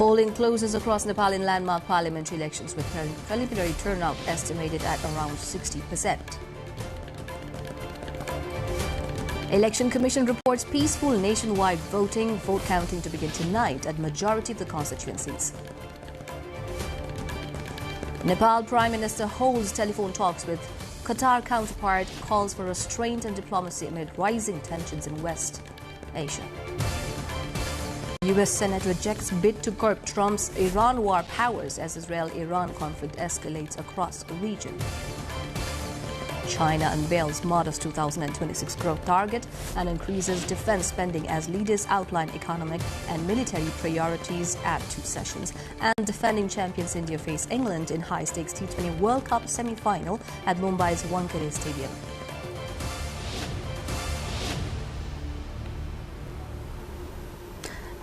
Polling closes across Nepal in landmark parliamentary elections with preliminary turnout estimated at around 60%. Election Commission reports peaceful nationwide voting, vote counting to begin tonight at majority of the constituencies. Nepal Prime Minister holds telephone talks with Qatar counterpart, calls for restraint and diplomacy amid rising tensions in West Asia. U.S. Senate rejects bid to curb Trump's Iran war powers as Israel-Iran conflict escalates across the region. China unveils modest 2026 growth target and increases defense spending as leaders outline economic and military priorities at two sessions. And defending champions India face England in high-stakes T20 World Cup semi-final at Mumbai's Wankhede Stadium.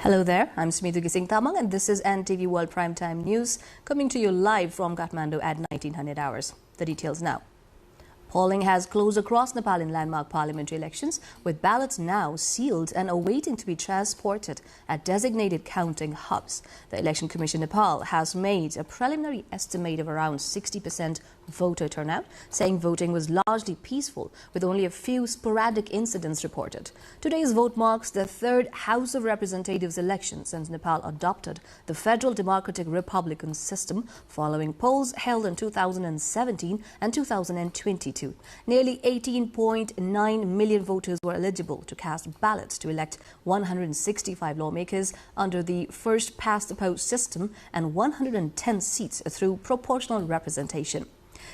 Hello there, I'm Smita Gising Tamang and this is NTV World Primetime News coming to you live from Kathmandu at 1900 hours. The details now. Polling has closed across Nepal in landmark parliamentary elections, with ballots now sealed and awaiting to be transported at designated counting hubs. The Election Commission Nepal has made a preliminary estimate of around 60% voter turnout, saying voting was largely peaceful, with only a few sporadic incidents reported. Today's vote marks the third House of Representatives election since Nepal adopted the Federal Democratic Republican system following polls held in 2017 and 2022. Nearly 18.9 million voters were eligible to cast ballots to elect 165 lawmakers under the first past the post system and 110 seats through proportional representation.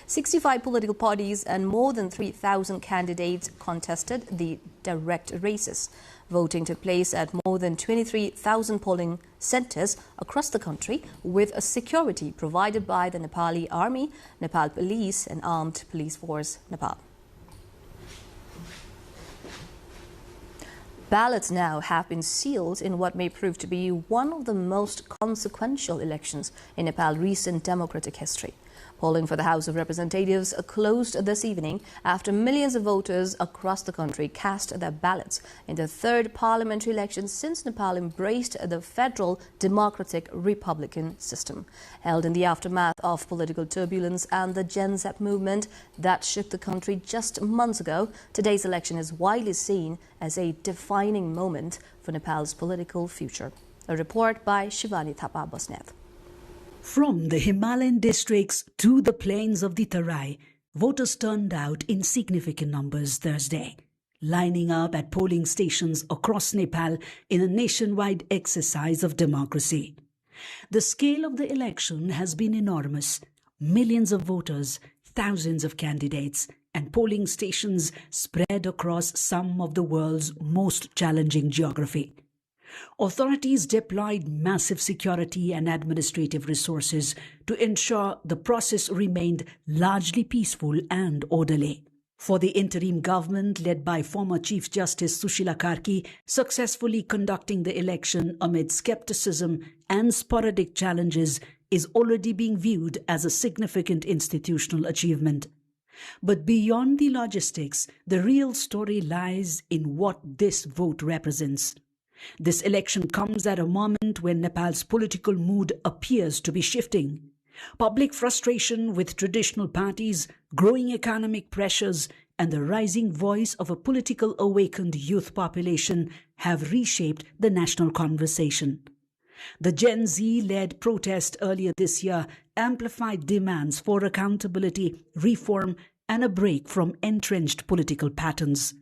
65 political parties and more than 3,000 candidates contested the direct races. Voting took place at more than 23,000 polling centres across the country, with a security provided by the Nepali Army, Nepal Police and Armed Police Force Nepal. Ballots now have been sealed in what may prove to be one of the most consequential elections in Nepal's recent democratic history. Polling for the House of Representatives closed this evening after millions of voters across the country cast their ballots in the third parliamentary election since Nepal embraced the Federal Democratic Republican system. Held in the aftermath of political turbulence and the Gen Z movement that shook the country just months ago, today's election is widely seen as a defining moment for Nepal's political future. A report by Shivani Thapa Bosneth. From the Himalayan districts to the plains of the Tarai, voters turned out in significant numbers Thursday, lining up at polling stations across Nepal in a nationwide exercise of democracy. The scale of the election has been enormous. Millions of voters, thousands of candidates, and polling stations spread across some of the world's most challenging geography. Authorities deployed massive security and administrative resources to ensure the process remained largely peaceful and orderly. For the interim government led by former Chief Justice Sushila Karki, successfully conducting the election amid skepticism and sporadic challenges is already being viewed as a significant institutional achievement. But beyond the logistics, the real story lies in what this vote represents. This election comes at a moment when Nepal's political mood appears to be shifting. Public frustration with traditional parties, growing economic pressures, and the rising voice of a political awakened youth population have reshaped the national conversation. The Gen Z-led protest earlier this year amplified demands for accountability, reform, and a break from entrenched political patterns.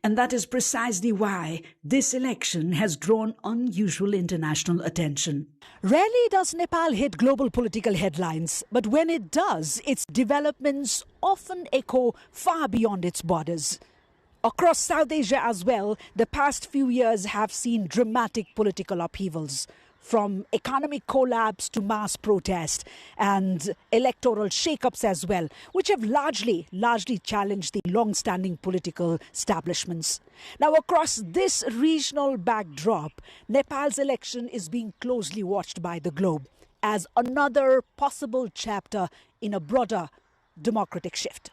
And that is precisely why this election has drawn unusual international attention. Rarely does Nepal hit global political headlines, but when it does, its developments often echo far beyond its borders. Across South Asia as well, the past few years have seen dramatic political upheavals, from economic collapse to mass protest and electoral shake-ups as well, which have largely challenged the long-standing political establishments. Now, across this regional backdrop, Nepal's election is being closely watched by the globe as another possible chapter in a broader democratic shift.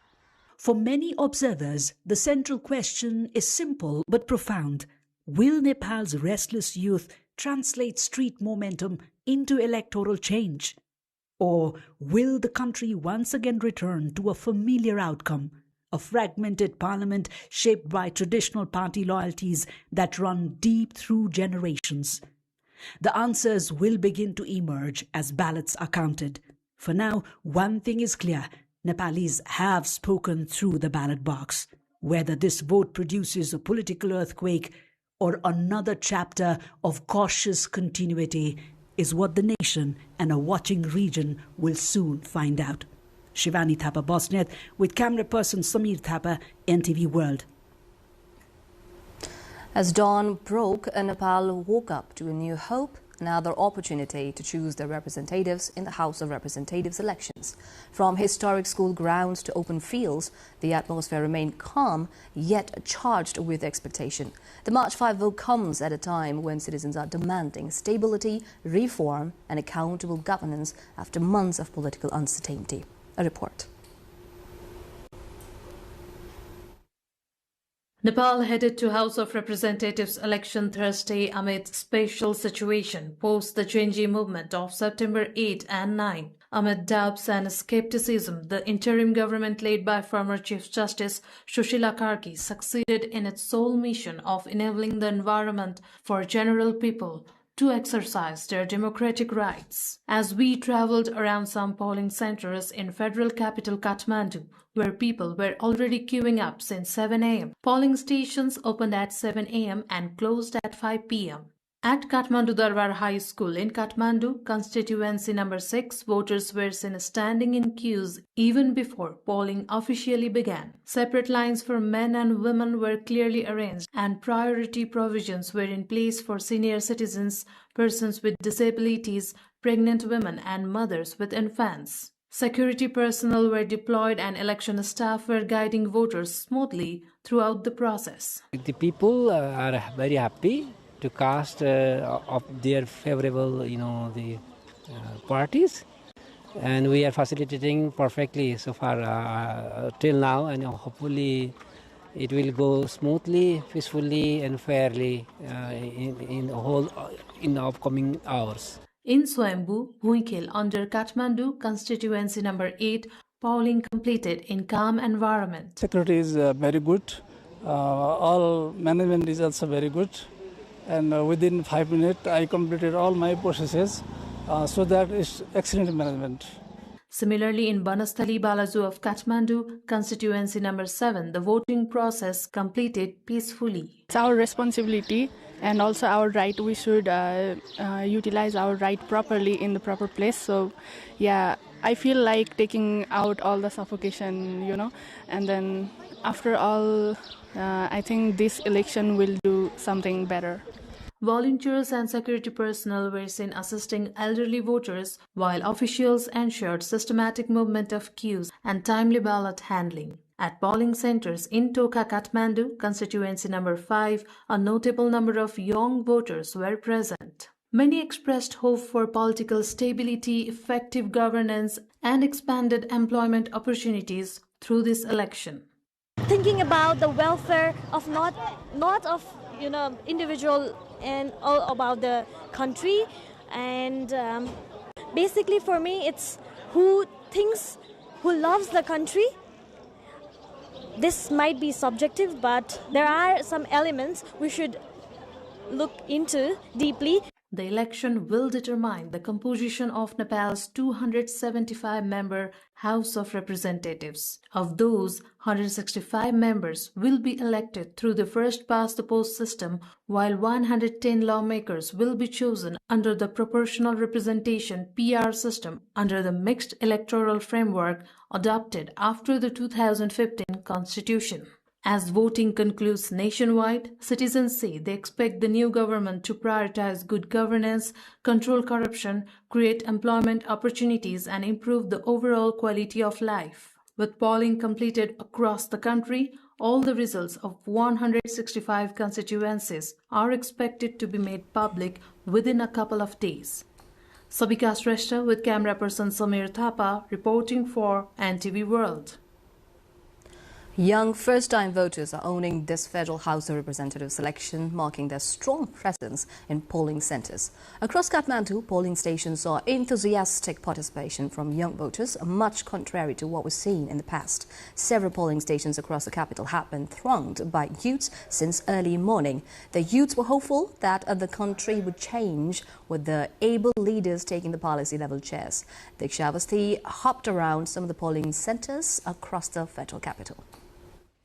For many observers, the central question is simple but profound. Will Nepal's restless youth translate street momentum into electoral change? Or will the country once again return to a familiar outcome, a fragmented parliament shaped by traditional party loyalties that run deep through generations? The answers will begin to emerge as ballots are counted. For now, one thing is clear: Nepalis have spoken through the ballot box. Whether this vote produces a political earthquake or another chapter of cautious continuity is what the nation and a watching region will soon find out. Shivani Thapa Bosnet with camera person Samir Thapa, NTV World. As dawn broke, Nepal woke up to a new hope, another opportunity to choose their representatives in the House of Representatives elections. From historic school grounds to open fields, the atmosphere remained calm, yet charged with expectation. The March 5 vote comes at a time when citizens are demanding stability, reform and accountable governance after months of political uncertainty. A report. Nepal headed to House of Representatives election Thursday amid special situation post the Chenji movement of September 8 and 9. Amid doubts and skepticism, the interim government led by former Chief Justice Sushila Karki succeeded in its sole mission of enabling the environment for general people to exercise their democratic rights. As we traveled around some polling centers in federal capital Kathmandu, where people were already queuing up since 7 a.m., polling stations opened at 7 a.m. and closed at 5 p.m. At Kathmandu Darbar High School in Kathmandu, constituency number 6, voters were seen standing in queues even before polling officially began. Separate lines for men and women were clearly arranged, and priority provisions were in place for senior citizens, persons with disabilities, pregnant women, and mothers with infants. Security personnel were deployed and election staff were guiding voters smoothly throughout the process. The people are very happy to cast of their favorable, the parties, and we are facilitating perfectly so far till now, and hopefully it will go smoothly, peacefully, and fairly in the upcoming hours. In Swayambhu, Bhuikhel under Kathmandu, constituency number 8, polling completed in calm environment. Security is very good. All management is also very good. And within 5 minutes, I completed all my processes, so that is excellent management. Similarly, in Banasthali Balaju of Kathmandu, constituency number 7, the voting process completed peacefully. It's our responsibility and also our right. We should utilize our right properly in the proper place. So, yeah, I feel like taking out all the suffocation, and then after all, I think this election will do something better. Volunteers and security personnel were seen assisting elderly voters, while officials ensured systematic movement of queues and timely ballot handling. At polling centers in Toka, Kathmandu, constituency number 5, a notable number of young voters were present. Many expressed hope for political stability, effective governance, and expanded employment opportunities through this election. Thinking about the welfare of not of individual and all about the country, and basically for me it's who loves the country. This might be subjective, but there are some elements we should look into deeply. The election will determine the composition of Nepal's 275-member House of Representatives. Of those, 165 members will be elected through the first-past-the-post system, while 110 lawmakers will be chosen under the proportional representation PR system under the mixed electoral framework adopted after the 2015 Constitution. As voting concludes nationwide, citizens say they expect the new government to prioritize good governance, control corruption, create employment opportunities, and improve the overall quality of life. With polling completed across the country, all the results of 165 constituencies are expected to be made public within a couple of days. Sabika Shrestha with camera person Samir Thapa reporting for NTV World. Young first-time voters are owning this Federal House of Representatives election, marking their strong presence in polling centres. Across Kathmandu, polling stations saw enthusiastic participation from young voters, much contrary to what was seen in the past. Several polling stations across the capital have been thronged by youths since early morning. The youths were hopeful that the country would change with the able leaders taking the policy-level chairs. Dailekh hopped around some of the polling centres across the federal capital.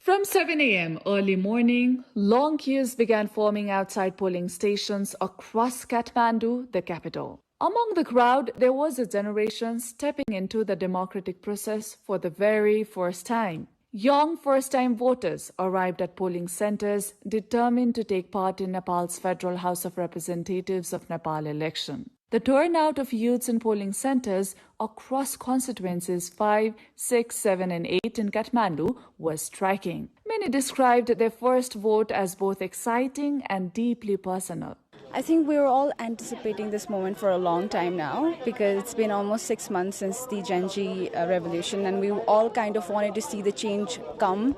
From 7 a.m. early morning, long queues began forming outside polling stations across Kathmandu, the capital. Among the crowd, there was a generation stepping into the democratic process for the very first time. Young first-time voters arrived at polling centres determined to take part in Nepal's Federal House of Representatives of Nepal election. The turnout of youths in polling centres across constituencies 5, 6, 7 and 8 in Kathmandu was striking. Many described their first vote as both exciting and deeply personal. I think we were all anticipating this moment for a long time now because it's been almost 6 months since the Gen Z revolution, and we all kind of wanted to see the change come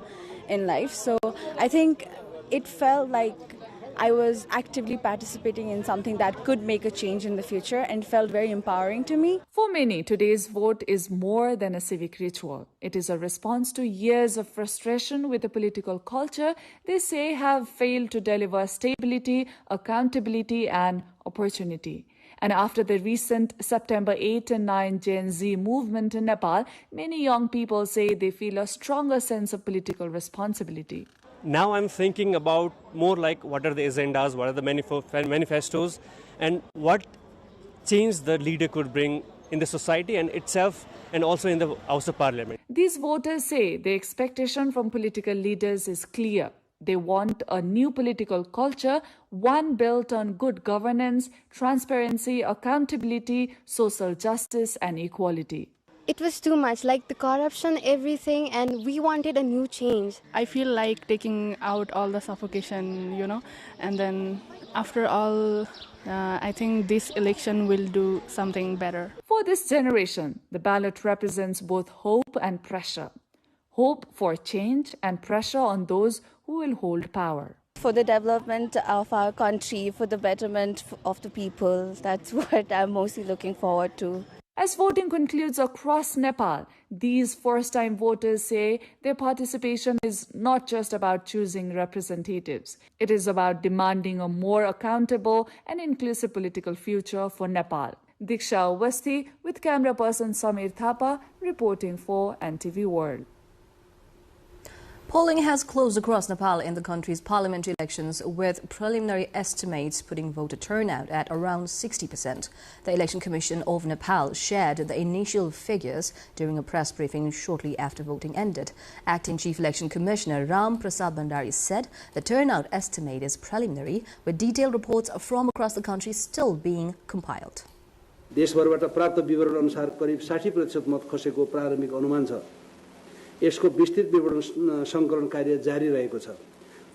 in life. So I think it felt like I was actively participating in something that could make a change in the future, and felt very empowering to me. For many, today's vote is more than a civic ritual. It is a response to years of frustration with the political culture they say have failed to deliver stability, accountability and opportunity. And after the recent September 8 and 9 Gen Z movement in Nepal, many young people say they feel a stronger sense of political responsibility. Now I'm thinking about more like what are the agendas, what are the manifestos, and what change the leader could bring in the society and itself, and also in the House of Parliament. These voters say the expectation from political leaders is clear. They want a new political culture, one built on good governance, transparency, accountability, social justice and equality. It was too much, like the corruption, everything, and we wanted a new change. I feel like taking out all the suffocation, and then after all, I think this election will do something better. For this generation, the ballot represents both hope and pressure. Hope for change and pressure on those who will hold power. For the development of our country, for the betterment of the people, that's what I'm mostly looking forward to. As voting concludes across Nepal, these first-time voters say their participation is not just about choosing representatives. It is about demanding a more accountable and inclusive political future for Nepal. Diksha Awasthi with camera person Samir Thapa reporting for NTV World. Polling has closed across Nepal in the country's parliamentary elections, with preliminary estimates putting voter turnout at around 60%. The Election Commission of Nepal shared the initial figures during a press briefing shortly after voting ended. Acting Chief Election Commissioner Ram Prasad Bhandari said the turnout estimate is preliminary, with detailed reports from across the country still being compiled. देशभरबाट प्राप्त विवरण अनुसार करिब 60% मत खसेको प्रारम्भिक अनुमान छ। यसको विस्तृत विवरण संकलन कार्य जारी रहेको छ।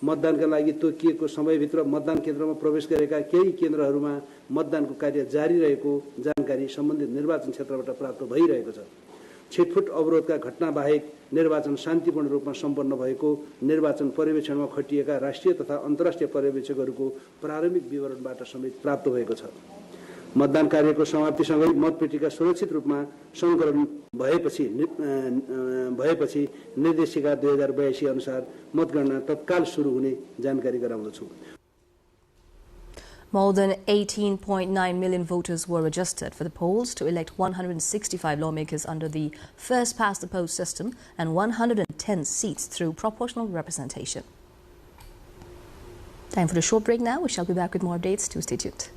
मतदानका लागि तोकिएको समयभित्र मतदान केन्द्रमा प्रवेश गरेका केही केन्द्रहरूमा मतदानको कार्य जारी रहेको जानकारी सम्बन्धित निर्वाचन क्षेत्रबाट प्राप्त भइरहेको छ। छिटफुट अवरोधका घटना बाहेक निर्वाचन शान्तिपूर्ण रूपमा सम्पन्न भएको निर्वाचन पर्यवेक्षणमा खटिएका राष्ट्रिय तथा अन्तर्राष्ट्रिय पर्यवेक्षकहरूको प्रारम्भिक विवरणबाट समेत प्राप्त भएको छ। मतदान कार्यको समाप्तिसँगै मतपेटिका सुरक्षित रूपमा सङ्कलन भएपछि निर्देशिका 2082 अनुसार मतगणना तत्काल सुरु हुने जानकारी गराउँदछु। More than 18.9 million voters were registered for the polls to elect 165 lawmakers under the first-past-the-post system and 110 seats through proportional representation. Time for a short break now. We shall be back with more updates. Do stay tuned.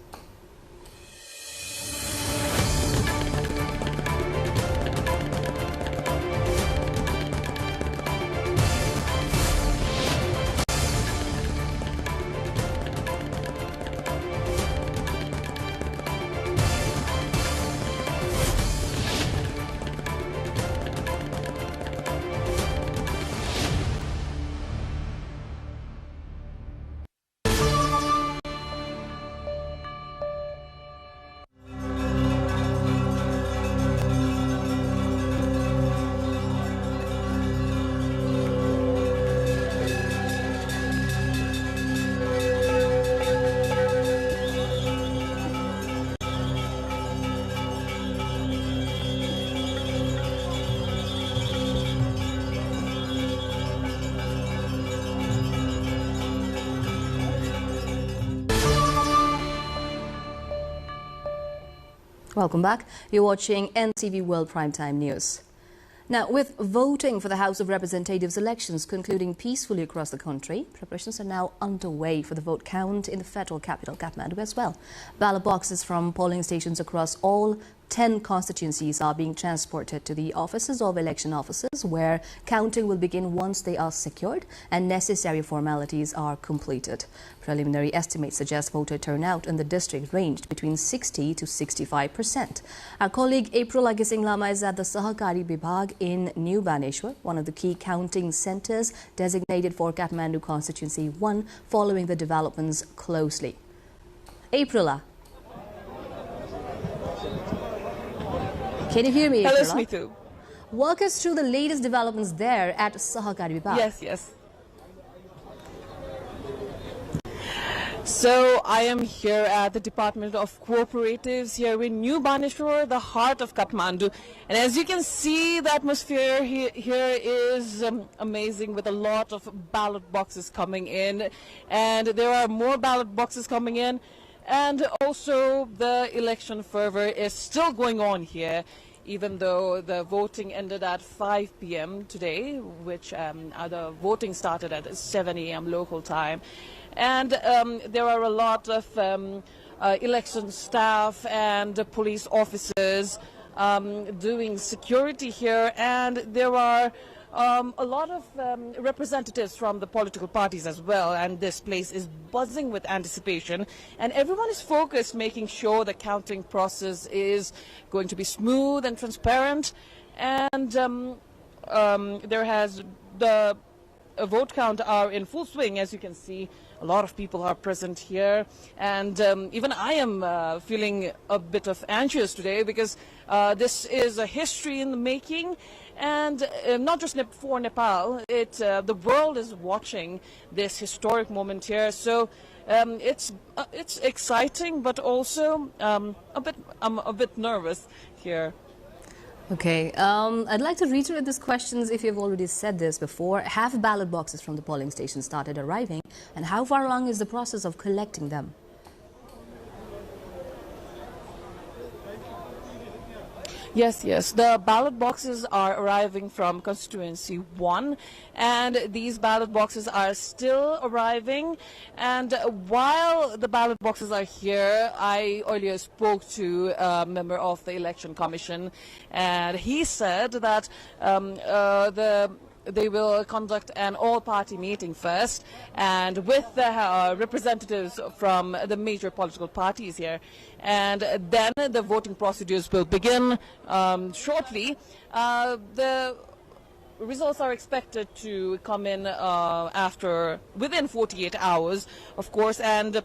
Welcome back. You're watching NTV World Primetime News. Now, with voting for the House of Representatives elections concluding peacefully across the country, preparations are now underway for the vote count in the federal capital, Kathmandu, as well. Ballot boxes from polling stations across all 10 constituencies are being transported to the offices of election officers, where counting will begin once they are secured and necessary formalities are completed. Preliminary estimates suggest voter turnout in the district ranged between 60 to 65%. Our colleague April Agising Lama is at the Sahakari Vibhag in New Baneshwar, one of the key counting centres designated for Kathmandu Constituency 1, following the developments closely. April. Can you hear me, Hello, Electoral? Smithu. Walk us through the latest developments there at Sahakari Vibhag. Yes. So I am here at the Department of Cooperatives here in New Baneshwar, the heart of Kathmandu. And as you can see, the atmosphere here is amazing, with a lot of ballot boxes coming in. And there are more ballot boxes coming in. And also the election fervor is still going on here, even though the voting ended at 5 p.m. today, which the voting started at 7 a.m. local time. And there are a lot of election staff and police officers doing security here, and there are a lot of representatives from the political parties as well, and this place is buzzing with anticipation, and everyone is focused making sure the counting process is going to be smooth and transparent. And the vote count are in full swing. As you can see, a lot of people are present here, and even I am feeling a bit of anxious today, because this is a history in the making. And not just for Nepal, the world is watching this historic moment here. So it's exciting, but also I'm a bit nervous here. Okay, I'd like to reiterate these questions if you've already said this before. Have ballot boxes from the polling stations started arriving, and how far along is the process of collecting them? Yes. The ballot boxes are arriving from constituency 1, and these ballot boxes are still arriving. And while the ballot boxes are here, I earlier spoke to a member of the Election Commission, and he said that they will conduct an all-party meeting first, and with the representatives from the major political parties here, and then the voting procedures will begin shortly. The results are expected to come in within 48 hours, of course, and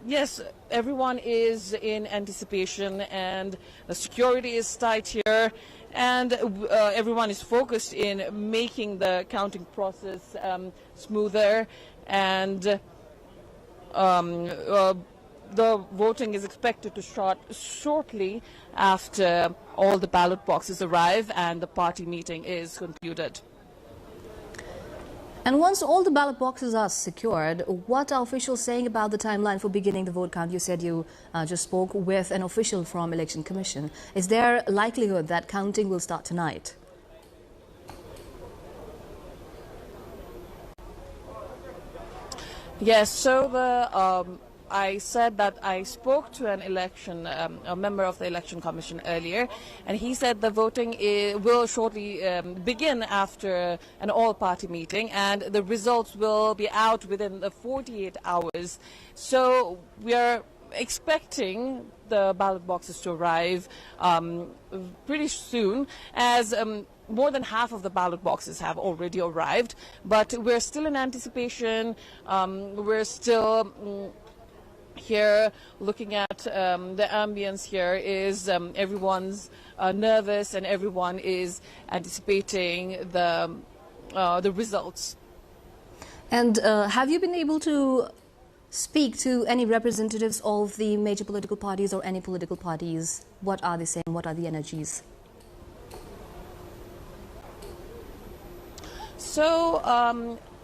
yes, everyone is in anticipation, and the security is tight here. And everyone is focused in making the counting process smoother, and the voting is expected to start shortly after all the ballot boxes arrive and the party meeting is concluded. And once all the ballot boxes are secured, what are officials saying about the timeline for beginning the vote count? You said you just spoke with an official from Election Commission. Is there likelihood that counting will start tonight? Yes, so I said that I spoke to a member of the Election Commission earlier, and he said the voting will shortly begin after an all-party meeting, and the results will be out within the 48 hours. So we are expecting the ballot boxes to arrive pretty soon, as more than half of the ballot boxes have already arrived, but we're still in anticipation. We're still here looking at the ambience here is everyone's nervous, and everyone is anticipating the results. And have you been able to speak to any representatives of the major political parties or any political parties? What are they saying? What are the energies? So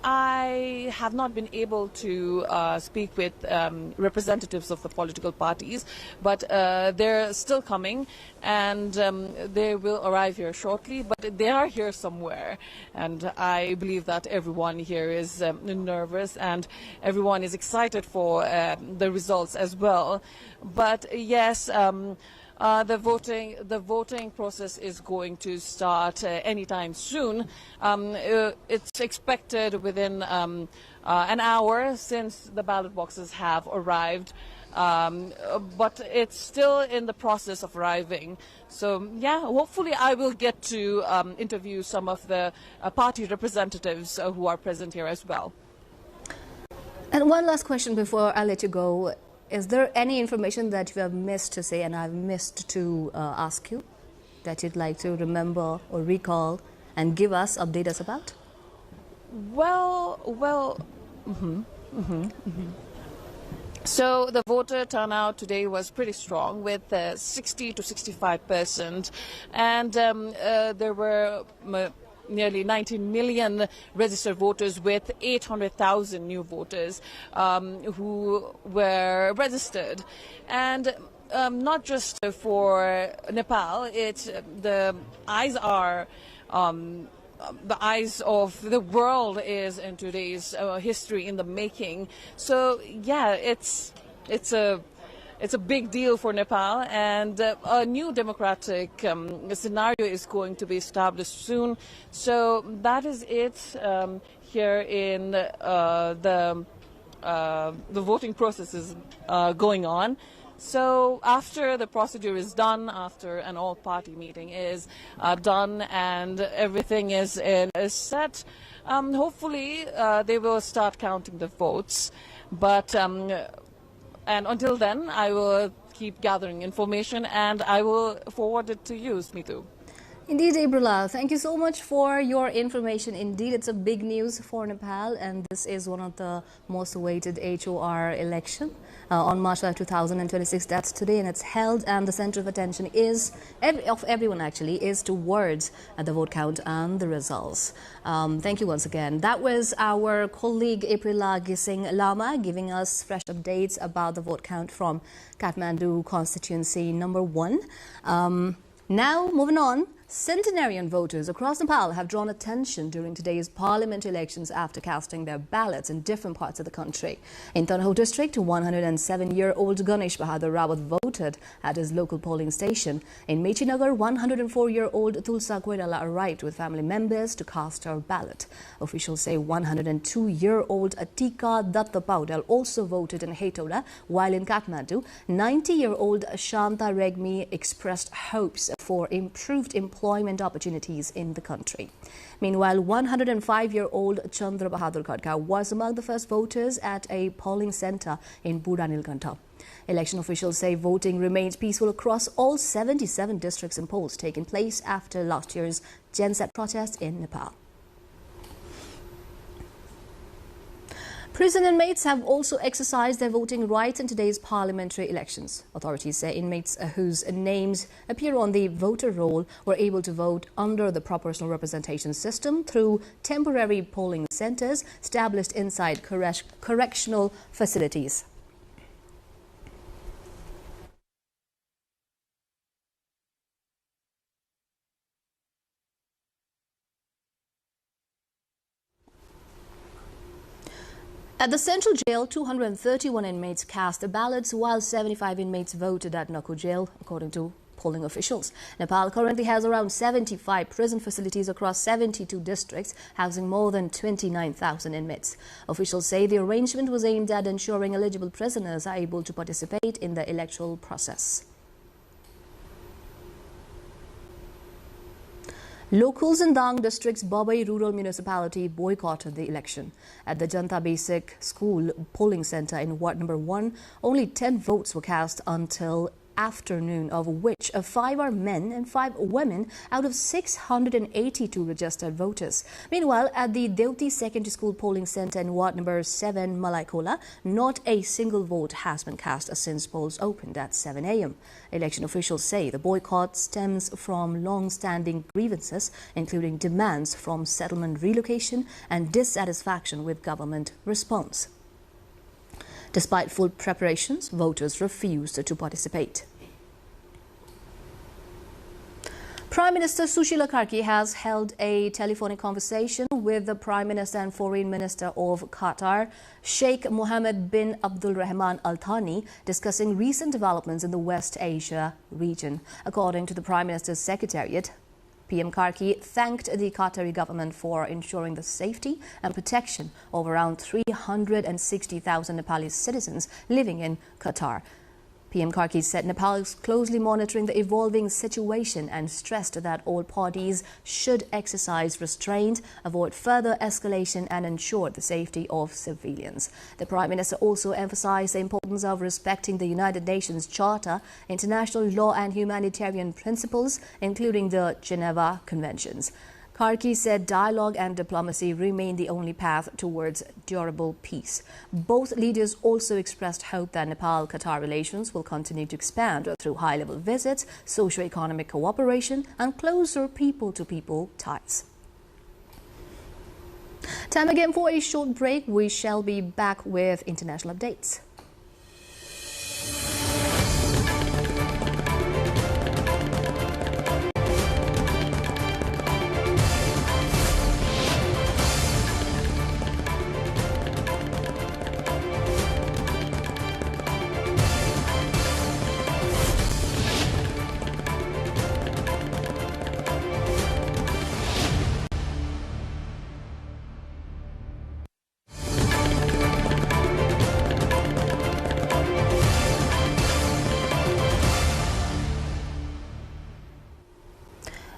I have not been able to speak with representatives of the political parties, but they're still coming, and they will arrive here shortly, but they are here somewhere. And I believe that everyone here is nervous, and everyone is excited for the results as well. But yes, the voting process is going to start anytime soon. It's expected within an hour, since the ballot boxes have arrived. But it's still in the process of arriving. So yeah, hopefully I will get to interview some of the party representatives who are present here as well. And one last question before I let you go. Is there any information that you have missed to say and I've missed to ask you that you'd like to remember or recall and update us about? So the voter turnout today was pretty strong, with 60 to 65%, and there were nearly 19 million registered voters, with 800,000 new voters who were registered. And not just for Nepal, the eyes of the world is in today's history in the making. So yeah, it's a big deal for Nepal, and a new democratic scenario is going to be established soon. So that is it here in the voting process is going on. So after the procedure is done, after an all-party meeting is done and everything is set, hopefully they will start counting the votes. But and until then, I will keep gathering information and I will forward it to you, Smithu. Indeed, Abrila, thank you so much for your information. Indeed, it's a big news for Nepal, and this is one of the most awaited HOR election on March 2026. That's today, and it's held, and the center of attention of everyone actually is towards the vote count and the results. Thank you once again. That was our colleague Abrila Gising Lama giving us fresh updates about the vote count from Kathmandu constituency number 1. Now, moving on. Centenarian voters across Nepal have drawn attention during today's parliament elections after casting their ballots in different parts of the country. In Turnout district, 107-year-old Ganesh Bahadur Rawat voted at his local polling station. In Mechinagar, 104-year-old Tulsa Koirala arrived with family members to cast her ballot. Officials say 102-year-old Atika Datta Paudel also voted in Hetola, while in Kathmandu, 90-year-old Shanta Regmi expressed hopes for improved employment opportunities in the country. Meanwhile, 105-year-old Chandra Bahadur Khadka was among the first voters at a polling center in Buranilkantha. Election officials say voting remained peaceful across all 77 districts and polls taking place after last year's genset protest in Nepal. Prison inmates have also exercised their voting rights in today's parliamentary elections. Authorities say inmates whose names appear on the voter roll were able to vote under the proportional representation system through temporary polling centers established inside correctional facilities. At the central jail, 231 inmates cast their ballots, while 75 inmates voted at Naku jail, according to polling officials. Nepal currently has around 75 prison facilities across 72 districts, housing more than 29,000 inmates. Officials say the arrangement was aimed at ensuring eligible prisoners are able to participate in the electoral process. Locals in Dang District's Babai Rural Municipality boycotted the election. At the Janta Basic School polling center in Ward number 1, only 10 votes were cast until afternoon, of which 5 are men and 5 women out of 682 registered voters. Meanwhile, at the Dailekh Secondary School polling centre in Ward number 7, Malaikola, not a single vote has been cast since polls opened at 7 a.m. Election officials say the boycott stems from long-standing grievances, including demands from settlement relocation and dissatisfaction with government response. Despite full preparations, voters refused to participate. Prime Minister Sushila Karki has held a telephonic conversation with the Prime Minister and Foreign Minister of Qatar, Sheikh Mohammed bin Abdul Rahman Al Thani, discussing recent developments in the West Asia region. According to the Prime Minister's Secretariat, PM Karki thanked the Qatari government for ensuring the safety and protection of around 360,000 Nepali citizens living in Qatar. PM Karki said Nepal is closely monitoring the evolving situation and stressed that all parties should exercise restraint, avoid further escalation and ensure the safety of civilians. The Prime Minister also emphasized the importance of respecting the United Nations Charter, international law and humanitarian principles, including the Geneva Conventions. Karki said dialogue and diplomacy remain the only path towards durable peace. Both leaders also expressed hope that Nepal-Qatar relations will continue to expand through high-level visits, socio-economic cooperation and closer people-to-people ties. Time again for a short break. We shall be back with international updates.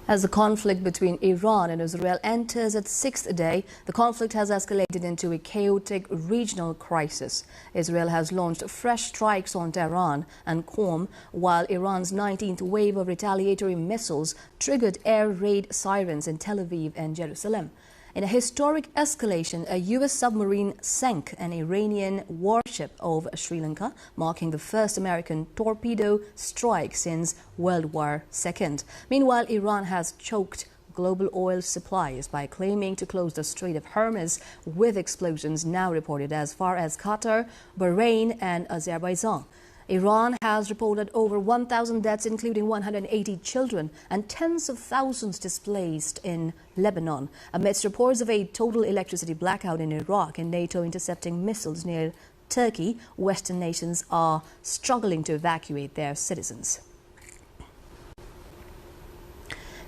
As the conflict between Iran and Israel enters its 6th day, the conflict has escalated into a chaotic regional crisis. Israel has launched fresh strikes on Tehran and Qom, while Iran's 19th wave of retaliatory missiles triggered air raid sirens in Tel Aviv and Jerusalem. In a historic escalation, a U.S. submarine sank an Iranian warship of Sri Lanka, marking the first American torpedo strike since World War II. Meanwhile, Iran has choked global oil supplies by claiming to close the Strait of Hormuz, with explosions now reported as far as Qatar, Bahrain and Azerbaijan. Iran has reported over 1,000 deaths, including 180 children, and tens of thousands displaced in Lebanon, amidst reports of a total electricity blackout in Iraq and NATO intercepting missiles near Turkey. Western nations are struggling to evacuate their citizens.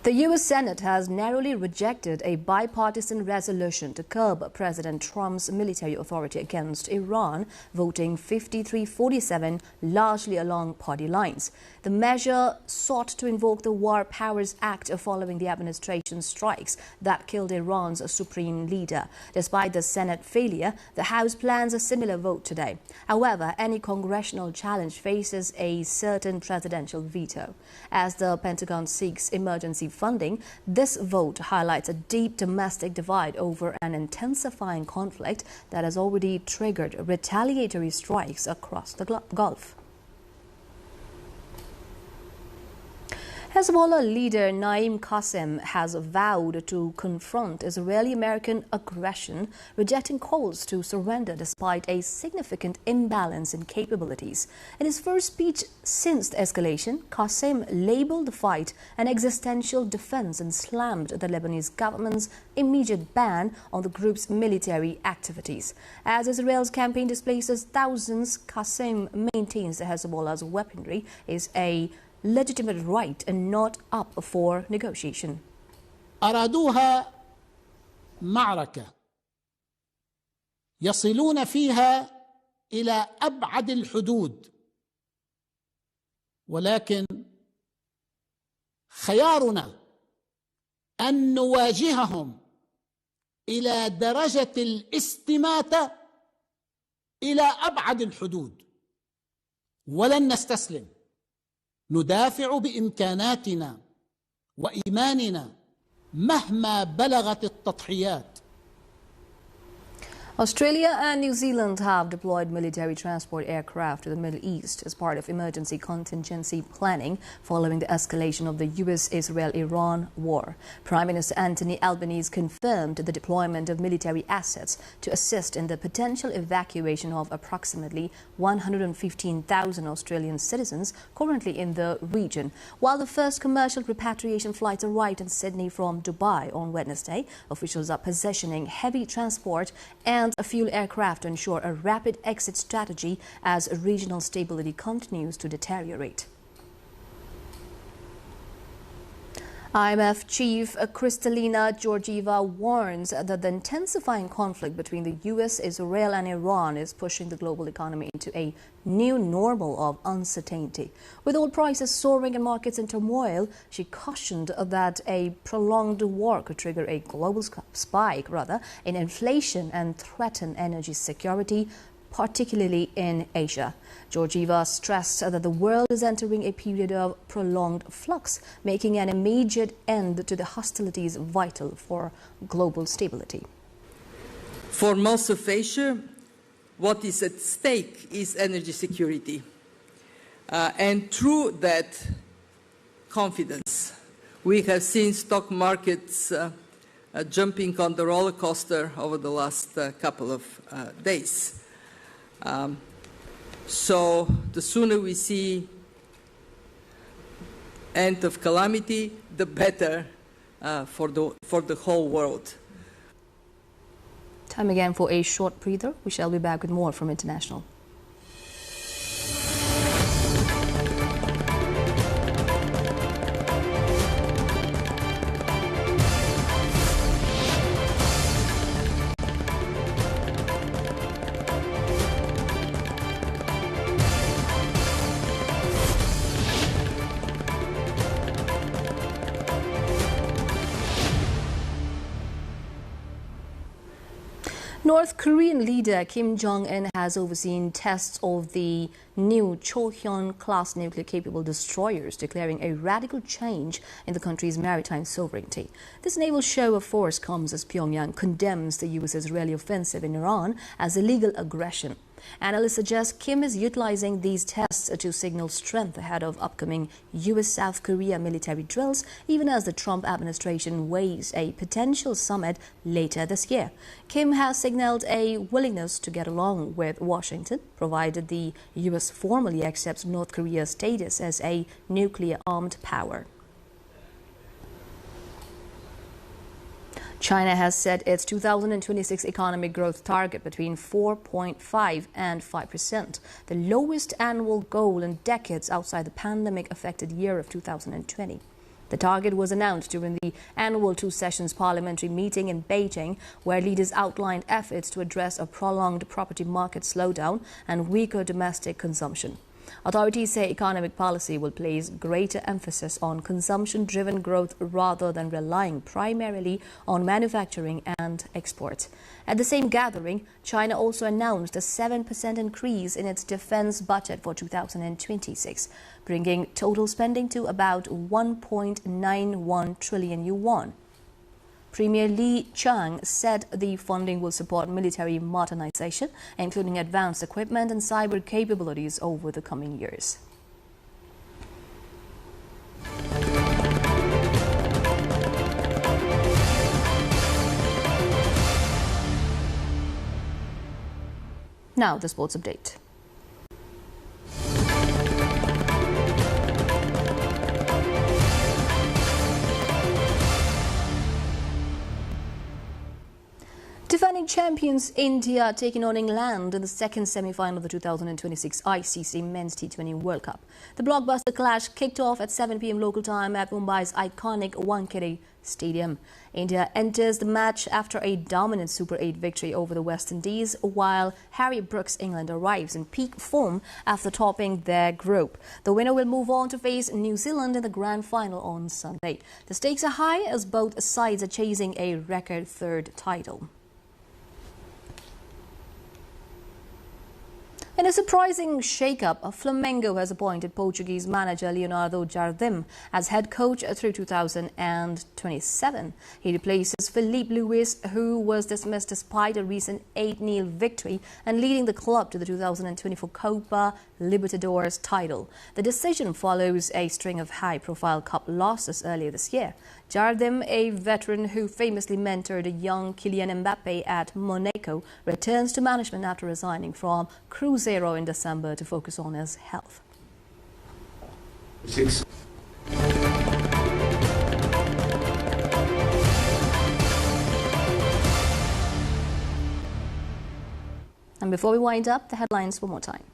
The U.S. Senate has narrowly rejected a bipartisan resolution to curb President Trump's military authority against Iran, voting 53-47, largely along party lines. The measure sought to invoke the War Powers Act following the administration's strikes that killed Iran's supreme leader. Despite the Senate failure, the House plans a similar vote today. However, any congressional challenge faces a certain presidential veto. As the Pentagon seeks emergency funding, this vote highlights a deep domestic divide over an intensifying conflict that has already triggered retaliatory strikes across the Gulf. Hezbollah leader Naim Qassem has vowed to confront Israeli-American aggression, rejecting calls to surrender despite a significant imbalance in capabilities. In his first speech since the escalation, Qassem labeled the fight an existential defense and slammed the Lebanese government's immediate ban on the group's military activities. As Israel's campaign displaces thousands, Qassem maintains that Hezbollah's weaponry is a legitimate right and not up for negotiation. أرادوها معركة يصلون فيها إلى أبعد الحدود، ولكن خيارنا أن نواجههم إلى درجة الاستماتة إلى أبعد الحدود، ولن نستسلم. ندافع بإمكاناتنا وإيماننا مهما بلغت التضحيات. Australia and New Zealand have deployed military transport aircraft to the Middle East as part of emergency contingency planning following the escalation of the US-Israel-Iran war. Prime Minister Anthony Albanese confirmed the deployment of military assets to assist in the potential evacuation of approximately 115,000 Australian citizens currently in the region. While the first commercial repatriation flights arrived in Sydney from Dubai on Wednesday, officials are positioning heavy transport and a fuel aircraft to ensure a rapid exit strategy as regional stability continues to deteriorate. IMF chief Kristalina Georgieva warns that the intensifying conflict between the US, Israel and Iran is pushing the global economy into a new normal of uncertainty. With oil prices soaring and markets in turmoil, she cautioned that a prolonged war could trigger a global spike in inflation and threaten energy security, particularly in Asia. Georgieva stressed that the world is entering a period of prolonged flux, making an immediate end to the hostilities vital for global stability. For most of Asia, what is at stake is energy security. And through that confidence, we have seen stock markets jumping on the roller coaster over the last couple of days. So the sooner we see end of calamity, the better for the whole world. Time again for a short breather. We shall be back with more from International. North Korean leader Kim Jong-un has overseen tests of the new Chohyun-class nuclear-capable destroyers, declaring a radical change in the country's maritime sovereignty. This naval show of force comes as Pyongyang condemns the US-Israeli offensive in Iran as illegal aggression. Analysts suggest Kim is utilizing these tests to signal strength ahead of upcoming US-South Korea military drills, even as the Trump administration weighs a potential summit later this year. Kim has signaled a willingness to get along with Washington, provided the US formally accepts North Korea's status as a nuclear-armed power. China has set its 2026 economic growth target between 4.5 and 5%, the lowest annual goal in decades outside the pandemic-affected year of 2020. The target was announced during the annual two-sessions parliamentary meeting in Beijing, where leaders outlined efforts to address a prolonged property market slowdown and weaker domestic consumption. Authorities say economic policy will place greater emphasis on consumption-driven growth rather than relying primarily on manufacturing and exports. At the same gathering, China also announced a 7% increase in its defense budget for 2026, bringing total spending to about 1.91 trillion yuan. Premier Li Qiang said the funding will support military modernization, including advanced equipment and cyber capabilities over the coming years. Now, the sports update. Defending champions India taking on England in the second semi-final of the 2026 ICC Men's T20 World Cup. The blockbuster clash kicked off at 7 p.m. local time at Mumbai's iconic Wankhede Stadium. India enters the match after a dominant Super 8 victory over the West Indies, while Harry Brooks' England arrives in peak form after topping their group. The winner will move on to face New Zealand in the grand final on Sunday. The stakes are high as both sides are chasing a record third title. In In a surprising shake-up, Flamengo has appointed Portuguese manager Leonardo Jardim as head coach through 2027. He replaces Filipe Luis, who was dismissed despite a recent 8-0 victory and leading the club to the 2024 Copa Libertadores title. The decision follows a string of high-profile cup losses earlier this year. Jardim, a veteran who famously mentored a young Kylian Mbappe at Monaco, returns to management after resigning from Cruzeiro in December to focus on his health. And before we wind up, the headlines one more time.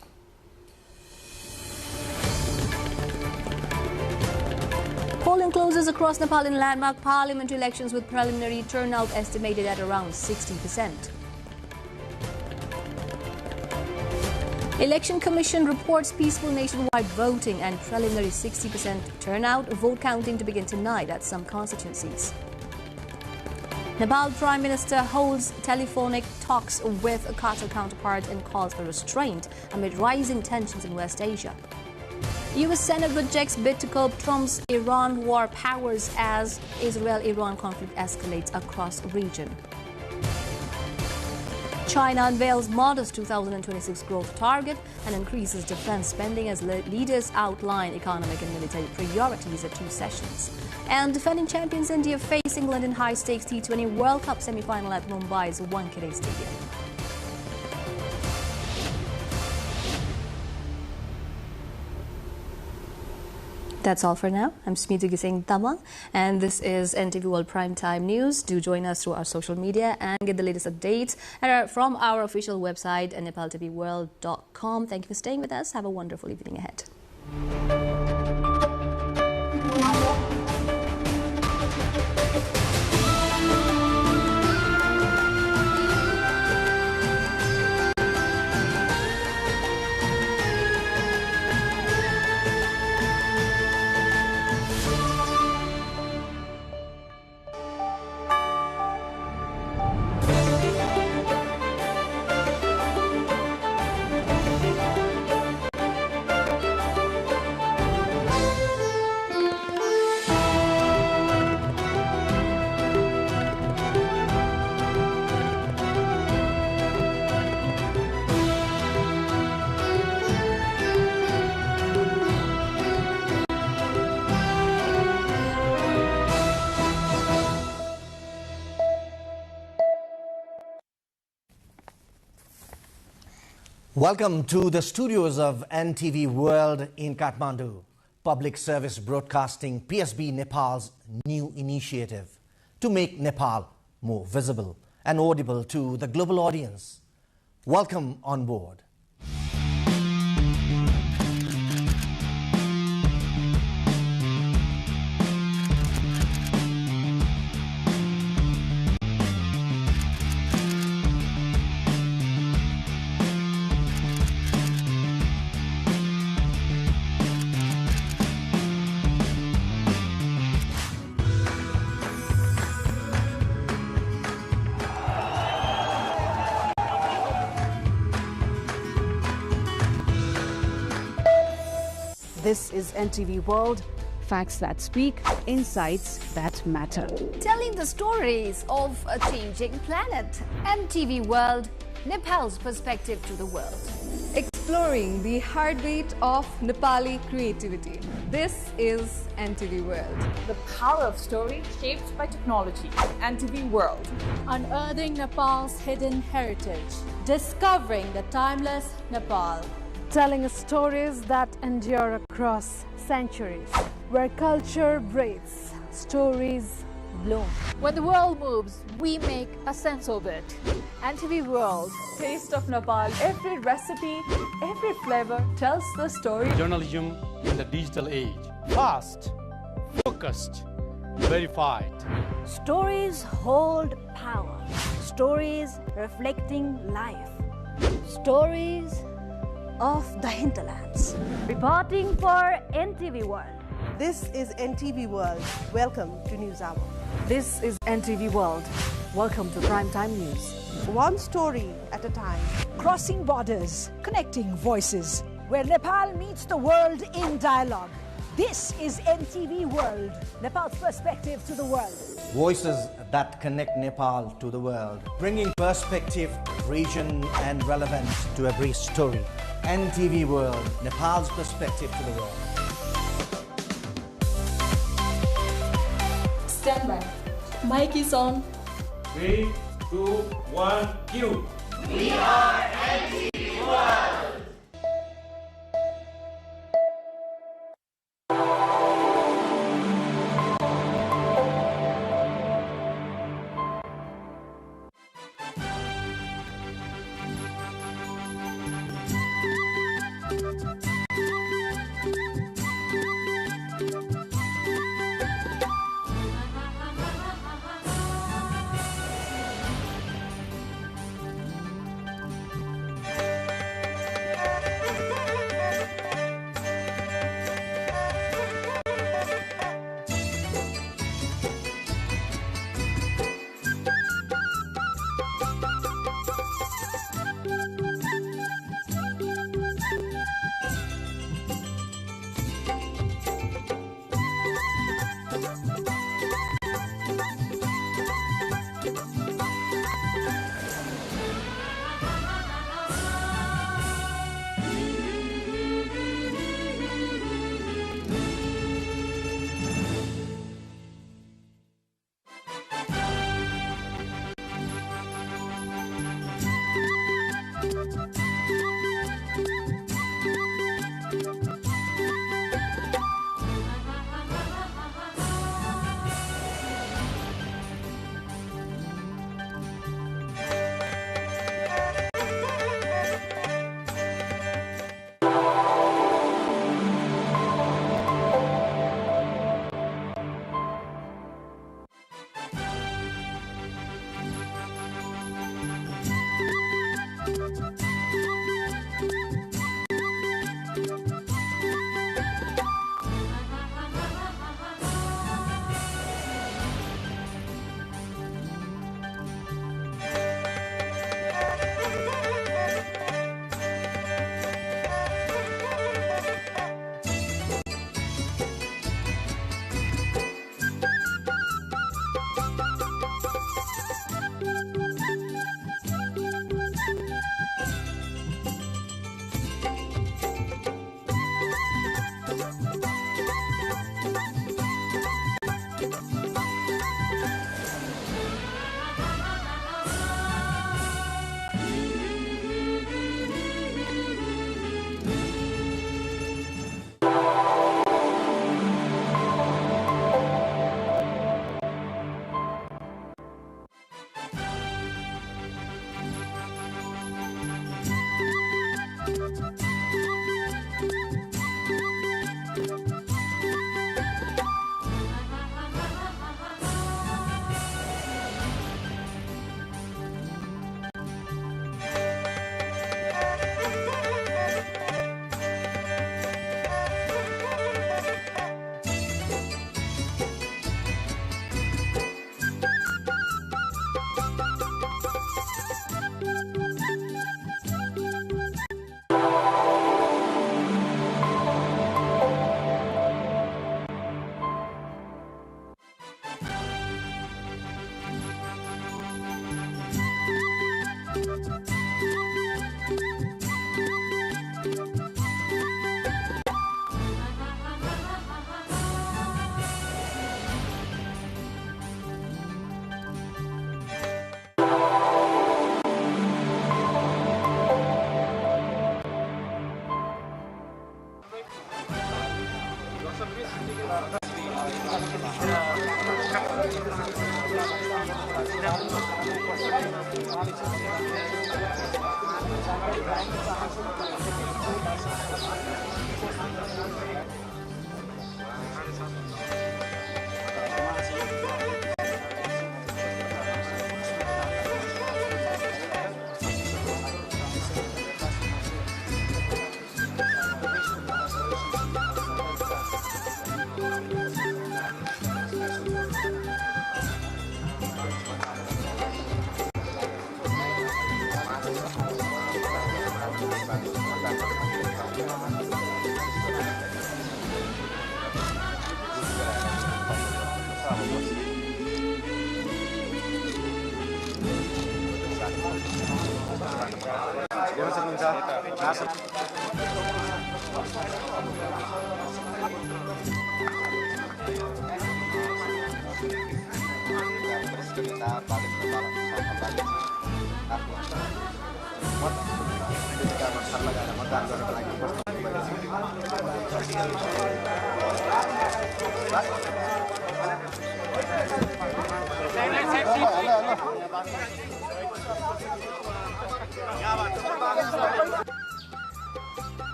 Polling closes across Nepal in landmark parliamentary elections with preliminary turnout estimated at around 60%. Election Commission reports peaceful nationwide voting and preliminary 60% turnout. Vote counting to begin tonight at some constituencies. Nepal Prime Minister holds telephonic talks with a Qatar counterpart and calls for restraint amid rising tensions in West Asia. U.S. Senate rejects bid to curb Trump's Iran war powers as Israel-Iran conflict escalates across region. China unveils modest 2026 growth target and increases defense spending as leaders outline economic and military priorities at two sessions. And defending champions India face England in high-stakes T20 World Cup semi-final at Mumbai's Wankhede Stadium. That's all for now. I'm Smita Gising Tamang, and this is NTV World Primetime News. Do join us through our social media and get the latest updates from our official website at nepaltelevision.com. Thank you for staying with us. Have a wonderful evening ahead. Welcome to the studios of NTV World in Kathmandu. Public Service Broadcasting, PSB Nepal's new initiative to make Nepal more visible and audible to the global audience. Welcome on board. This is NTV World, facts that speak, insights that matter. Telling the stories of a changing planet. NTV World, Nepal's perspective to the world. Exploring the heartbeat of Nepali creativity. This is NTV World. The power of story shaped by technology. NTV World. Unearthing Nepal's hidden heritage. Discovering the timeless Nepal. Telling stories that endure across centuries. Where culture breathes, stories bloom. When the world moves, we make a sense of it. NTV World. Taste of Nepal. Every recipe, every flavor tells the story. Journalism in the digital age. Fast, focused, verified. Stories hold power. Stories reflecting life. Stories of the hinterlands. Reporting for NTV World. This is NTV World. Welcome to News Hour. This is NTV World. Welcome to Primetime News. one story at a time. Crossing borders, connecting voices, where Nepal meets the world in dialogue. This is NTV World, Nepal's perspective to the world. Voices that connect Nepal to the world, bringing perspective, region and relevance to every story. NTV World, Nepal's perspective to the world. Stand by. Mic is on. 3, 2, 1, cue. We are NTV World.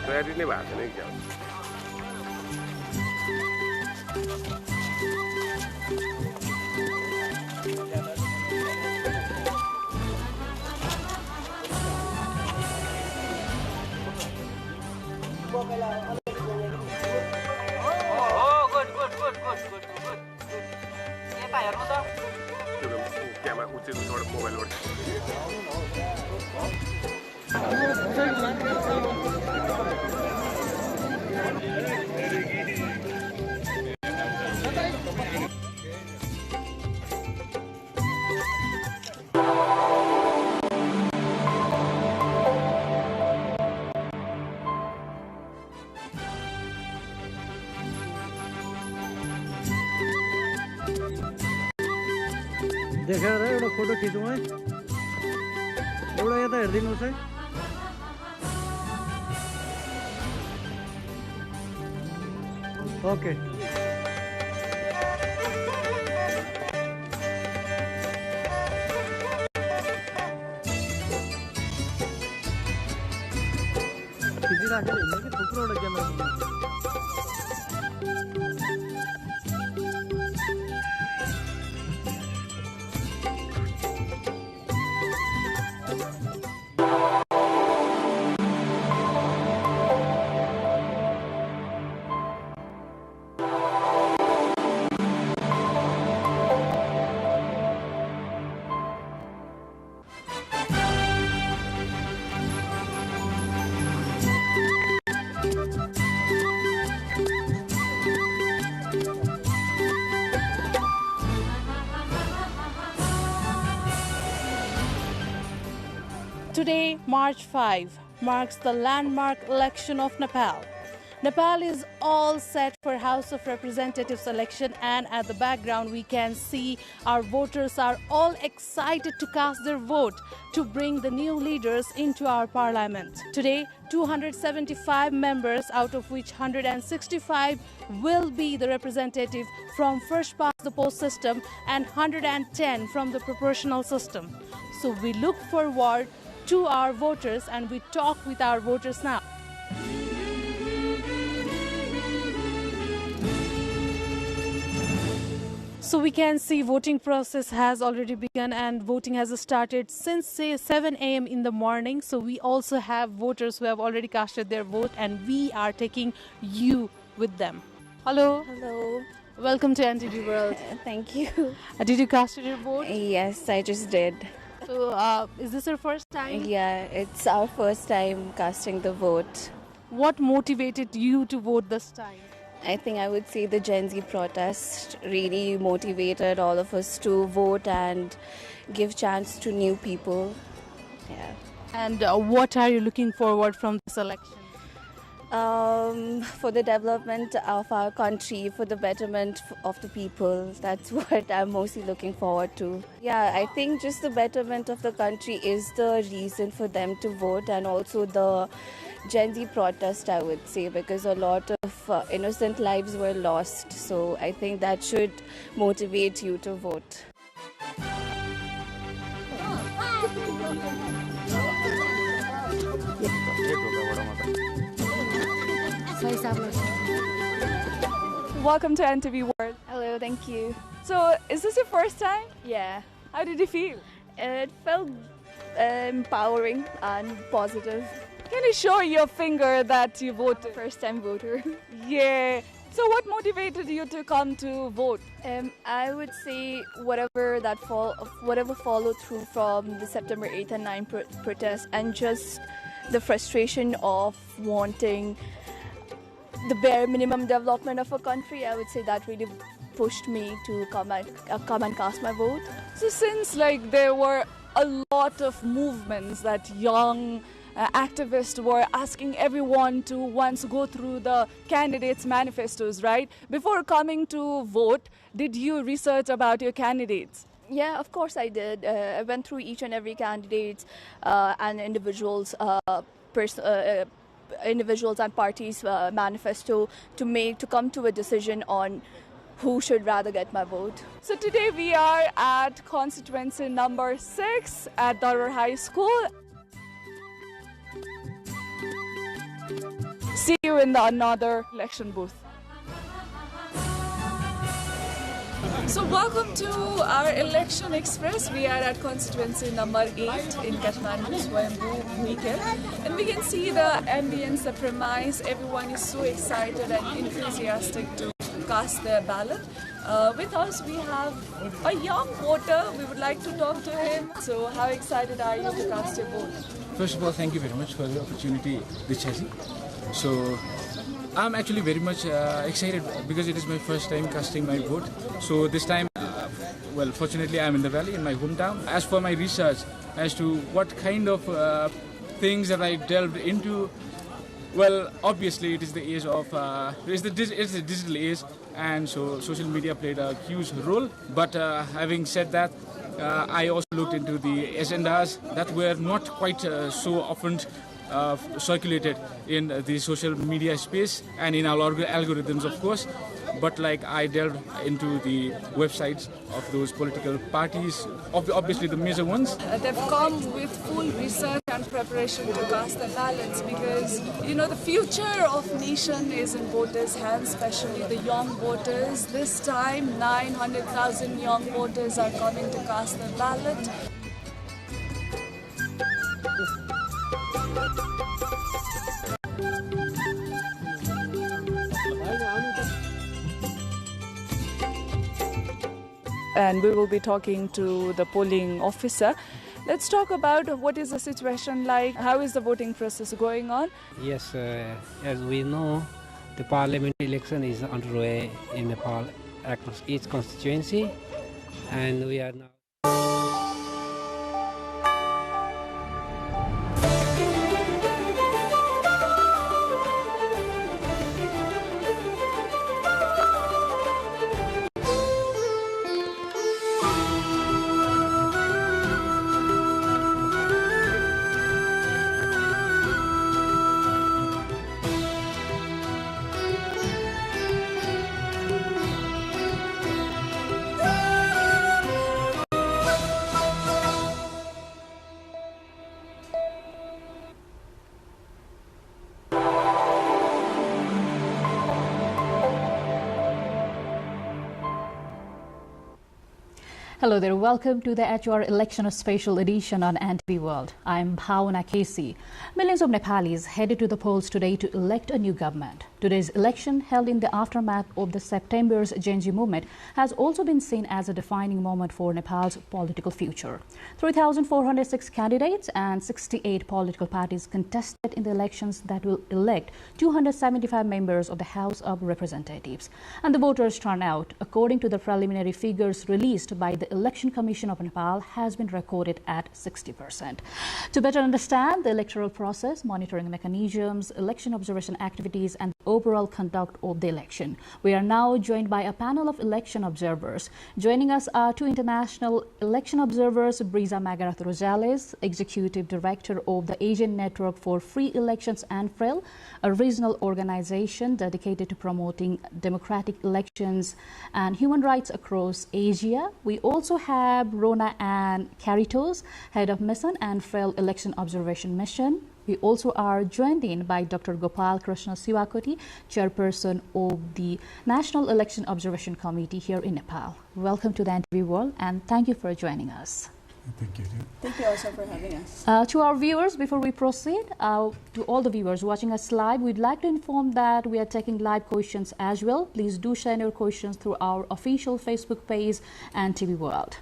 तयारी नै भएको छैन क्या camera उचेकोबाट मोबाइलबाट देखाएर एउटा photo खिचौँ है एउटा यता हेरिदिनुहोस् है ओके खिचिराखेर हिँड्ने कि थुप्रोवटा camera Today, March 5, marks the landmark election of Nepal. Nepal is all set for House of Representatives election, and at the background we can see our voters are all excited to cast their vote to bring the new leaders into our parliament. Today, 275 members, out of which 165 will be the representative from first past the post system and 110 from the proportional system. So we look forward to our voters and we talk with our voters now. So we can see voting process has already begun and voting has started since say 7 a.m. in the morning. So we also have voters who have already casted their vote and we are taking you with them. Hello. Hello. Welcome to NTV World. Thank you. Did you cast your vote? Yes, I just did. So is this your first time? Yeah, it's our first time casting the vote. What motivated you to vote this time? I think I would say the Gen Z protest really motivated all of us to vote and give chance to new people. Yeah. And what are you looking forward from this election? For the development of our country, for the betterment of the people. That's what I'm mostly looking forward to. Yeah, I think just the betterment of the country is the reason for them to vote, and also the Gen Z protest, I would say, because a lot of innocent lives were lost. So I think that should motivate you to vote. Welcome to NTV World. Hello, thank you. So, is this your first time? Yeah. How did you feel? It felt empowering and positive. Can you show your finger that you voted? First time voter. Yeah. So what motivated you to come to vote? I would say whatever followed through from the September 8th and 9th protests, and just the frustration of wanting the bare minimum development of a country. I would say that really pushed me to come and cast my vote. So since there were a lot of movements that young activists were asking everyone to once go through the candidates' manifestos, right? Before coming to vote, did you research about your candidates? Yeah, of course I did. I went through each and every candidate and individuals' individuals and parties' manifesto to come to a decision on who should rather get my vote. So today we are at constituency number 6 at Dailekh High School. See you in another election booth. So welcome to our election express. We are at constituency number 8 in Kathmandu, Swayambhu weekend. And we can see the ambience, the premise. Everyone is so excited and enthusiastic to cast their ballot. With us we have a young voter. We would like to talk to him. So how excited are you to cast your vote? First of all, thank you very much for the opportunity, Dichaji. So I'm actually very much excited because it is my first time casting my vote. So this time, well, fortunately I'm in the valley in my hometown. As for my research as to what kind of things that I delved into, well, obviously it is the age of, it's the digital age, and so social media played a huge role. But having said that, I also looked into the agendas that were not quite so often circulated in the social media space and in our algorithms, of course. But I delved into the websites of those political parties, obviously the major ones. They've come with full research and preparation to cast their ballots because, the future of nation is in voters' hands, especially the young voters. This time, 900,000 young voters are coming to cast their ballot. And we will be talking to the polling officer. Let's talk about what is the situation like. How is the voting process going on? Yes, as we know, the parliament election is underway in Nepal across each constituency, and we are now. Hello there, welcome to the HR Election Special Edition on NTV World. I'm Bhavana Casey. Millions of Nepalis headed to the polls today to elect a new government. Today's election, held in the aftermath of the September's Gen Z movement, has also been seen as a defining moment for Nepal's political future. 3,406 candidates and 68 political parties contested in the elections that will elect 275 members of the House of Representatives. And the voters' turnout, according to the preliminary figures released by the Election Commission of Nepal, has been recorded at 60%. To better understand the electoral process, monitoring mechanisms, election observation activities, and the overall conduct of the election, we are now joined by a panel of election observers. Joining us are two international election observers, Brisa Magarat Rosales, Executive Director of the Asian Network for Free Elections and FREL, a regional organization dedicated to promoting democratic elections and human rights across Asia. We also have Rona Ann Caritos, Head of Mission and FREL Election Observation Mission. We also are joined in by Dr. Gopal Krishna Siwakoti, Chairperson of the National Election Observation Committee here in Nepal. Welcome to the NTV World and thank you for joining us. Thank you. Thank you also for having us. To our viewers, before we proceed, to all the viewers watching us live, we'd like to inform that we are taking live questions as well. Please do send your questions through our official Facebook page, NTV World.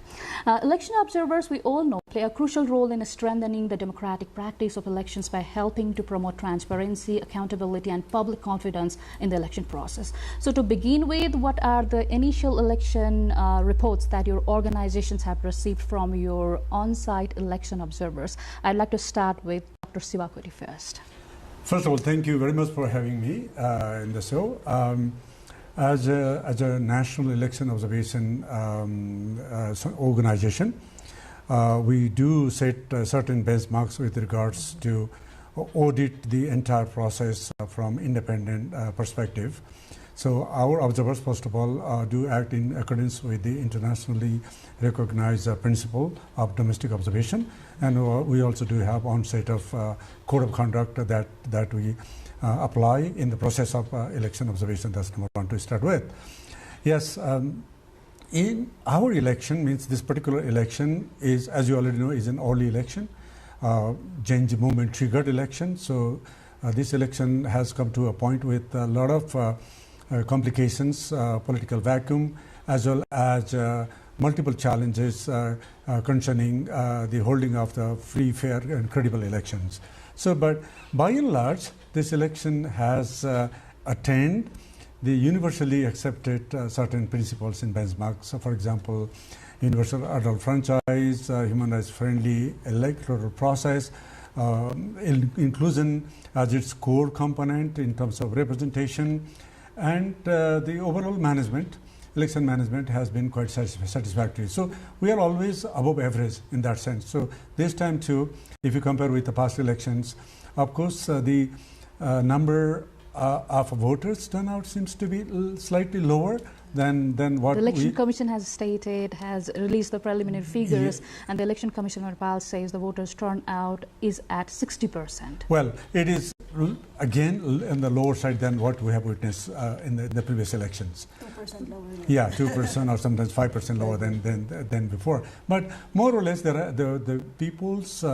Election observers, we all know, play a crucial role in strengthening the democratic practice of elections by helping to promote transparency, accountability, and public confidence in the election process. So to begin with, what are the initial election reports that your organizations have received from your on-site election observers? I'd like to start with Dr. Siwakoti first. First of all, thank you very much for having me in the show. As a national election observation organization, we do set certain benchmarks with regards to audit the entire process from independent perspective. So our observers, first of all, do act in accordance with the internationally recognized principle of domestic observation, and we also do have on set of code of conduct that we apply in the process of election observation. That's number one to start with. Yes, in our election, means this particular election is, as you already know, is an early election, change movement triggered election. So this election has come to a point with a lot of complications, political vacuum, as well as multiple challenges concerning the holding of the free, fair, and credible elections. So, but by and large, this election has attained the universally accepted certain principles and benchmarks. So, for example, universal adult franchise, human rights friendly electoral process, inclusion as its core component in terms of representation, and the overall management, election management, has been quite satisfactory. So we are always above average in that sense. So this time too, if you compare with the past elections, of course the number of voters turnout seems to be slightly lower than what the Election Commission has stated, has released the preliminary figures, and the Election Commission of Nepal says the voters turnout is at 60%. Well, it is again on the lower side than what we have witnessed in the previous elections. 2% lower. Yeah, 2% or sometimes 5% lower than before. But more or less, the people's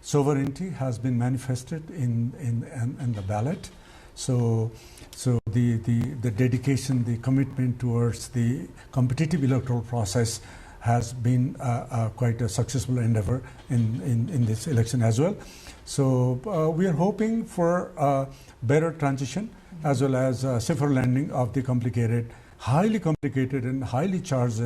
sovereignty has been manifested in the ballot. So the dedication, the commitment towards the competitive electoral process has been quite a successful endeavor in this election as well. So we are hoping for a better transition as well as a safer landing of the highly complicated and highly charged,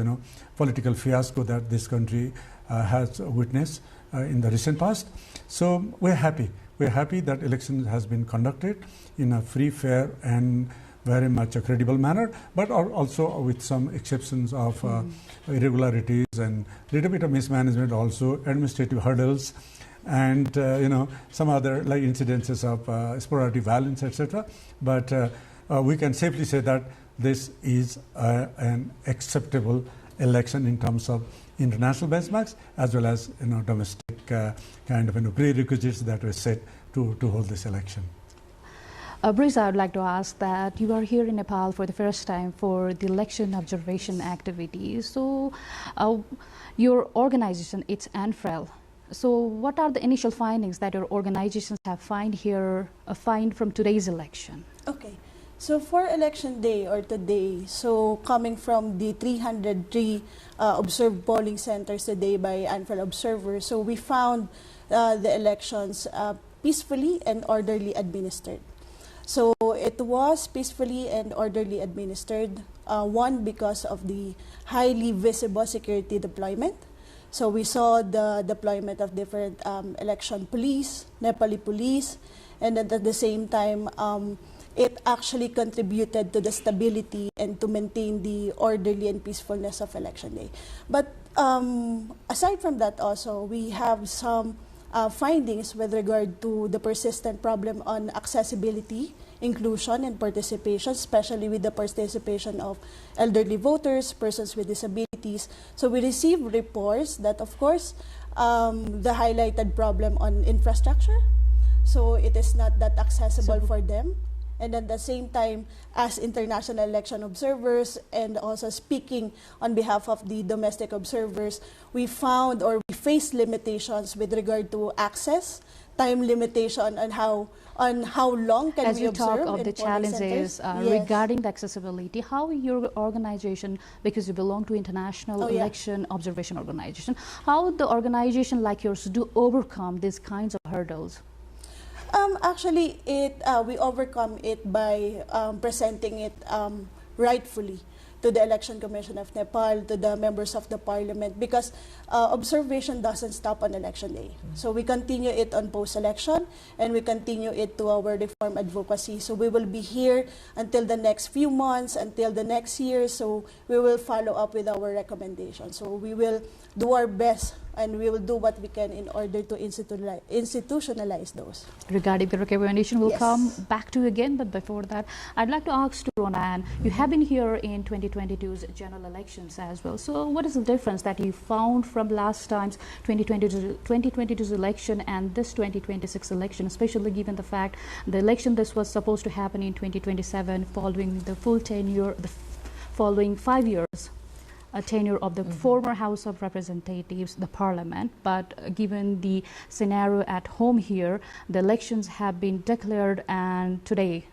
political fiasco that this country has witnessed in the recent past. So we're happy. We're happy that election has been conducted in a free, fair, and very much a credible manner, but also with some exceptions of irregularities and little bit of mismanagement, also administrative hurdles, and some other like incidences of sporadic violence, etc. But we can safely say that this is an acceptable election in terms of international benchmarks as well as domestic kind of prerequisites that were set to hold this election. Briza, I would like to ask that you are here in Nepal for the first time for the election observation activities. So your organization, it's NTV. So what are the initial findings that your organizations have find from today's election? Okay. So for election day or today, so coming from the 303 observed polling centers today by NTV observers, so we found the elections peacefully and orderly administered. So it was peacefully and orderly administered, one, because of the highly visible security deployment. So we saw the deployment of different election police, Nepali police, and at the same time, it actually contributed to the stability and to maintain the orderly and peacefulness of election day. But aside from that also, we have some findings with regard to the persistent problem on accessibility, inclusion, and participation, especially with the participation of elderly voters, persons with disabilities. So we received reports that, of course, the highlighted problem on infrastructure. so it is not that accessible for them. And at the same time, as international election observers and also speaking on behalf of the domestic observers, we found or we faced limitations with regard to access, time limitation on how long can As we you observe talk of in the polling challenges centers. regarding the accessibility, how your organization, because you belong to International Election Observation Organization, how the organization like yours do overcome these kinds of hurdles? Actually, we overcome it by presenting it rightfully to the Election Commission of Nepal, to the members of the parliament, because observation doesn't stop on election day. So we continue it on post-election, and we continue it to our reform advocacy. So we will be here until the next few months, until the next year, so we will follow up with our recommendations. So we will do our best, and we will do what we can in order to institutionalize those. Regarding the recommendation, we'll come back to you again, but before that, I'd like to ask to Ronan, you have been here in 2022's general elections as well. So what is the difference that you found from last time's 2022's election and this 2026 election, especially given the fact the election this was supposed to happen in 2027 following the full tenure, the following 5 years a tenure of the former House of Representatives, the Parliament, but given the scenario at home here, the elections have been declared and today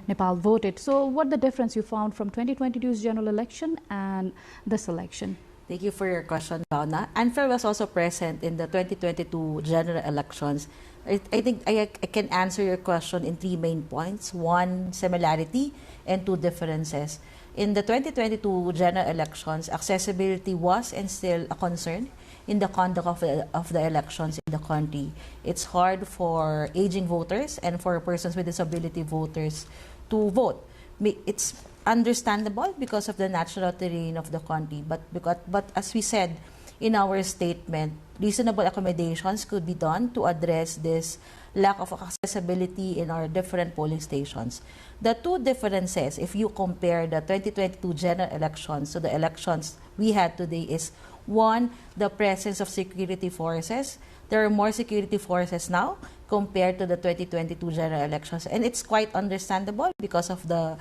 Nepal voted. So what the difference you found from 2022's general election and this election? Thank you for your question, Pauna. ANFREL was also present in the 2022 general elections. I think I can answer your question in 3 main points. 1, similarity, and 2, differences. In the 2022 general elections, accessibility was and still a concern in the conduct of the elections in the country. It's hard for aging voters and for persons with disability voters to vote. It's understandable because of the natural terrain of the country, but as we said in our statement, reasonable accommodations could be done to address this lack of accessibility in our different polling stations. The 2 differences, if you compare the 2022 general elections to the elections we had today, is 1, the presence of security forces. There are more security forces now compared to the 2022 general elections, and it's quite understandable because of the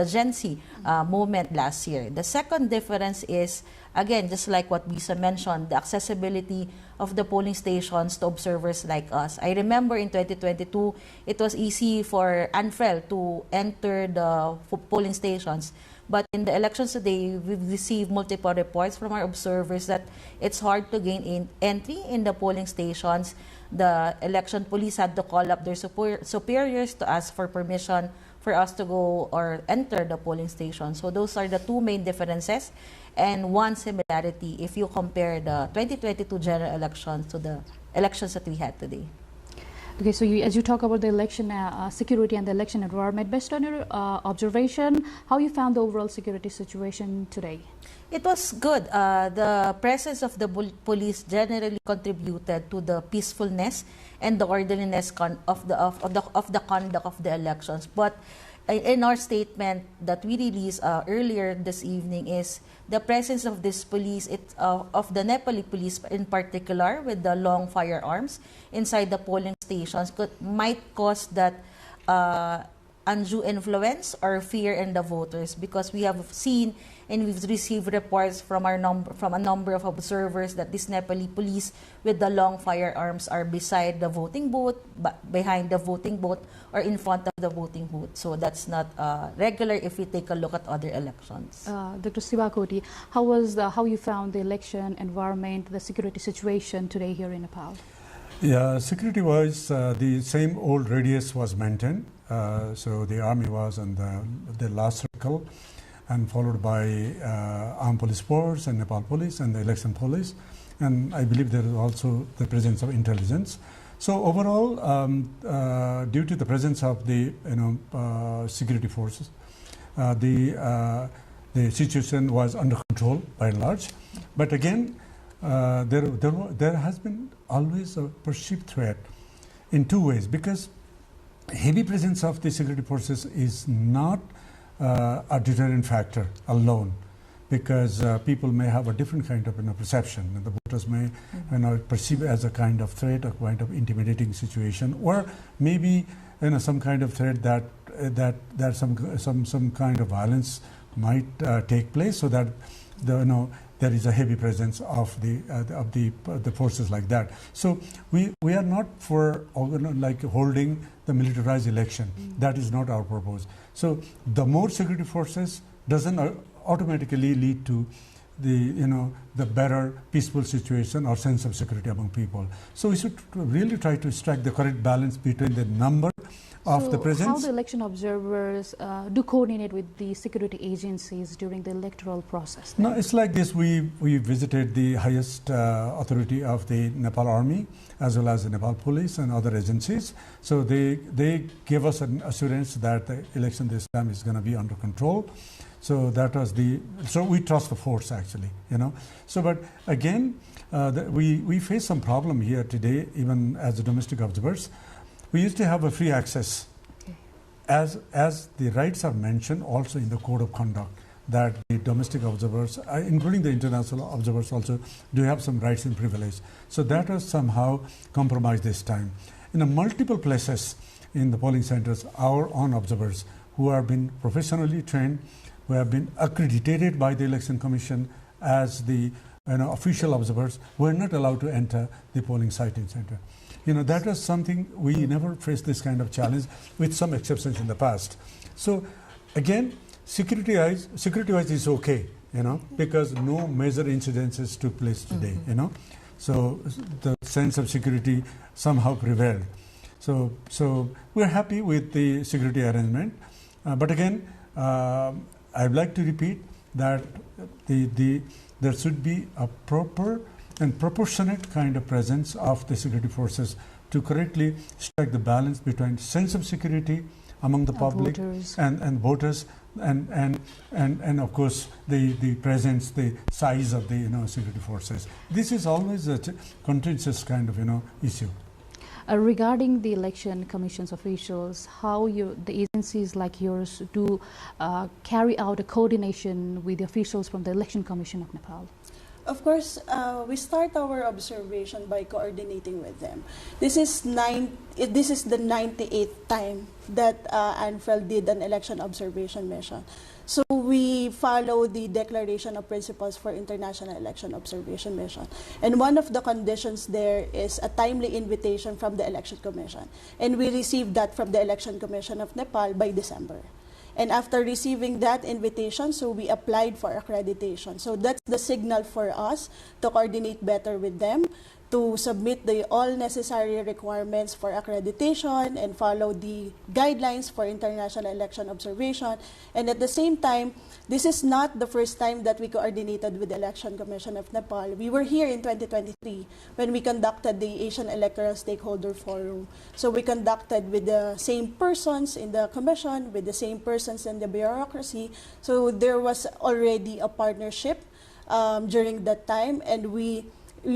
Gen Z movement last year. The second difference is, again, just like what Bisa mentioned, the accessibility of the polling stations to observers like us. I remember in 2022, it was easy for ANFREL to enter the polling stations. But in the elections today, we've received multiple reports from our observers that it's hard to gain entry in the polling stations. The election police had to call up their superiors to ask for permission for us to go or enter the polling station. So those are the 2 main differences and 1 similarity if you compare the 2022 general elections to the elections that we had today. Okay, so as you talk about the election security and the election environment, based on your observation, how you found the overall security situation today? It was good. The presence of the police generally contributed to the peacefulness and the orderliness of the conduct of the elections. But in our statement that we released earlier this evening is the presence of this police, of the Nepali police in particular, with the long firearms inside the polling stations might cause that undue influence or fear in the voters, because we have seen and we've received reports from a number of observers that this Nepali police with the long firearms are beside the voting booth, behind the voting booth, or in front of the voting booth. So that's not regular if we take a look at other elections. Dr. Sivakoti, how you found the election environment, the security situation today here in Nepal? Yeah, security-wise, the same old radius was maintained. So the army was on the last circle, and followed by armed police force and Nepal police and the election police. And I believe there is also the presence of intelligence. So overall, due to the presence of the security forces, the situation was under control by and large. But again, there has been always a perceived threat in 2 ways, because heavy presence of the security forces is not a deterrent factor alone, because people may have a different kind of perception. And the voters may perceive it as a kind of threat, a kind of intimidating situation, or maybe some kind of threat that some kind of violence might take place, so that there is a heavy presence of the forces like that. So we are not for holding the militarized election. That is not our purpose. So the more security forces doesn't automatically lead to the better peaceful situation or sense of security among people. So we should really try to strike the correct balance between the number of the presence. How the election observers do coordinate with the security agencies during the electoral process? No, it's like this. We visited the highest authority of the Nepal Army, as well as the Nepal Police and other agencies. So they gave us an assurance that the election this time is going to be under control. So that was so we trust the force, actually, So, but again, we face some problem here today, even as domestic observers. We used to have a free access, as the rights are mentioned also in the code of conduct, that the domestic observers, including the international observers, also do have some rights and privilege. So that was somehow compromised this time. In multiple places in the polling centers, our own observers who have been professionally trained, who have been accredited by the Election Commission as the official observers, were not allowed to enter the polling siting center. That was something we never faced this kind of challenge, with some exceptions in the past. So again, security-wise is okay, because no major incidences took place today, So the sense of security somehow prevailed. So we're happy with the security arrangement. But again, I'd like to repeat that there should be a proper and proportionate kind of presence of the security forces to correctly strike the balance between sense of security among the public and voters, and of course the presence, the size of the security forces. This is always a contentious kind of issue. Regarding the election commission's officials, how the agencies like yours do carry out a coordination with the officials from the Election Commission of Nepal? Of course, we start our observation by coordinating with them. This is the 98th time that ANFEL did an election observation mission. So we follow the Declaration of Principles for International Election Observation Mission. And one of the conditions there is a timely invitation from the Election Commission. And we received that from the Election Commission of Nepal by December. And after receiving that invitation, so we applied for accreditation. So that's the signal for us to coordinate better with them, to submit all necessary requirements for accreditation and follow the guidelines for international election observation. And at the same time, this is not the first time that we coordinated with the Election Commission of Nepal. We were here in 2023 when we conducted the Asian Electoral Stakeholder Forum. So we conducted with the same persons in the commission, with the same persons in the bureaucracy. So there was already a partnership during that time, and we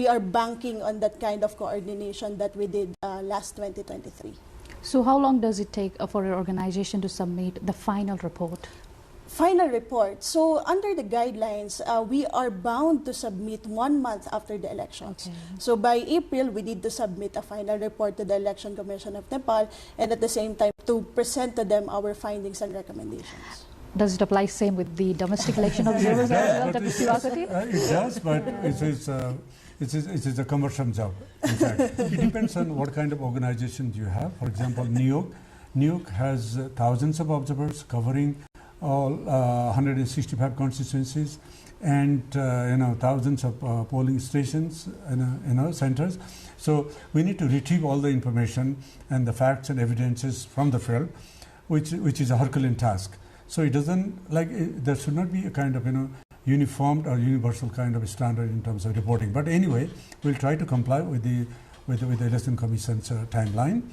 are banking on that kind of coordination that we did last 2023. So how long does it take for your organization to submit the final report? Final report. So under the guidelines, we are bound to submit 1 month after the elections. Okay. So by April, we need to submit a final report to the Election Commission of Nepal, and at the same time to present to them our findings and recommendations. Does it apply same with the domestic election observers as well? It does, but it is a cumbersome job. In fact, it depends on what kind of organization you have. For example, New York has thousands of observers covering all 165 constituencies, and thousands of polling stations, centers. So we need to retrieve all the information and the facts and evidences from the field, which is a Herculean task. So it doesn't there should not be a kind of uniformed or universal kind of standard in terms of reporting. But anyway, we'll try to comply with the Election Commission's timeline.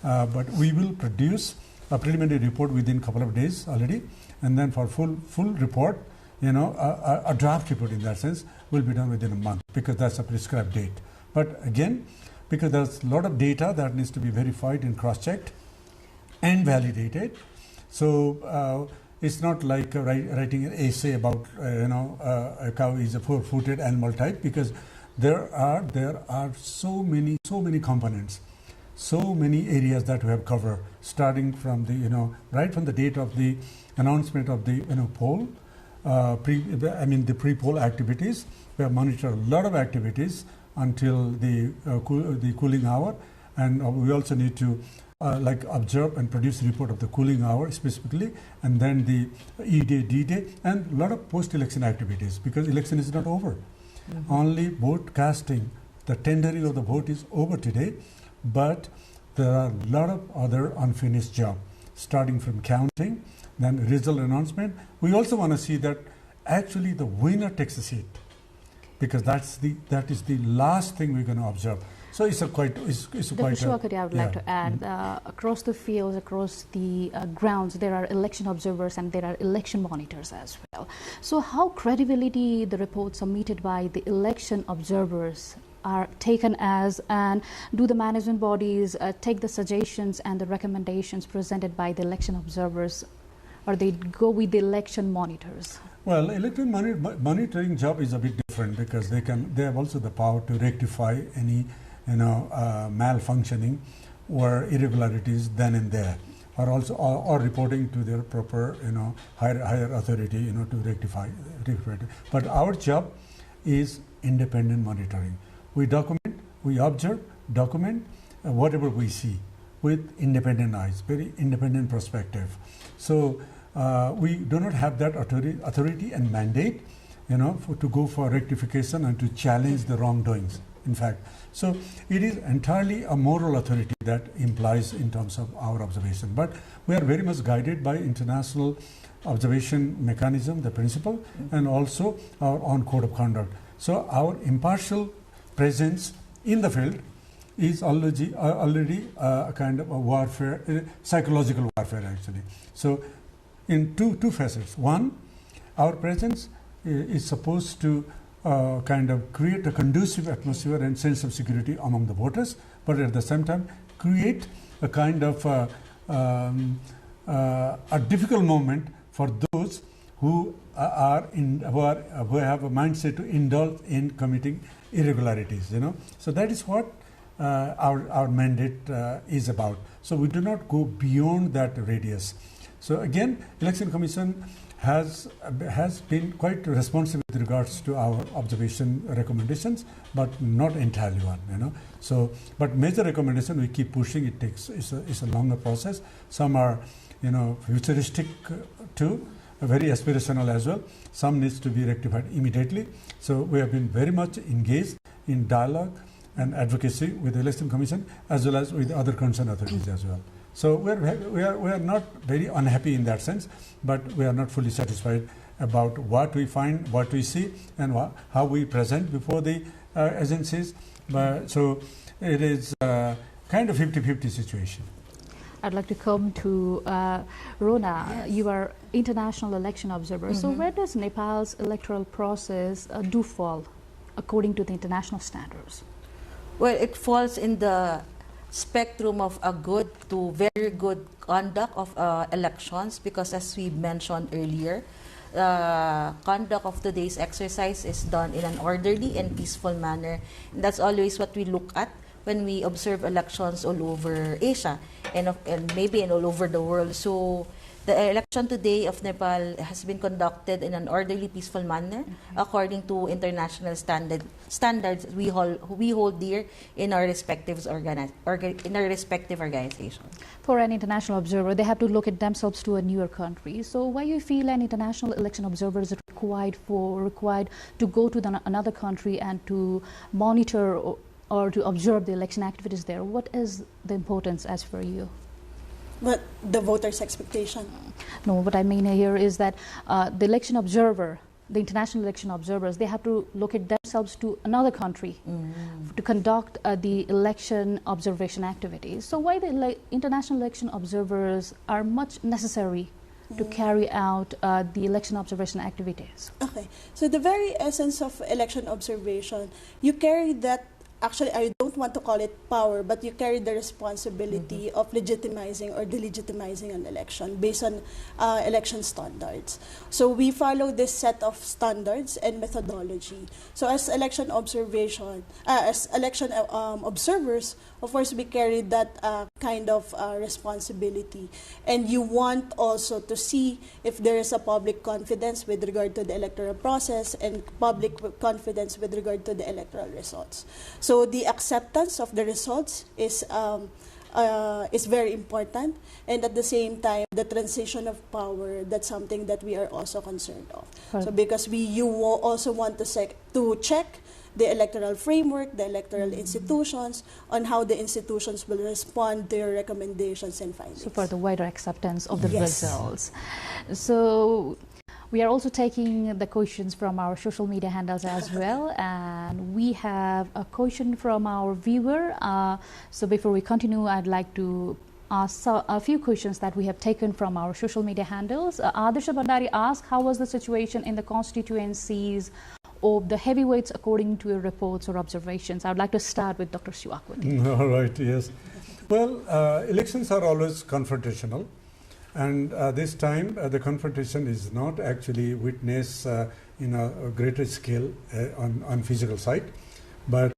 But we will produce a preliminary report within a couple of days already, and then for full report, a draft report in that sense will be done within a month, because that's a prescribed date. But again, because there's a lot of data that needs to be verified and cross-checked and validated, so it's not like writing an essay about a cow is a four-footed animal type, because there are so many components, so many areas that we have covered, starting from the right from the date of the announcement of the poll, the pre-poll activities. We have monitored a lot of activities until the cooling hour, and we also need to observe and produce a report of the cooling hour specifically, and then the E-Day, D-Day, and a lot of post-election activities, because election is not over. Only vote casting, the tendering of the vote is over today, but there are a lot of other unfinished jobs, starting from counting, then result announcement. We also want to see that actually the winner takes a seat, because that is the last thing we're going to observe. So it's quite. I would like to add, across the fields, across the grounds, there are election observers and there are election monitors as well. So how credibility the reports submitted by the election observers are taken as, and do the management bodies take the suggestions and the recommendations presented by the election observers, or they go with the election monitors? Well, election monitoring job is a bit different, because they have also the power to rectify any malfunctioning or irregularities then and there, or reporting to their proper higher authority to rectify it. But our job is independent monitoring. We document, we observe, document whatever we see with independent eyes, very independent perspective. So we do not have that authority and mandate to go for rectification and to challenge the wrongdoings. In fact, so it is entirely a moral authority that implies in terms of our observation. But we are very much guided by international observation mechanism, the principle, and also our own code of conduct. So our impartial presence in the field is already a kind of a warfare, psychological warfare actually. So in two facets. One, our presence is supposed to kind of create a conducive atmosphere and sense of security among the voters, but at the same time create a kind of a difficult moment for those who have a mindset to indulge in committing irregularities. So that is what our mandate is about. So we do not go beyond that radius. So again, Election Commission has been quite responsive with regards to our observation recommendations, but not entirely one. So, but major recommendation we keep pushing. It's a longer process. Some are futuristic too, very aspirational as well. Some needs to be rectified immediately. So we have been very much engaged in dialogue and advocacy with the Election Commission as well as with other concerned authorities as well. So we are not very unhappy in that sense, but we are not fully satisfied about what we find, what we see, and how we present before the agencies. So it is kind of 50-50 situation. I'd like to come to Rona. Yes. You are international election observer. So where does Nepal's electoral process do fall according to the international standards? Well, it falls in the spectrum of a good to very good conduct of elections, because as we mentioned earlier, conduct of today's exercise is done in an orderly and peaceful manner. And that's always what we look at when we observe elections all over Asia and maybe all over the world. So the election today of Nepal has been conducted in an orderly, peaceful manner according to international standards we hold dear in our respective organizations. For an international observer, they have to look at themselves to a newer country. So why you feel an international election observer is required to go to another country and to monitor or to observe the election activities there? What is the importance as for you? But the voters' expectation. No, what I mean here is that the election observer, the international election observers, they have to look at themselves to another country to conduct the election observation activities. So why the international election observers are much necessary to carry out the election observation activities? Okay, so the very essence of election observation, you carry that actually, I don't want to call it power, but you carry the responsibility of legitimizing or delegitimizing an election based on election standards. So we follow this set of standards and methodology. So as election observation, as election observers, of course, we carry that kind of responsibility. And you want also to see if there is a public confidence with regard to the electoral process and public confidence with regard to the electoral results. So the acceptance of the results is very important, and at the same time, the transition of power, that's something that we are also concerned of. So because you also want to check the electoral framework, the electoral institutions, on how the institutions will respond to your recommendations and findings. So for the wider acceptance of the results. So we are also taking the questions from our social media handles as well, and we have a question from our viewer. So before we continue, I'd like to ask a few questions that we have taken from our social media handles. Adarsh Bandari asked, how was the situation in the constituencies of the heavyweights according to your reports or observations? I would like to start with Dr. Siwakwati. All right, yes. Well, elections are always confrontational. And this time, the confrontation is not actually witnessed in a greater scale on physical side, but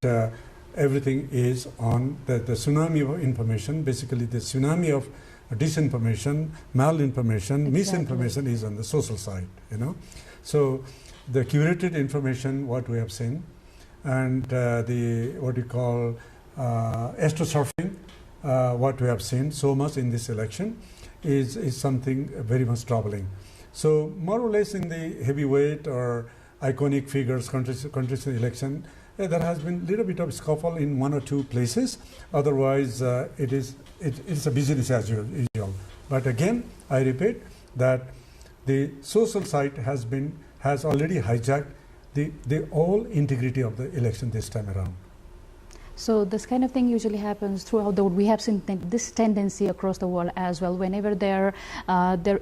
everything is on the tsunami of information. Basically, the tsunami of disinformation, malinformation, misinformation is on the social side. So the curated information, what we have seen, and the what we call astrosurfing, what we have seen so much in this election, is something very much troubling. So more or less in the heavyweight or iconic figures contesting election, there has been a little bit of scuffle in one or two places. Otherwise, it's a business as usual. But again, I repeat that the social side has already hijacked the whole integrity of the election this time around. So this kind of thing usually happens throughout the world. We have seen this tendency across the world as well. Whenever there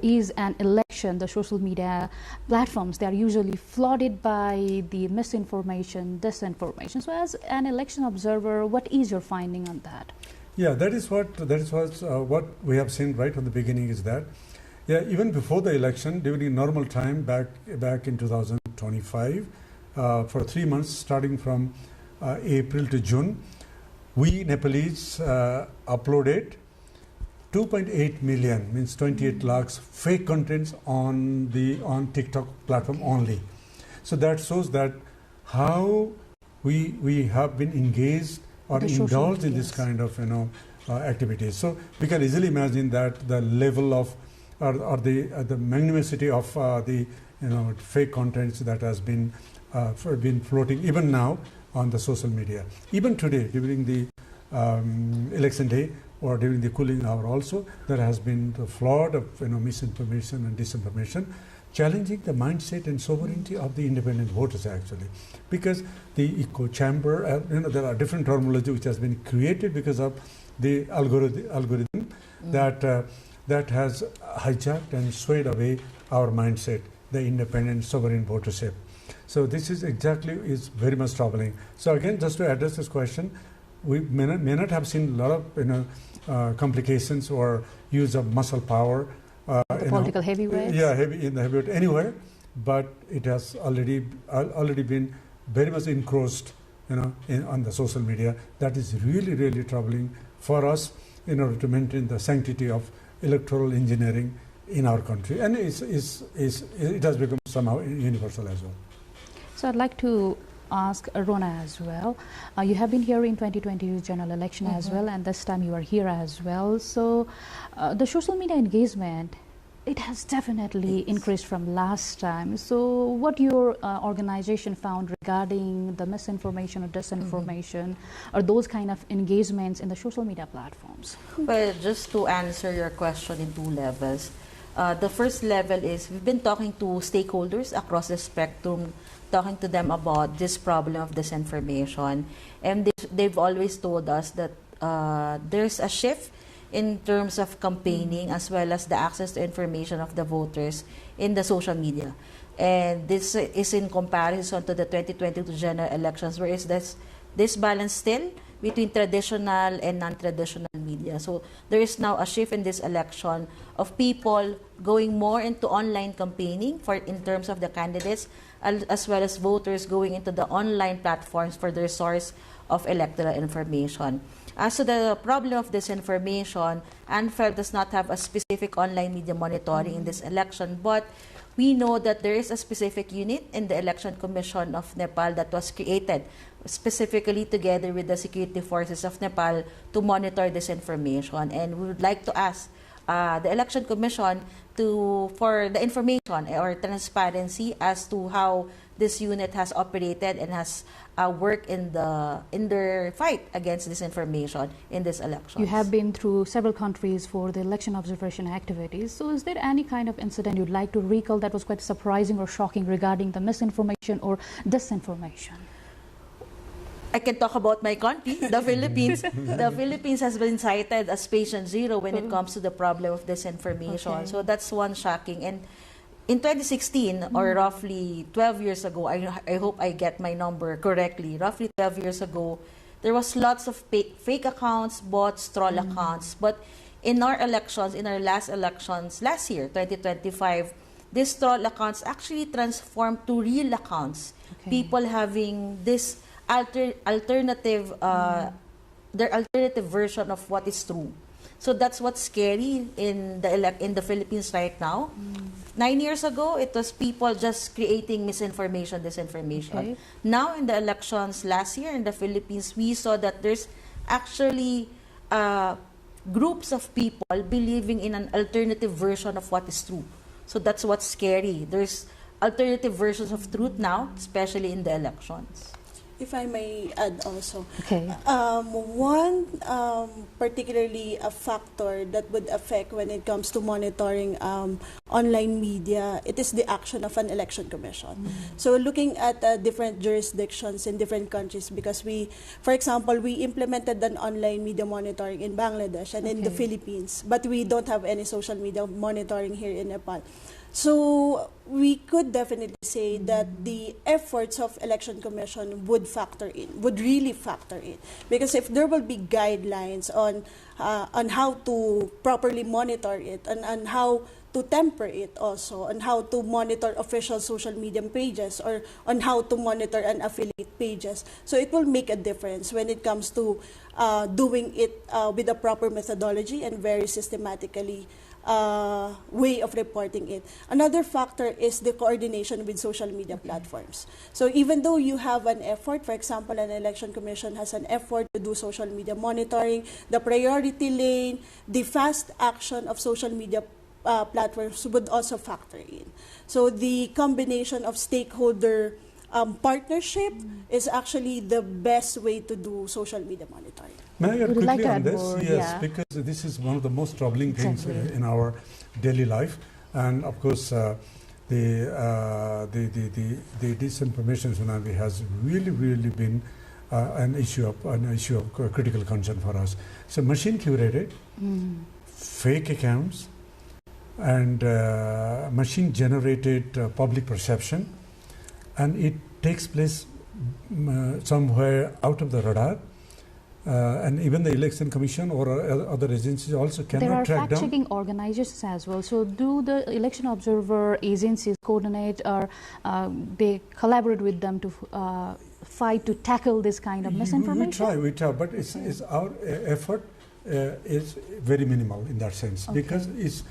is an election, the social media platforms, they are usually flooded by the misinformation, disinformation. So as an election observer, what is your finding on that? Yeah, that is what we have seen right from the beginning is that, even before the election, during normal time back in 2025, for 3 months, starting from April to June, we Nepalese uploaded 2.8 million, means 28 lakhs fake contents on TikTok platform only. So that shows that how we have been engaged or indulged in this kind of activities. So we can easily imagine that the level of or the magnanimity of the fake contents that has been floating even now on the social media. Even today, during the election day or during the cooling hour also, there has been the flood of misinformation and disinformation, challenging the mindset and sovereignty of the independent voters actually. Because the echo chamber, there are different terminology which has been created because of the algorithm that has hijacked and swayed away our mindset, the independent sovereign votership. So this is very much troubling. So again, just to address this question, we may not have seen a lot of complications or use of muscle power. The political heavyweights? Yeah, in the heavyweight anywhere, but it has already been very much encroached, on the social media. That is really, really troubling for us in order to maintain the sanctity of electoral engineering in our country, and it has become somehow universal as well. So I'd like to ask Rona as well. You have been here in 2020 general election as well, and this time you are here as well. So the social media engagement, it has definitely increased from last time. So what your organization found regarding the misinformation or disinformation or those kind of engagements in the social media platforms? Well, just to answer your question in 2 levels. The first level is we've been talking to stakeholders across the spectrum, talking to them about this problem of disinformation, and they've always told us that there's a shift in terms of campaigning as well as the access to information of the voters in the social media. And this is in comparison to the 2022 general elections, whereas disbalance still between traditional and non-traditional media. So there is now a shift in this election of people going more into online campaigning in terms of the candidates, as well as voters going into the online platforms for their source of electoral information. As to the problem of disinformation, ANFEL does not have a specific online media monitoring in this election, but we know that there is a specific unit in the Election Commission of Nepal that was created specifically together with the security forces of Nepal to monitor this information. And we would like to ask the Election Commission for the information or transparency as to how this unit has operated and has worked in their fight against disinformation in this election. You have been through several countries for the election observation activities. So is there any kind of incident you'd like to recall that was quite surprising or shocking regarding the misinformation or disinformation? I can talk about my country, the Philippines. The Philippines has been cited as patient zero when it comes to the problem of disinformation. Okay. So that's one shocking. And in 2016, or roughly 12 years ago, I hope I get my number correctly, roughly 12 years ago, there was lots of fake accounts, bots, troll accounts. But in our elections, in our last elections, last year, 2025, these troll accounts actually transformed to real accounts. Okay. People having this alternative, their alternative version of what is true. So that's what's scary in the Philippines right now. 9 years ago, it was people just creating misinformation, disinformation. Okay. Now in the elections last year in the Philippines, we saw that there's actually groups of people believing in an alternative version of what is true. So that's what's scary. There's alternative versions of truth now, especially in the elections. If I may add also, okay. One particularly a factor that would affect when it comes to monitoring online media, it is the action of an election commission. So looking at different jurisdictions in different countries, because for example, we implemented an online media monitoring in Bangladesh and in the Philippines, but we don't have any social media monitoring here in Nepal. So we could definitely say that the efforts of Election Commission would really factor in. Because if there will be guidelines on how to properly monitor it and how to temper it also, on how to monitor official social media pages or on how to monitor an affiliate pages. So it will make a difference when it comes to doing it with a proper methodology and very systematically way of reporting it. Another factor is the coordination with social media platforms. So even though you have an effort, for example, an election commission has an effort to do social media monitoring, the priority lane, the fast action of social media platforms would also factor in. So the combination of stakeholder partnership is actually the best way to do social media monitoring. May I add quickly like on this? more, Yes, yeah. because this is one of the most troubling things in our daily life, and of course, the disinformation tsunami has really been an issue of critical concern for us. So, machine curated, fake accounts, and machine generated public perception, and it takes place somewhere out of the radar. And even the Election Commission or other agencies also cannot track down. There are fact-checking organizations as well. So do the election observer agencies coordinate or they collaborate with them to fight to tackle this kind of misinformation? We try, but it's our effort is very minimal in that sense, because it's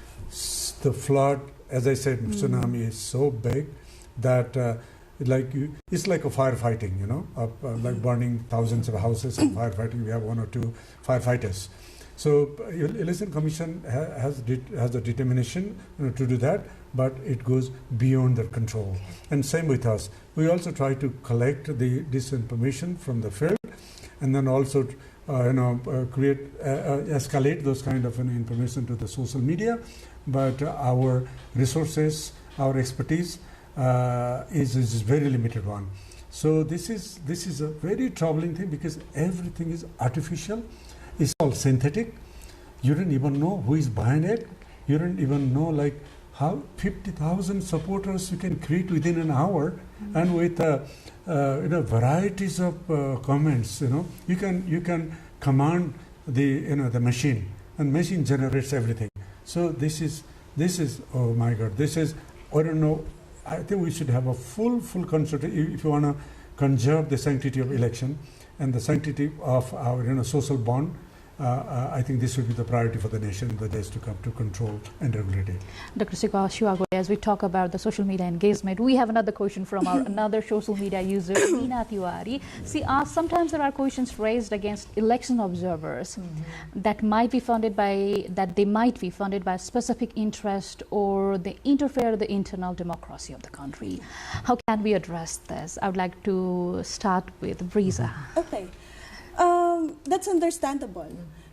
the flood, as I said, tsunami is so big that it's like a firefighting, you know, like burning thousands of houses and firefighting. We have 1 or 2 firefighters. So Election Commission has the determination to do that, but it goes beyond their control. And same with us. We also try to collect this information from the field, and then also escalate those kind of information to the social media. But our resources, our expertise is very limited one. So this is a very troubling thing, because everything is artificial. It's all synthetic. You don't even know who is behind it. You don't even know like how 50,000 supporters you can create within an hour, and with varieties of comments. You can command the machine, and machine generates everything. So this is oh my God, this is, I don't know. I think we should have a full consultation if you want to conserve the sanctity of election and the sanctity of our social bond. I think this would be the priority for the nation in the days to come to control and regulate it. Dr. Shivago, as we talk about the social media engagement, we have another question from our another social media user, Meena Tiwari. See, sometimes there are questions raised against election observers that they might be funded by specific interest, or they interfere with the internal democracy of the country. How can we address this? I would like to start with Brisa. Okay. That's understandable,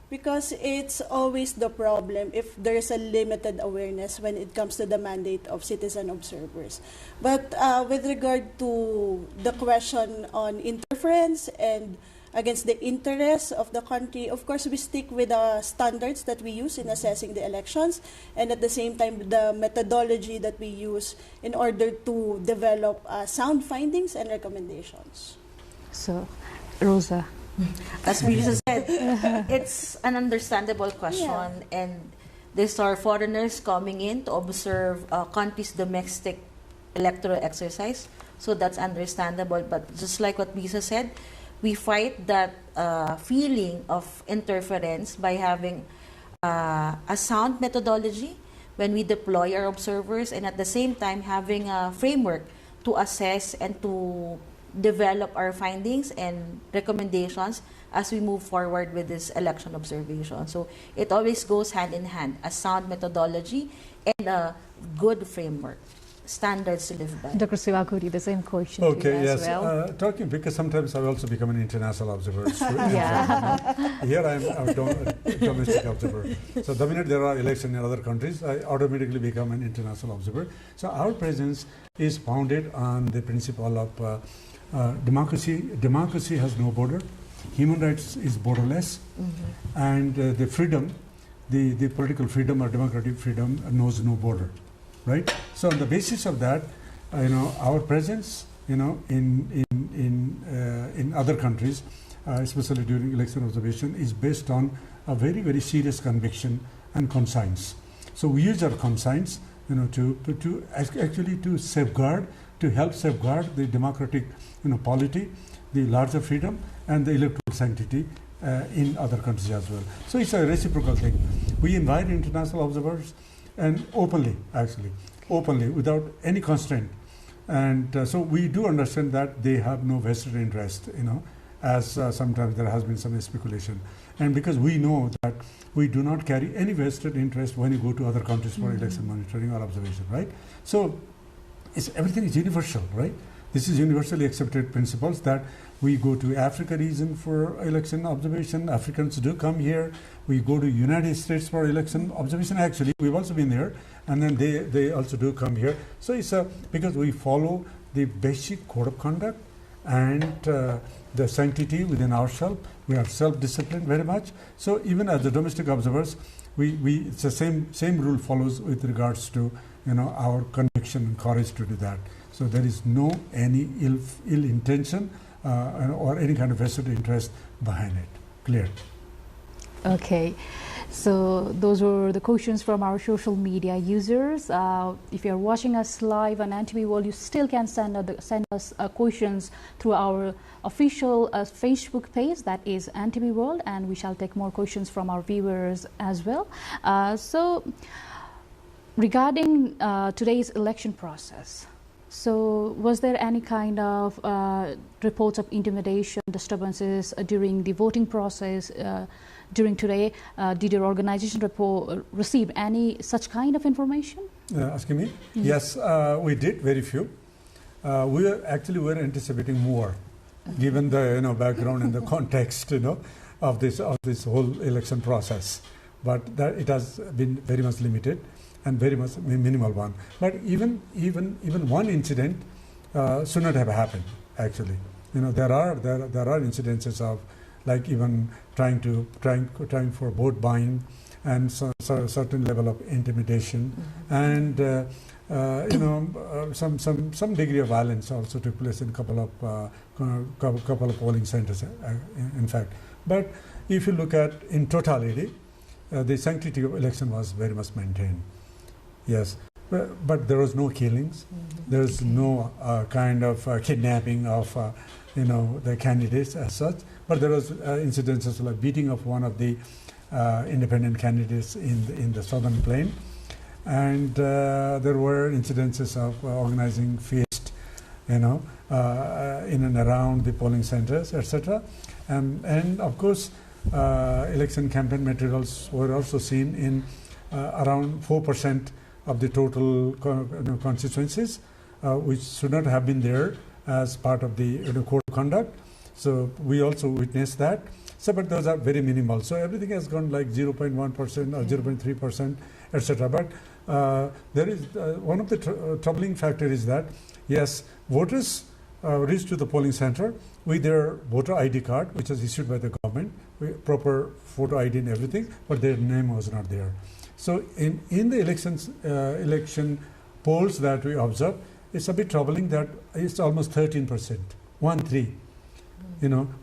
because it's always the problem if there's a limited awareness when it comes to the mandate of citizen observers. But with regard to the question on interference and against the interests of the country, of course we stick with the standards that we use in assessing the elections, and at the same time the methodology that we use in order to develop sound findings and recommendations. So, Rosa. As we just said, it's an understandable question, and these are foreigners coming in to observe country's domestic electoral exercise, so that's understandable. But just like what Bisa said, we fight that feeling of interference by having a sound methodology when we deploy our observers, and at the same time having a framework to assess and to develop our findings and recommendations as we move forward with this election observation. So it always goes hand in hand, a sound methodology and a good framework, standards to live by. Dr. Sivakuri, the same question okay, to you yes. as well. Talking, because sometimes I also become an international observer. Yeah. Here I am a domestic observer. So the minute there are elections in other countries, I automatically become an international observer. So our presence is founded on the principle of democracy. Democracy has no border. Human rights is borderless, and the freedom, the political freedom or democratic freedom knows no border, right? So on the basis of that, our presence, in other countries, especially during election observation, is based on a very, very serious conviction and conscience. So we use our conscience, to actually to safeguard, to help safeguard the democratic, polity, the larger freedom, and the electoral sanctity in other countries as well. So it's a reciprocal thing. We invite international observers, and openly, without any constraint. And so we do understand that they have no vested interest, as sometimes there has been some speculation. And because we know that we do not carry any vested interest when you go to other countries for election monitoring or observation, right? So everything is universal, right? This is universally accepted principles that we go to Africa region for election observation. Africans do come here. We go to United States for election observation. Actually, we've also been there, and then they also do come here. So it's because we follow the basic code of conduct and the sanctity within ourselves. We are self-disciplined very much. So even as the domestic observers, it's the same rule follows with regards to our conviction and courage to do that. So there is no any ill intention or any kind of vested interest behind it. Clear? Okay, so those were the questions from our social media users. If you are watching us live on NTV World, you still can send us questions through our official Facebook page, that is NTV World, and we shall take more questions from our viewers as well. So regarding today's election process, so was there any kind of reports of intimidation, disturbances during the voting process during today? Did your organization receive any such kind of information? Asking me? Yes, we did, very few. We were anticipating more, given the background and the context of this whole election process. But that it has been very much limited and very much minimal one. But even one incident should not have happened. Actually, there are incidences of like even trying for vote buying and certain level of intimidation, and some degree of violence also took place in a couple of polling centers, in fact. But if you look at in totality, the sanctity of election was very much maintained. Yes, but there was no killings. There was no kind of kidnapping of the candidates as such. But there was incidences like beating of one of the independent candidates in the southern plain. And there were incidences of organizing feast, in and around the polling centers, etc. And of course, election campaign materials were also seen in around 4% of the total constituencies, which should not have been there as part of the code of conduct. So we also witnessed that. So, but those are very minimal. So everything has gone like 0.1% or 0.3%, etc. But there is one of the troubling factor is that, yes, voters reach to the polling center with their voter ID card, which is issued by the government, with proper photo ID and everything, but their name was not there. So in the election polls that we observe, it's a bit troubling that it's almost 13%, 1-3,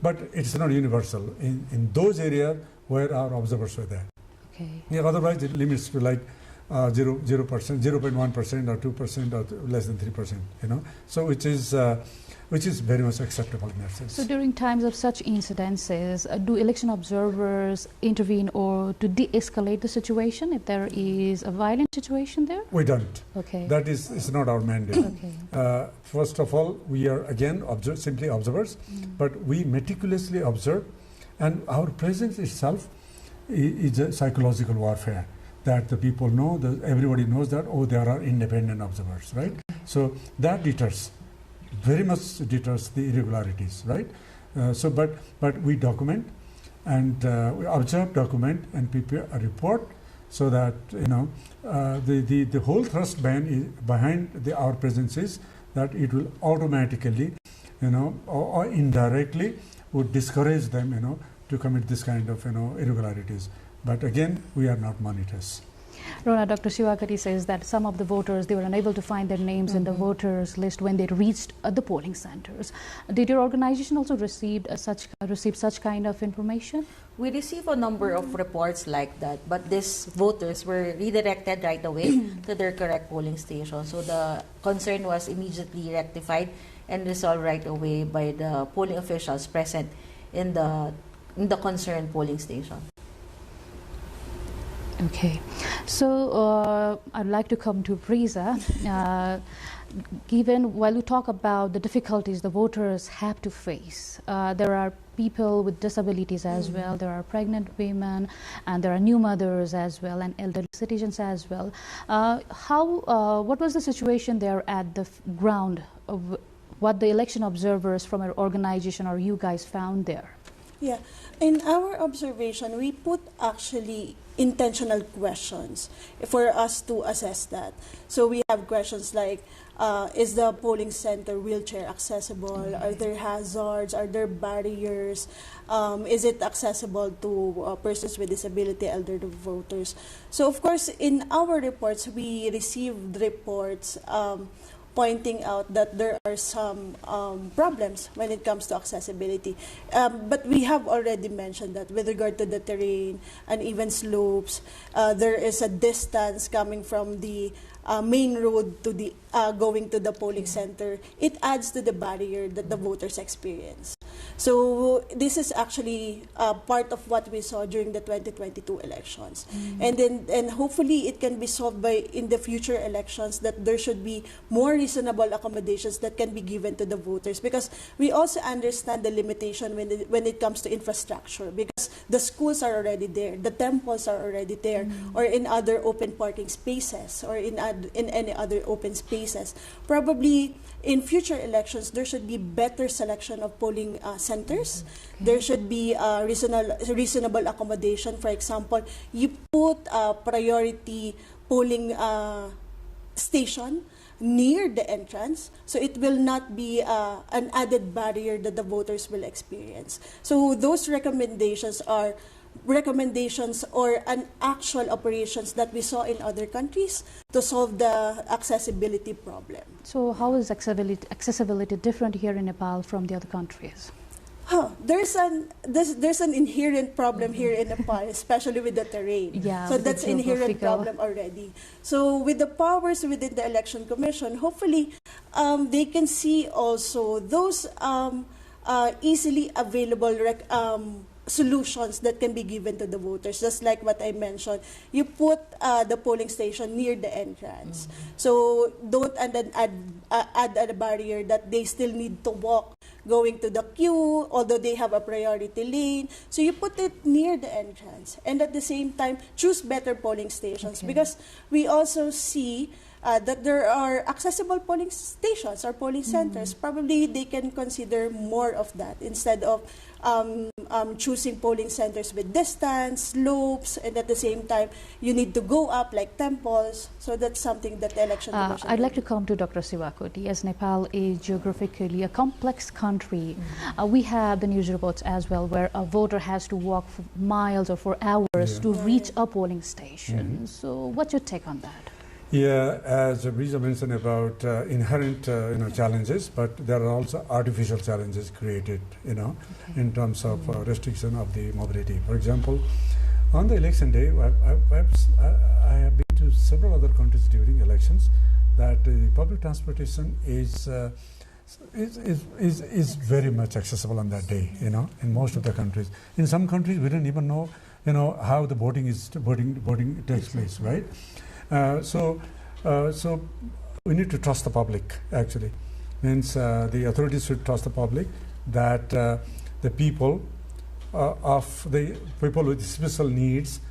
but it's not universal in those areas where our observers were there. Okay. Yeah, otherwise it limits to like 0%, 0.1% or 2% or less than 3%, so which is very much acceptable in that sense. So during times of such incidences, do election observers intervene or to de-escalate the situation if there is a violent situation there? We don't. Okay. That is not our mandate. Okay. First of all, we are again simply observers, but we meticulously observe, and our presence itself is a psychological warfare. That the people know, that everybody knows that, there are independent observers, right? So that deters, very much deters the irregularities, right? But we document and we observe, document, and prepare a report so that the whole thrust behind our presence is that it will automatically, or indirectly would discourage them, to commit this kind of irregularities. But again, we are not monitors. Rona, Dr. Shivakari says that some of the voters, they were unable to find their names in the voters list when they reached the polling centers. Did your organization also receive such kind of information? We receive a number of reports like that, but these voters were redirected right away to their correct polling station. So the concern was immediately rectified and resolved right away by the polling officials present in the concerned polling station. Okay, so I'd like to come to Riza. Given while we talk about the difficulties the voters have to face, there are people with disabilities as well, there are pregnant women, and there are new mothers as well, and elderly citizens as well. What was the situation there at the ground of what the election observers from our organization or you guys found there? Yeah, in our observation, we put actually intentional questions for us to assess that. So we have questions like, is the polling center wheelchair accessible? Are there hazards? Are there barriers? Is it accessible to persons with disability, elderly voters? So of course, in our reports, we received reports pointing out that there are some problems when it comes to accessibility. But we have already mentioned that with regard to the terrain, uneven slopes, there is a distance coming from the main road to the going to the polling center. It adds to the barrier that the voters experience. So this is actually part of what we saw during the 2022 elections. And hopefully it can be solved in the future elections, that there should be more reasonable accommodations that can be given to the voters, because we also understand the limitation when it comes to infrastructure, because the schools are already there, the temples are already there, or in other open parking spaces, or in any other open spaces. Probably in future elections, there should be better selection of polling centers. There should be reasonable accommodation. For example, you put a priority polling station near the entrance, so it will not be an added barrier that the voters will experience. So those recommendations are recommendations or an actual operations that we saw in other countries to solve the accessibility problem. So how is accessibility different here in Nepal from the other countries? There's an inherent problem here in Nepal, especially with the terrain. Yeah, so that's an inherent problem already. So with the powers within the Election Commission, hopefully they can see also those easily available solutions that can be given to the voters. Just like what I mentioned, you put the polling station near the entrance. So don't add a barrier that they still need to walk going to the queue, although they have a priority lane. So you put it near the entrance. And at the same time, choose better polling stations. Because we also see that there are accessible polling stations or polling centers. Probably they can consider more of that instead of choosing polling centers with distance, slopes, and at the same time, you need to go up like temples. So that's something that the Election Commission I'd like to come to Dr. Siwakoti. As Nepal is geographically a complex country, we have the news reports as well where a voter has to walk for miles or for hours to reach a polling station. So what's your take on that? Yeah, as Risa mentioned about inherent challenges, but there are also artificial challenges created, in terms of restriction of the mobility. For example, on the election day, I have been to several other countries during elections that public transportation is very much accessible on that day, in most of the countries. In some countries, we don't even know, how the voting takes place, right? So we need to trust the public, actually. Means the authorities should trust the public that the people with special needs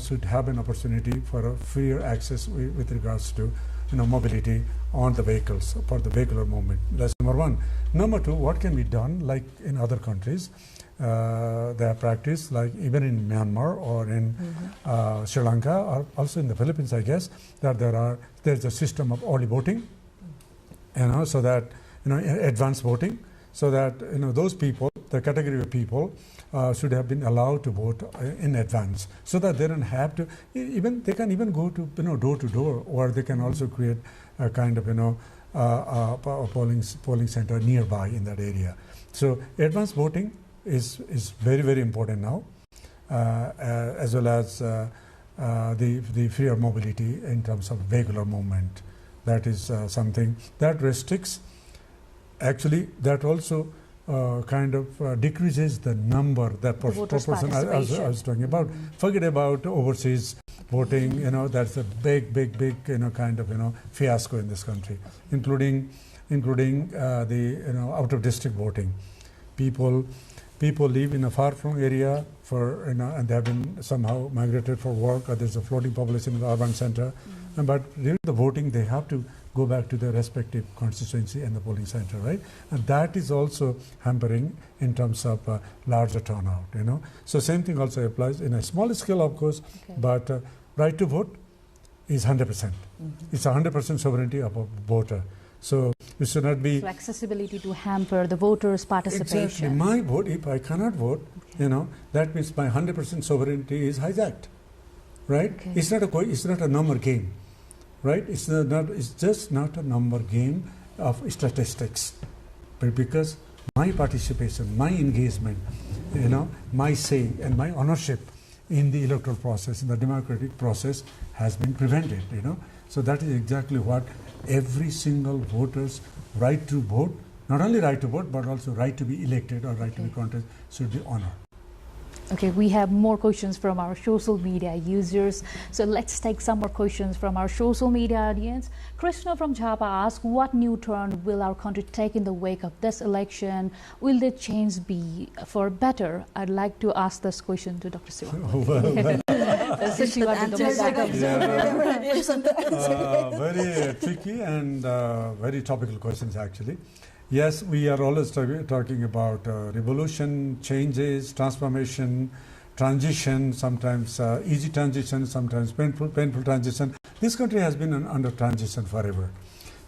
should have an opportunity for a freer access with regards to mobility on the vehicles for the vehicular movement. That's number one. Number two, what can be done like in other countries? They have practiced, like even in Myanmar or in Sri Lanka or also in the Philippines, I guess, that there's a system of early voting, so that advanced voting, so that those people, the category of people, should have been allowed to vote in advance, so that they don't have to. They can even go to door to door, or they can also create a kind of a polling center nearby in that area. So advanced voting is very, very important now, as well as the freer mobility in terms of vehicular movement. That is something that restricts. Actually, that also kind of decreases the number that proportion I was talking about. Forget about overseas voting. That's a big kind of fiasco in this country, including the out of district voting. People live in a far-flung area and they have been somehow migrated for work, or there's a floating population in the urban center. But during the voting, they have to go back to their respective constituency and the polling center, right? And that is also hampering in terms of larger turnout, So same thing also applies in a small scale, of course, but right to vote is 100%. It's 100% sovereignty of a voter. So it should not be... So accessibility to hamper the voters' participation. Exactly. My vote, if I cannot vote, that means my 100% sovereignty is hijacked, right? Okay. It's not a number game, right? It's just not a number game of statistics, but because my participation, my engagement, my say and my ownership in the electoral process, in the democratic process, has been prevented, So that is exactly what every single voter's right to vote, not only right to vote, but also right to be elected or right to be contested, should be honored. Okay, we have more questions from our social media users. So let's take some more questions from our social media audience. Krishna from Jhapa asks, what new turn will our country take in the wake of this election? Will the change be for better? I'd like to ask this question to Dr. Siwa. Very tricky and very topical questions, actually. Yes, we are always talking about revolution, changes, transformation, transition, sometimes easy transition, sometimes painful transition. This country has been under transition forever.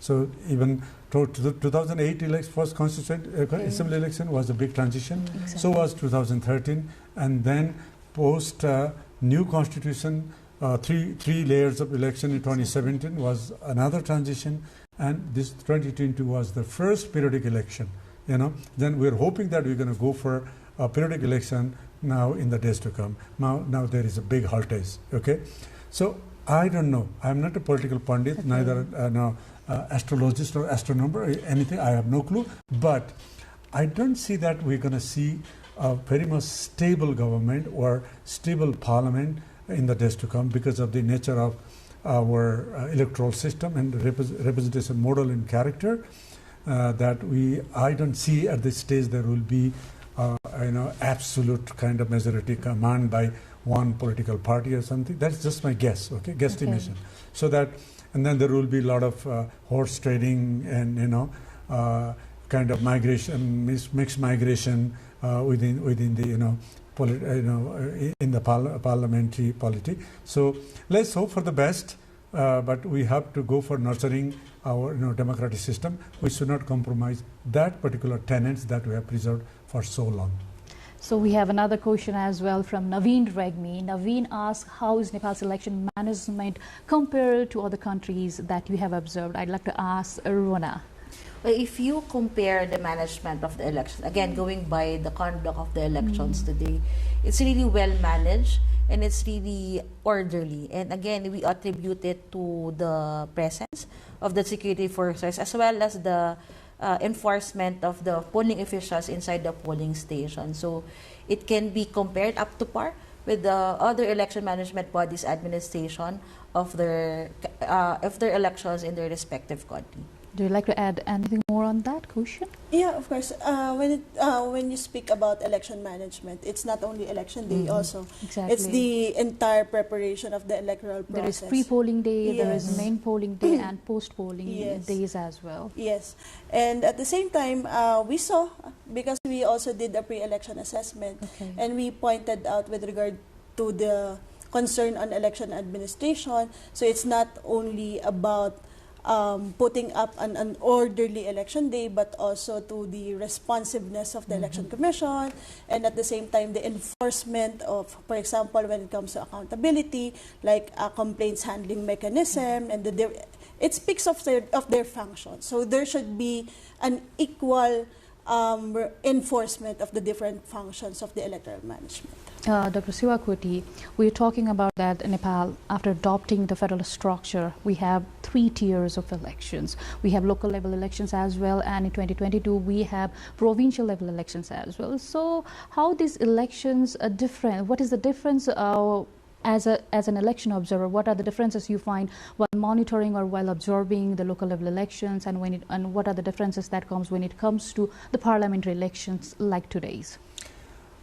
So even to the 2008 first constituent assembly election was a big transition. Exactly. So was 2013, and then post new constitution, three layers of election in 2017 was another transition, and this 2022 was the first periodic election. Then we're hoping that we're going to go for a periodic election now in the days to come. Now there is a big haltage. Okay, so I don't know. I'm not a political pundit, neither astrologist or astronomer, anything. I have no clue. But I don't see that we're going to see a very much stable government or stable parliament in the days to come because of the nature of our electoral system and representation model and character. I don't see at this stage there will be absolute kind of majority command by one political party or something. That's just my guess, guesstimation. So that, and then there will be a lot of horse trading and kind of migration, mixed migration within the in the parliamentary polity. So let's hope for the best, but we have to go for nurturing our democratic system. We should not compromise that particular tenets that we have preserved for so long. So we have another question as well from Naveen Regmi. Naveen asks, how is Nepal's election management compared to other countries that you have observed? I'd like to ask Rona. Well, if you compare the management of the election, again, going by the conduct of the elections today, it's really well managed and it's really orderly. And again, we attribute it to the presence of the security forces as well as the enforcement of the polling officials inside the polling station. So it can be compared up to par with the other election management bodies' administration of their elections in their respective country. Do you like to add anything more on that question? Yeah, of course. When you speak about election management, it's not only election day also. Exactly. It's the entire preparation of the electoral process. There is pre-polling day, there is main polling day and post-polling days as well. Yes. And at the same time, we saw, because we also did a pre-election assessment, and we pointed out with regard to the concern on election administration. So it's not only about putting up an orderly election day, but also to the responsiveness of the election commission, and at the same time the enforcement of, for example, when it comes to accountability, like a complaints handling mechanism, and it speaks of their function. So there should be an equal enforcement of the different functions of the electoral management. Dr. Siwakoti, we're talking about that in Nepal, after adopting the federal structure, we have 3 tiers of elections. We have local level elections as well, and in 2022 we have provincial level elections as well. So how these elections are different? What is the difference as an election observer? What are the differences you find while monitoring or while observing the local level elections, and what are the differences that comes when it comes to the parliamentary elections like today's?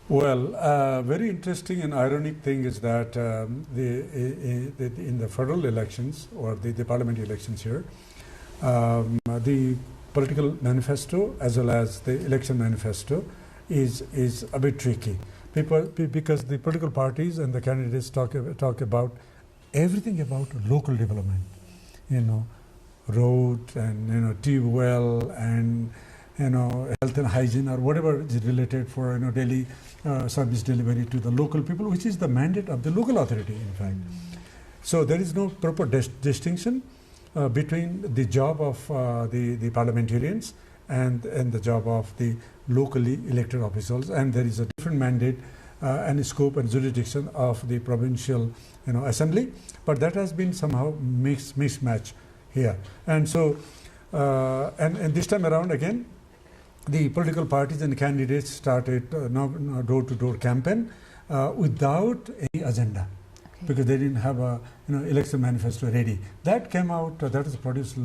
Well, very interesting and ironic thing is that in the federal elections or the parliamentary elections here, the political manifesto as well as the election manifesto is a bit tricky. Because the political parties and the candidates talk about everything about local development, road and tea well and health and hygiene or whatever is related for daily service delivery to the local people, which is the mandate of the local authority, in fact. So there is no proper distinction between the job of the parliamentarians and the job of the locally elected officials, and there is a different mandate and scope and jurisdiction of the provincial assembly, but that has been somehow mismatch here. And so and this time around again, the political parties and candidates started door-to-door campaign without any agenda, because they didn't have a election manifesto ready. That came out, that was produced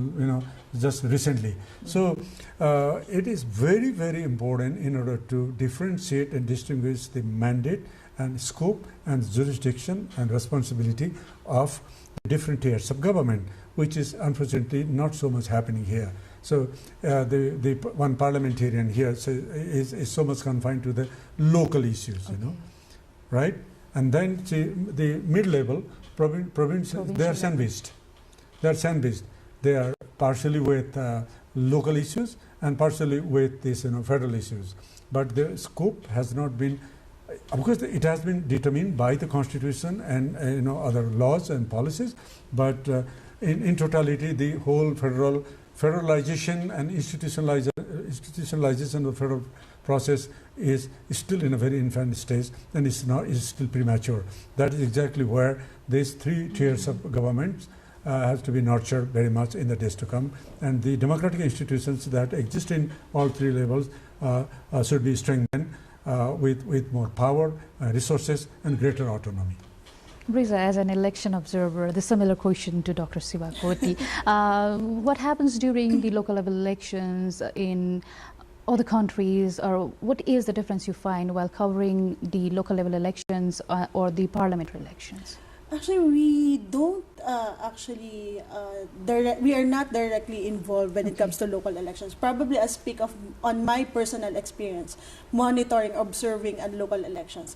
just recently. So it is very, very important in order to differentiate and distinguish the mandate and scope and jurisdiction and responsibility of different tiers of government, which is unfortunately not so much happening here. So the one parliamentarian here is so much confined to the local issues, right? And then the mid-level provincial, they are sandwiched. They are sandwiched. They are partially with local issues and partially with these federal issues. But the scope has not been Of course, it has been determined by the Constitution and other laws and policies, but in totality, the whole federalization and institutionalization of the federal process is still in a very infant stage and is still premature. That is exactly where these three tiers of governments has to be nurtured very much in the days to come, and the democratic institutions that exist in all three levels should be strengthened with more power, resources, and greater autonomy. Riza, as an election observer, the similar question to Dr. Sivakoti. What happens during the local level elections in other countries, or what is the difference you find while covering the local level elections or the parliamentary elections? Actually, we don't we are not directly involved when it comes to local elections. Probably I speak on my personal experience, monitoring, observing, and local elections.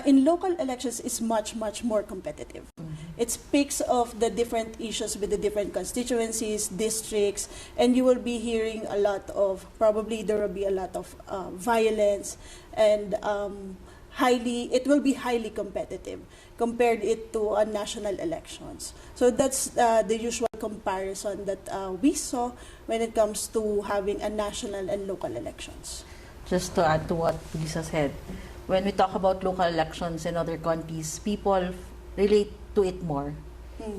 In local elections, it's much more competitive. It speaks of the different issues with the different constituencies, districts, and you will be hearing a lot of, probably there will be a lot of violence, and it will be highly competitive compared it to national elections. So that's the usual comparison that we saw when it comes to having a national and local elections. Just to add to what Lisa said, when we talk about local elections in other countries, people relate to it more.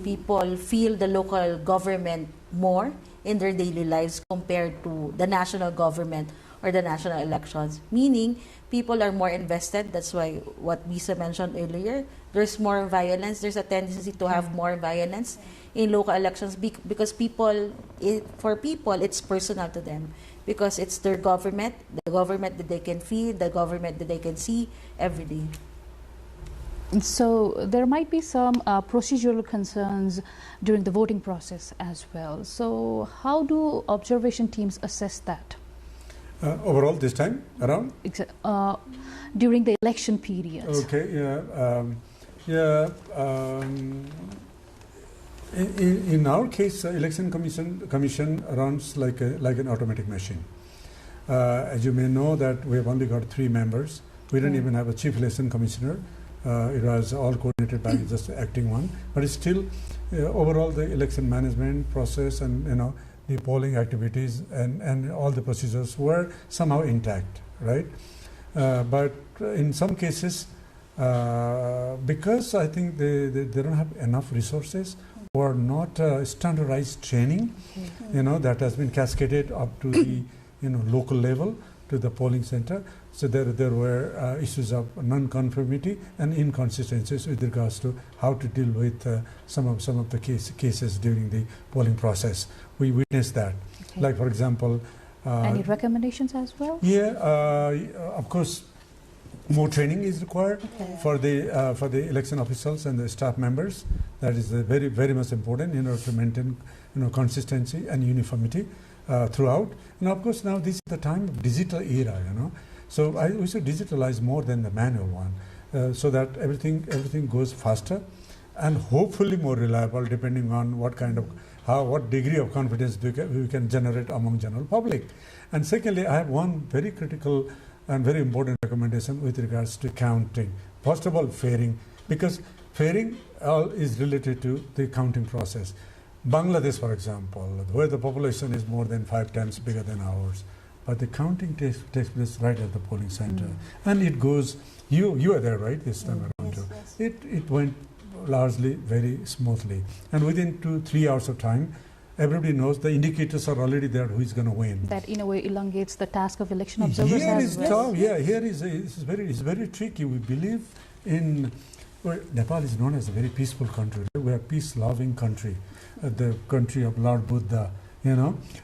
People feel the local government more in their daily lives compared to the national government or the national elections, meaning people are more invested. That's why what Lisa mentioned earlier, there's more violence. There's a tendency to have more violence in local elections because for people, it's personal to them, because it's their government, the government that they can feel, the government that they can see every day. So there might be some procedural concerns during the voting process as well. So how do observation teams assess that? Overall, this time around? During the election periods. Okay, in our case, election commission runs like an automatic machine. As you may know, that we have only got 3 members. We don't even have a chief election commissioner. It was all coordinated by just acting one. But it's still, overall, the election management process and the polling activities and all the procedures were somehow intact, right? But in some cases, because I think they don't have enough resources or not standardized training, that has been cascaded up to the local level to the polling center. So there were issues of non-conformity and inconsistencies with regards to how to deal with some of the cases during the polling process. We witnessed that. Okay. Like, for example... any recommendations as well? Yeah, of course, more training is required for the election officials and the staff members. That is very much important in order to maintain consistency and uniformity throughout. And of course, now this is the time of digital era, So we should digitalize more than the manual one, so that everything goes faster and hopefully more reliable, depending on what degree of confidence we can generate among general public. And secondly, I have one very critical and very important recommendation with regards to counting. First of all, fairing, because fairing is related to the counting process. Bangladesh, for example, where the population is more than 5 times bigger than ours, but the counting takes place right at the polling center, and it goes. You are there, right? This time around, yes. It went largely very smoothly, and within 2-3 hours of time, everybody knows the indicators are already there. Who is going to win? That in a way elongates the task of election observers. Here is tough. Yeah, here it's very tricky. We believe in. Well, Nepal is known as a very peaceful country. We are a peace-loving country, the country of Lord Buddha,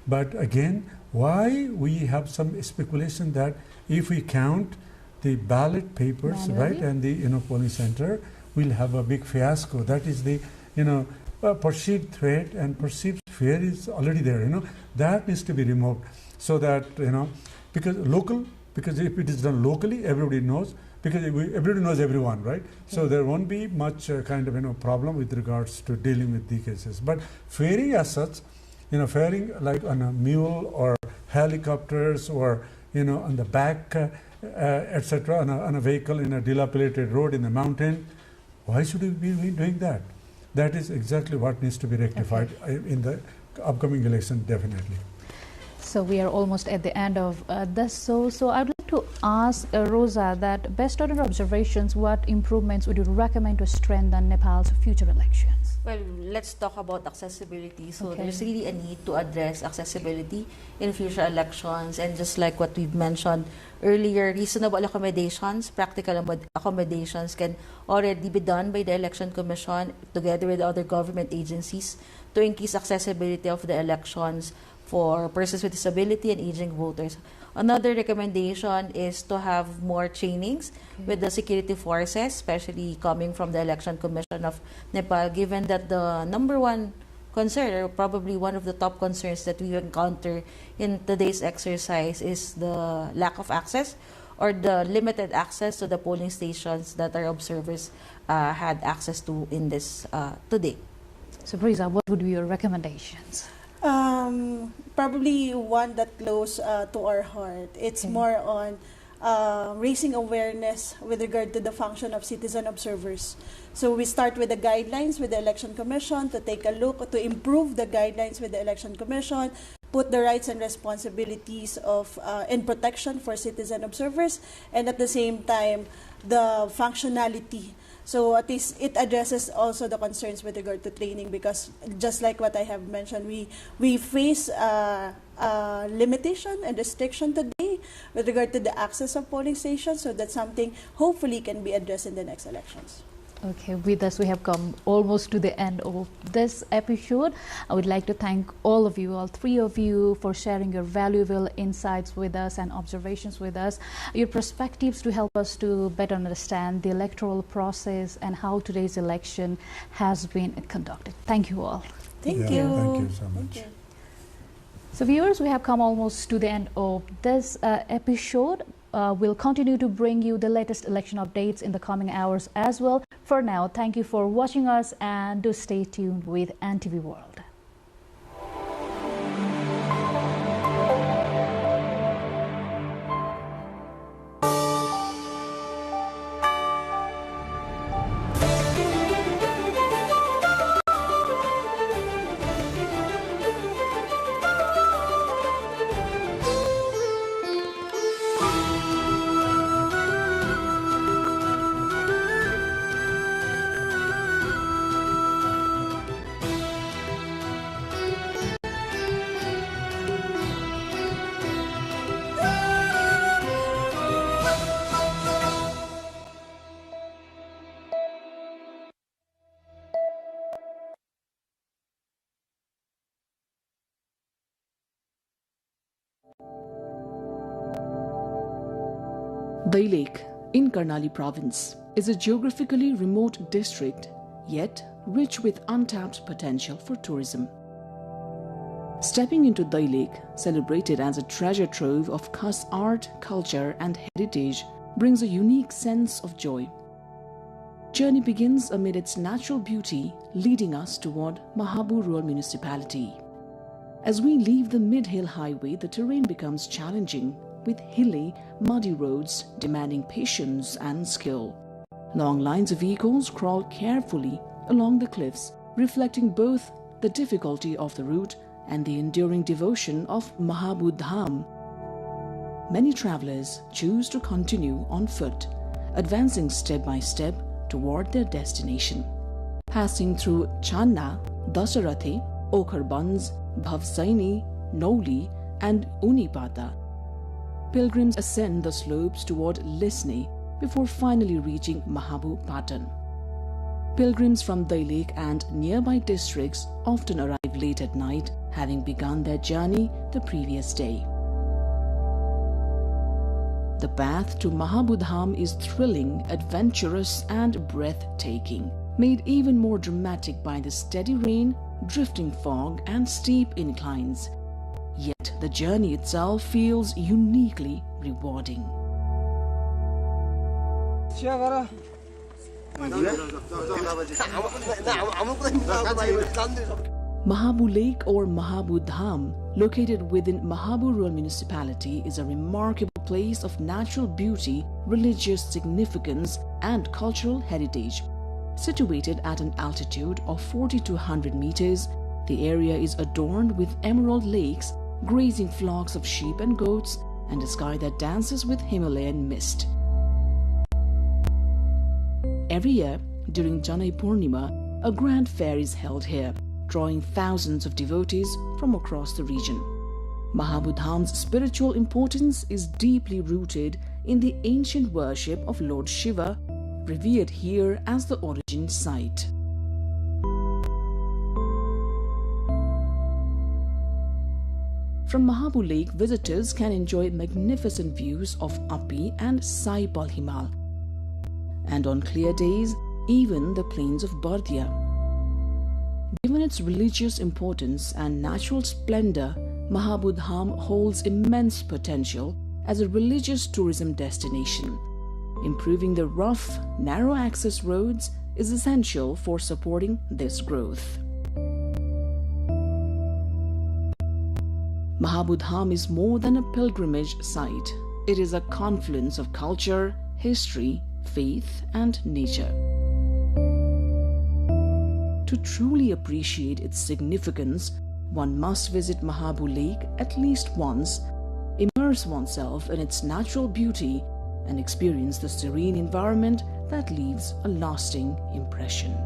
But again, why we have some speculation that if we count the ballot papers, right, and the polling center, we'll have a big fiasco. That is the perceived threat and perceived fear is already there. That needs to be removed, so that because if it is done locally, everybody knows. Because everybody knows everyone, right? So there won't be much problem with regards to dealing with the cases. But fairing as such, fairing like on a mule or helicopters or on the back etc., on a vehicle in a dilapidated road in the mountain. Why should we be doing that? That is exactly what needs to be rectified in the upcoming election, definitely. So we are almost at the end of this. So I'd like to ask Rosa that, based on your observations, what improvements would you recommend to strengthen Nepal's future elections? Well, let's talk about accessibility. So there's really a need to address accessibility in future elections. And just like what we've mentioned earlier, reasonable accommodations, practical accommodations can already be done by the Election Commission together with other government agencies to increase accessibility of the elections for persons with disability and aging voters. Another recommendation is to have more trainings with the security forces, especially coming from the Election Commission of Nepal, given that the number one concern, or probably one of the top concerns that we encounter in today's exercise, is the lack of access or the limited access to the polling stations that our observers had access to in this today. So, Brisa, what would be your recommendations? Probably one that close to our heart. It's more on raising awareness with regard to the function of citizen observers. So we start with the guidelines with the Election Commission to take a look, to improve the guidelines with the Election Commission, put the rights and responsibilities of and protection for citizen observers, and at the same time, the functionality. So at least it addresses also the concerns with regard to training, because just like what I have mentioned, we face limitation and restriction today with regard to the access of polling stations. So that's something hopefully can be addressed in the next elections. Okay, with us we have come almost to the end of this episode. I would like to thank all of you, all three of you, for sharing your valuable insights with us and observations with us, your perspectives to help us to better understand the electoral process and how today's election has been conducted. Thank you all. Thank you. Thank you so much. So viewers, we have come almost to the end of this episode. We'll continue to bring you the latest election updates in the coming hours as well. For now, thank you for watching us, and do stay tuned with NTV World. Dailekh in Karnali province is a geographically remote district, yet rich with untapped potential for tourism. Stepping into Dailekh, celebrated as a treasure trove of Khas art, culture and heritage, brings a unique sense of joy. Journey begins amid its natural beauty, leading us toward Mahabu Rural Municipality. As we leave the mid-hill highway, the terrain becomes challenging, with hilly, muddy roads demanding patience and skill. Long lines of vehicles crawl carefully along the cliffs, reflecting both the difficulty of the route and the enduring devotion of Mahabu Dham. Many travelers choose to continue on foot, advancing step by step toward their destination. Passing through Channa, Dasarathe, Okharbans, Bhavsaini, Noli and Unipata, pilgrims ascend the slopes toward Lisne before finally reaching Mahabu Patan. Pilgrims from Dailekh and nearby districts often arrive late at night, having begun their journey the previous day. The path to Mahabu Dham is thrilling, adventurous and breathtaking, made even more dramatic by the steady rain, drifting fog and steep inclines. Yet the journey itself feels uniquely rewarding. Mahabu Lake or Mahabu Dham, located within Mahabu Rural Municipality, is a remarkable place of natural beauty, religious significance, and cultural heritage. Situated at an altitude of 4,200 meters, the area is adorned with emerald lakes, grazing flocks of sheep and goats, and a sky that dances with Himalayan mist. Every year, during Janai Purnima, a grand fair is held here, drawing thousands of devotees from across the region. Mahabodham's spiritual importance is deeply rooted in the ancient worship of Lord Shiva, revered here as the origin site. From Mahabod Lake, visitors can enjoy magnificent views of Api and Sai Palhimal, and on clear days, even the plains of Bardia. Given its religious importance and natural splendor, Mahabodham holds immense potential as a religious tourism destination. Improving the rough, narrow access roads is essential for supporting this growth. Mahabodham is more than a pilgrimage site. It is a confluence of culture, history, faith, and nature. To truly appreciate its significance, one must visit Mahabod Lake at least once, immerse oneself in its natural beauty, and experience the serene environment that leaves a lasting impression.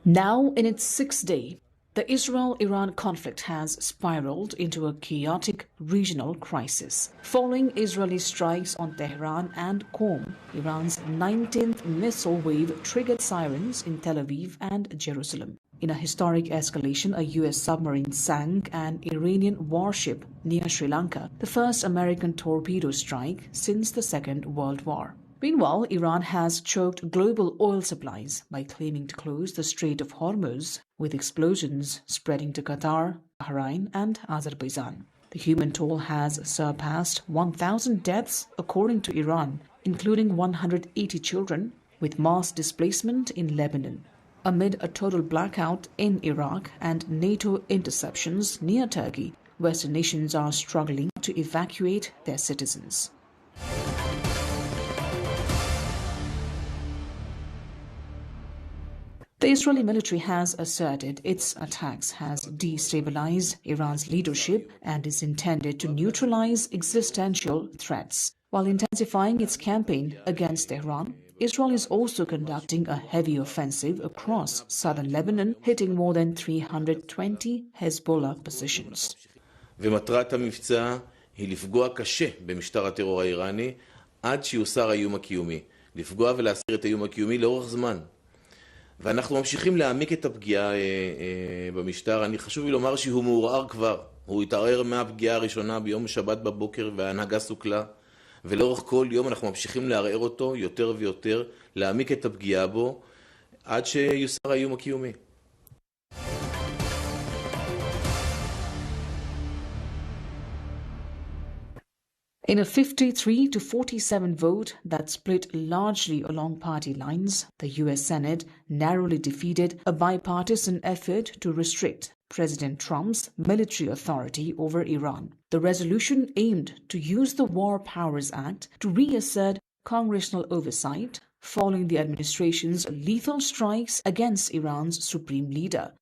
Now, in its sixth day, the Israel-Iran conflict has spiraled into a chaotic regional crisis. Following Israeli strikes on Tehran and Qom, Iran's 19th missile wave triggered sirens in Tel Aviv and Jerusalem. In a historic escalation, a U.S. submarine sank an Iranian warship near Sri Lanka, the first American torpedo strike since the Second World War. Meanwhile, Iran has choked global oil supplies by claiming to close the Strait of Hormuz, with explosions spreading to Qatar, Bahrain, and Azerbaijan. The human toll has surpassed 1,000 deaths, according to Iran, including 180 children, with mass displacement in Lebanon. Amid a total blackout in Iraq and NATO interceptions near Turkey, Western nations are struggling to evacuate their citizens. The Israeli military has asserted its attacks has destabilized Iran's leadership and is intended to neutralize existential threats. While intensifying its campaign against Tehran, Israel is also conducting a heavy offensive across southern Lebanon, hitting more than 320 Hezbollah positions. ומטרת המבצע היא לפגוע קשה במשטר הטרור האיראני עד שיוסר האיום הקיומי. לפגוע ולהסיר את האיום הקיומי לאורך זמן. ואנחנו ממשיכים להעמיק את הפגיעה במשטר. חשוב לי לומר שהוא מעורער כבר. הוא התערער מהפגיעה הראשונה ביום שבת בבוקר וההנהגה סוכלה. ולאורך כל יום אנחנו ממשיכים לערער אותו יותר ויותר, להעמיק את הפגיעה בו, עד שיוסר האיום הקיומי. In a 53-47 vote that split largely along party lines, the U.S. Senate narrowly defeated a bipartisan effort to restrict President Trump's military authority over Iran. The resolution aimed to use the War Powers Act to reassert congressional oversight following the administration's lethal strikes against Iran's supreme leader.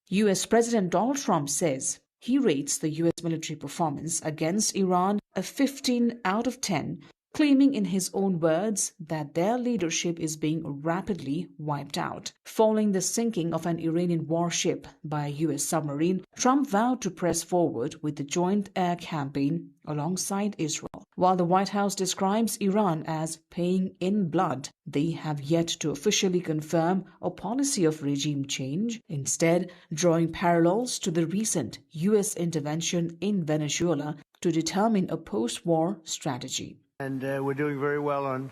U.S. President Donald Trump says he rates the U.S. military performance against Iran a 15 out of 10, claiming in his own words that their leadership is being rapidly wiped out. Following the sinking of an Iranian warship by a U.S. submarine, Trump vowed to press forward with the joint air campaign alongside Israel. While the White House describes Iran as paying in blood, they have yet to officially confirm a policy of regime change, instead drawing parallels to the recent U.S. intervention in Venezuela to determine a post-war strategy. And we're doing very well on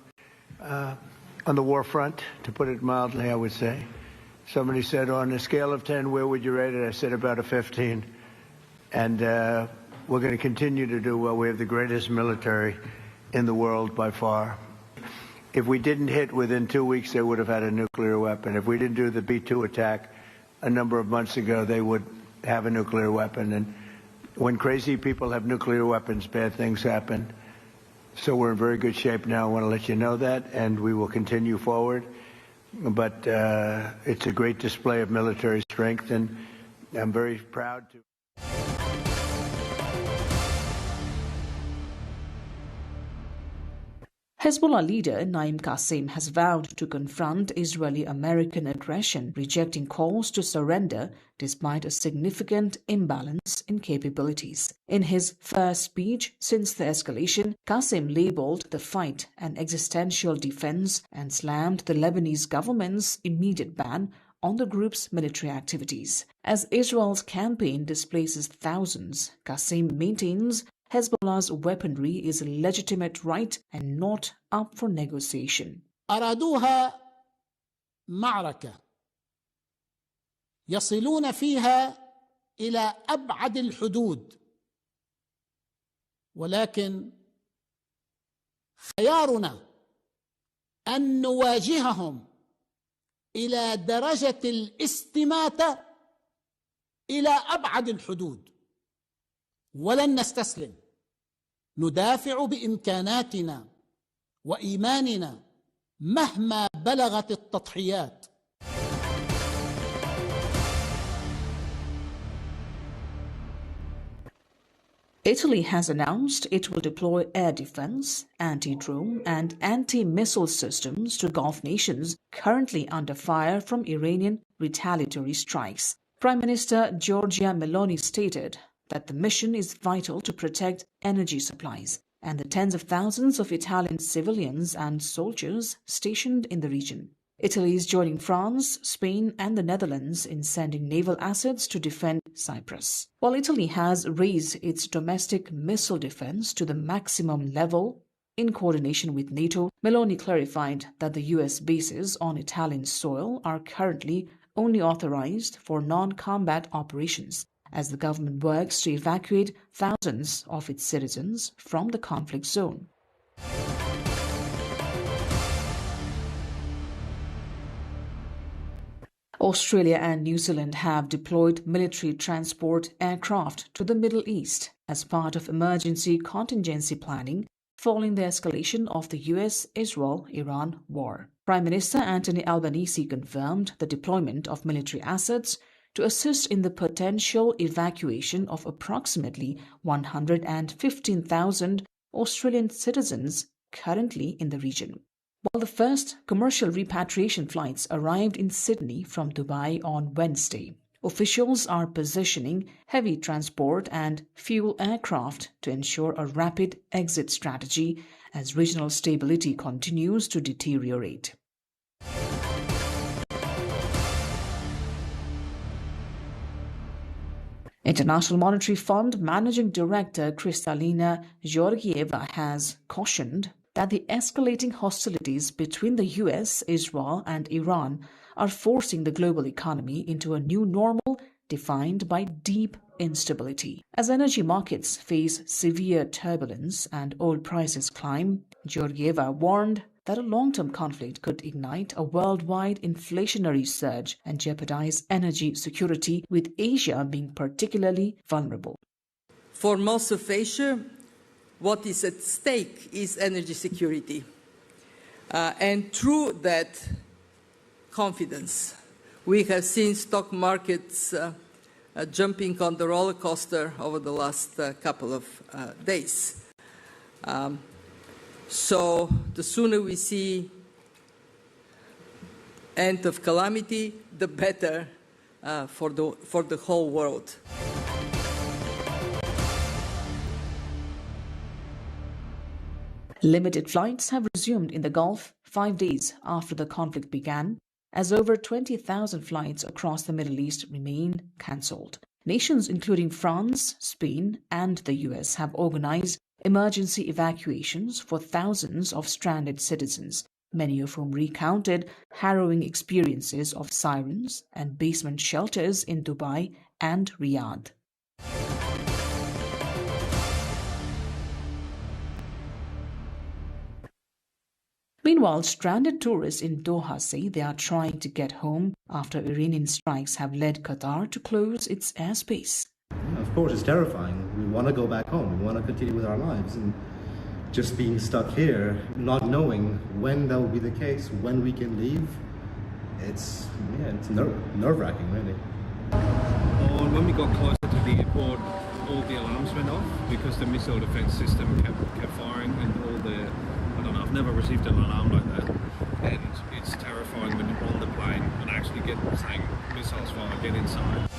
the war front, to put it mildly, I would say. Somebody said, on a scale of 10, where would you rate it? I said about a 15. And we're going to continue to do well. We have the greatest military in the world by far. If we didn't hit within 2 weeks, they would have had a nuclear weapon. If we didn't do the B-2 attack a number of months ago, they would have a nuclear weapon. And when crazy people have nuclear weapons, bad things happen. So we're in very good shape now. I want to let you know that, and we will continue forward. But it's a great display of military strength, and I'm very proud to. Hezbollah leader Naim Qassem has vowed to confront Israeli-American aggression, rejecting calls to surrender despite a significant imbalance in capabilities. In his first speech since the escalation, Qassem labeled the fight an existential defense and slammed the Lebanese government's immediate ban on the group's military activities. As Israel's campaign displaces thousands, Qassem maintains Hezbollah's weaponry is a legitimate right and not up for negotiation. أرادوها معركة يصلون فيها إلى أبعد الحدود، ولكن خيارنا أن نواجههم إلى درجة الاستماتة إلى أبعد الحدود، ولن نستسلم. ندافع بإمكاناتنا وإيماننا مهما بلغت التضحيات. Italy has announced it will deploy air defense, anti-drone and anti-missile systems to Gulf nations currently under fire from Iranian retaliatory strikes. Prime Minister Giorgia Meloni stated that the mission is vital to protect energy supplies and the tens of thousands of Italian civilians and soldiers stationed in the region. Italy is joining France, Spain and the Netherlands in sending naval assets to defend Cyprus. While Italy has raised its domestic missile defense to the maximum level in coordination with NATO, Meloni clarified that the US bases on Italian soil are currently only authorized for non-combat operations, as the government works to evacuate thousands of its citizens from the conflict zone. Australia and New Zealand have deployed military transport aircraft to the Middle East as part of emergency contingency planning following the escalation of the US-Israel-Iran war. Prime Minister Anthony Albanese confirmed the deployment of military assets to assist in the potential evacuation of approximately 115,000 Australian citizens currently in the region. While the first commercial repatriation flights arrived in Sydney from Dubai on Wednesday, officials are positioning heavy transport and fuel aircraft to ensure a rapid exit strategy as regional stability continues to deteriorate. International Monetary Fund Managing Director Kristalina Georgieva has cautioned that the escalating hostilities between the US, Israel and Iran are forcing the global economy into a new normal defined by deep instability. As energy markets face severe turbulence and oil prices climb, Georgieva warned that a long-term conflict could ignite a worldwide inflationary surge and jeopardize energy security, with Asia being particularly vulnerable. For most of Asia, what is at stake is energy security. And through that confidence, we have seen stock markets jumping on the roller coaster over the last couple of days. So the sooner we see end of calamity, the better for the whole world. Limited flights have resumed in the Gulf 5 days after the conflict began, as over 20,000 flights across the Middle East remain cancelled. Nations including France, Spain, and the US have organized emergency evacuations for thousands of stranded citizens, many of whom recounted harrowing experiences of sirens and basement shelters in Dubai and Riyadh. Meanwhile, stranded tourists in Doha say they are trying to get home after Iranian strikes have led Qatar to close its airspace. Of course, it's terrifying. We want to go back home. We want to continue with our lives. And just being stuck here, not knowing when that will be the case, when we can leave, it's nerve-wracking, really. When we got closer to the airport, all the alarms went off because the missile defense system kept firing, and all the, I don't know, I've never received an alarm like that. And it's terrifying when you're on the plane and actually get saying missiles fire, get inside.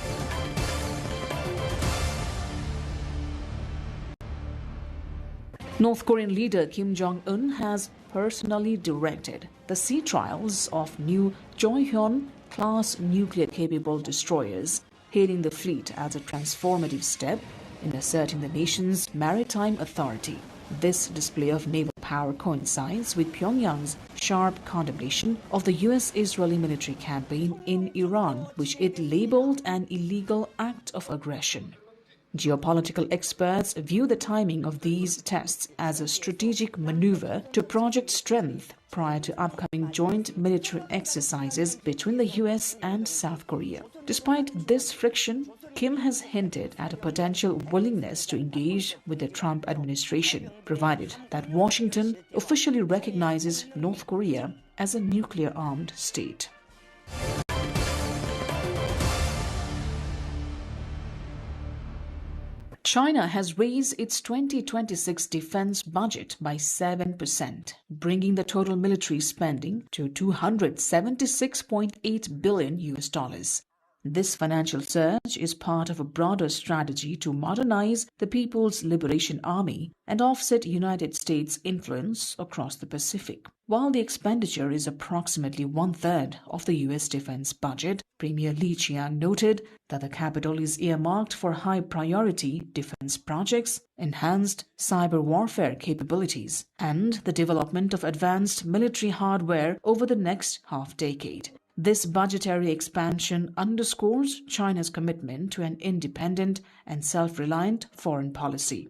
North Korean leader Kim Jong-un has personally directed the sea trials of new Joheon-class nuclear-capable destroyers, hailing the fleet as a transformative step in asserting the nation's maritime authority. This display of naval power coincides with Pyongyang's sharp condemnation of the US-Israeli military campaign in Iran, which it labeled an illegal act of aggression. Geopolitical experts view the timing of these tests as a strategic maneuver to project strength prior to upcoming joint military exercises between the US and South Korea. Despite this friction, Kim has hinted at a potential willingness to engage with the Trump administration, provided that Washington officially recognizes North Korea as a nuclear-armed state. China has raised its 2026 defense budget by 7%, bringing the total military spending to $276.8 billion. This financial surge is part of a broader strategy to modernize the People's Liberation Army and offset United States influence across the Pacific. While the expenditure is approximately one-third of the U.S. defense budget, Premier Li Qiang noted that the capital is earmarked for high-priority defense projects, enhanced cyber warfare capabilities, and the development of advanced military hardware over the next half-decade. This budgetary expansion underscores China's commitment to an independent and self-reliant foreign policy.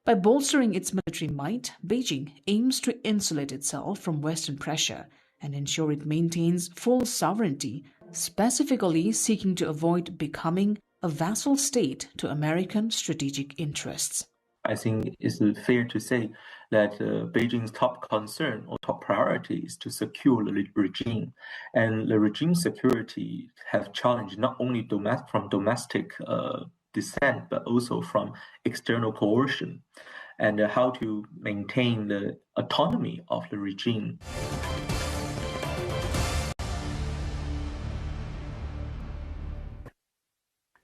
By bolstering its military might, Beijing aims to insulate itself from Western pressure and ensure it maintains full sovereignty, specifically seeking to avoid becoming a vassal state to American strategic interests. I think it's fair to say that Beijing's top concern or top priority is to secure the regime. And the regime security have challenged not only from domestic dissent, but also from external coercion, and how to maintain the autonomy of the regime.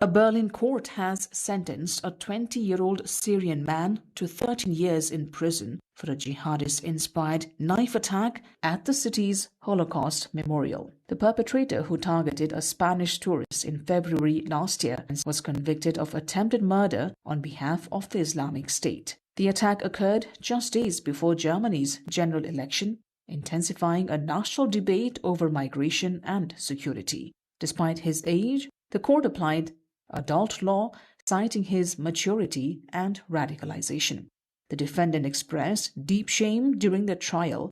A Berlin court has sentenced a 20-year-old Syrian man to 13 years in prison for a jihadist-inspired knife attack at the city's Holocaust Memorial. The perpetrator, who targeted a Spanish tourist in February last year, was convicted of attempted murder on behalf of the Islamic State. The attack occurred just days before Germany's general election, intensifying a national debate over migration and security. Despite his age, the court applied adult law, citing his maturity and radicalization. The defendant expressed deep shame during the trial.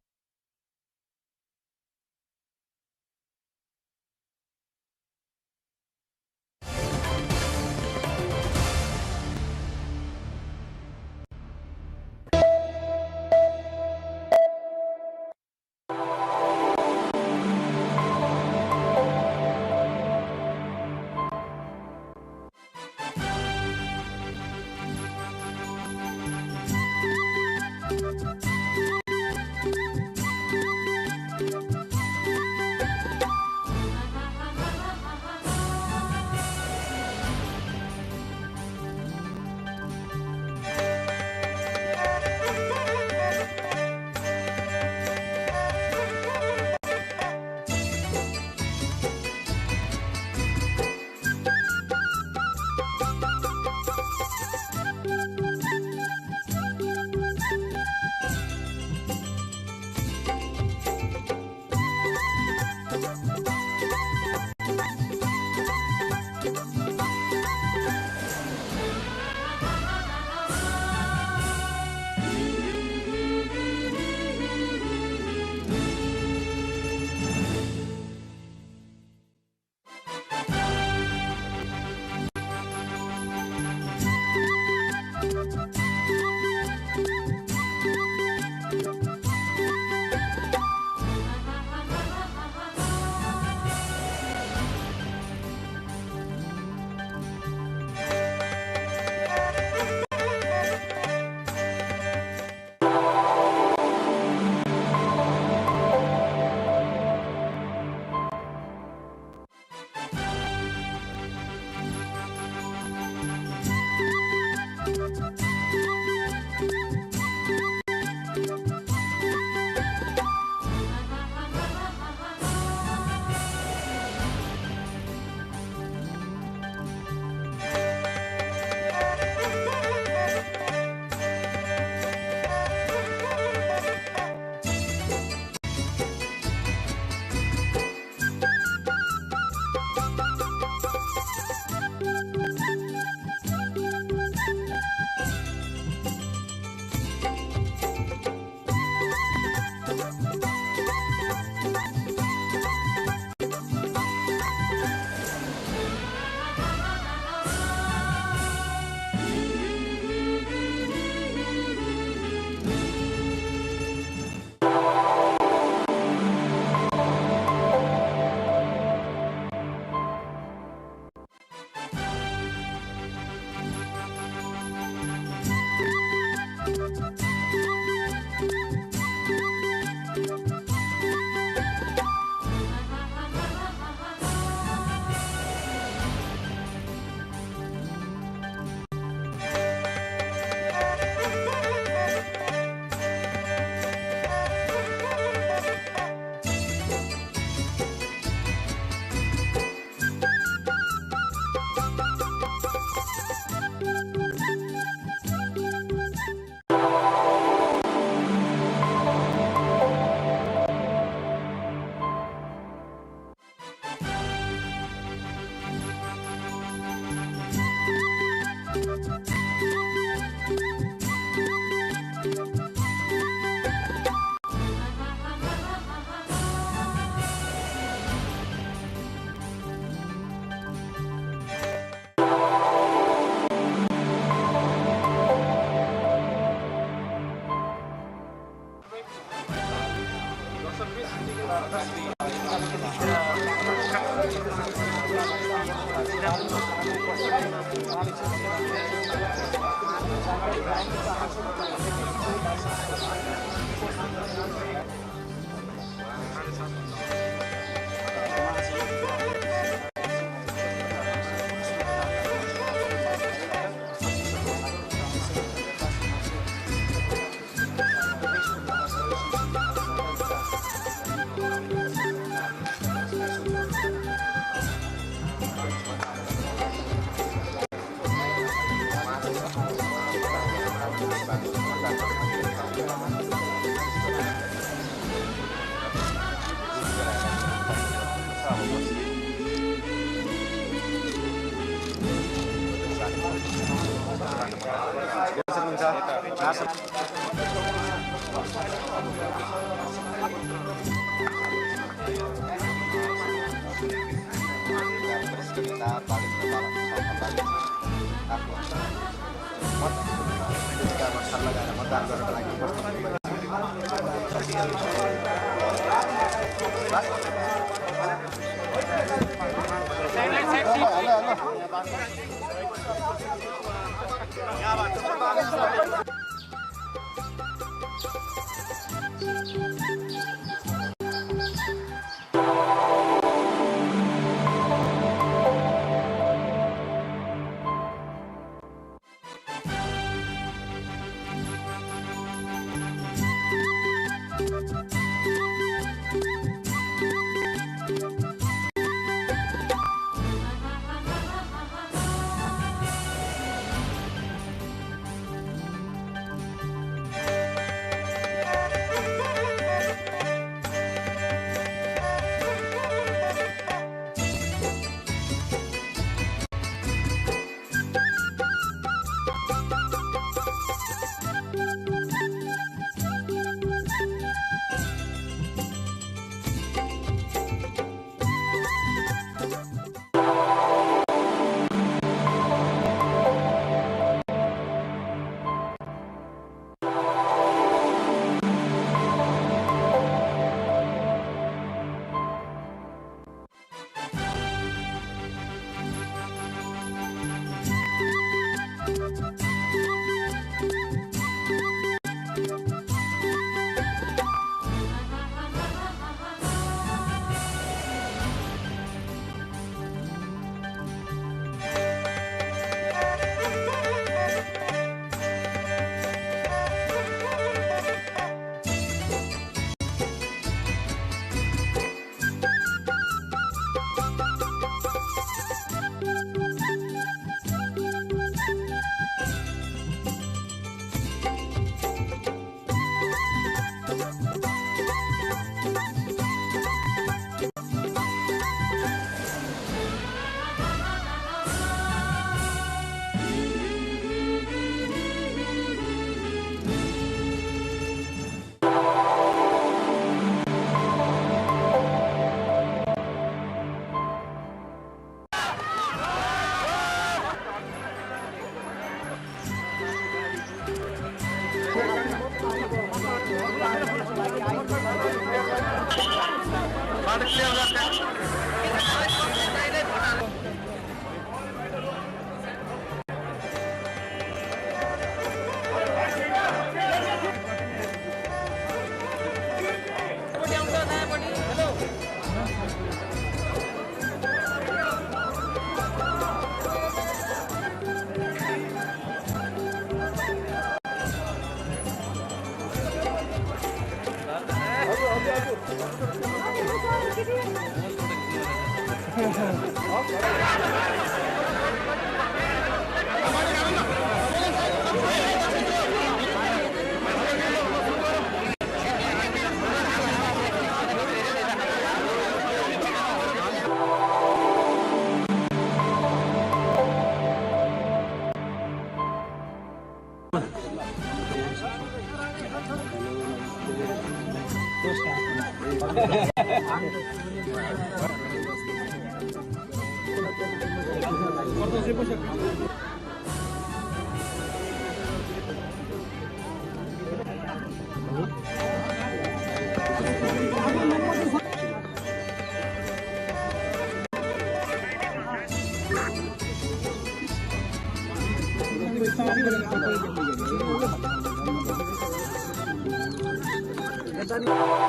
तयारी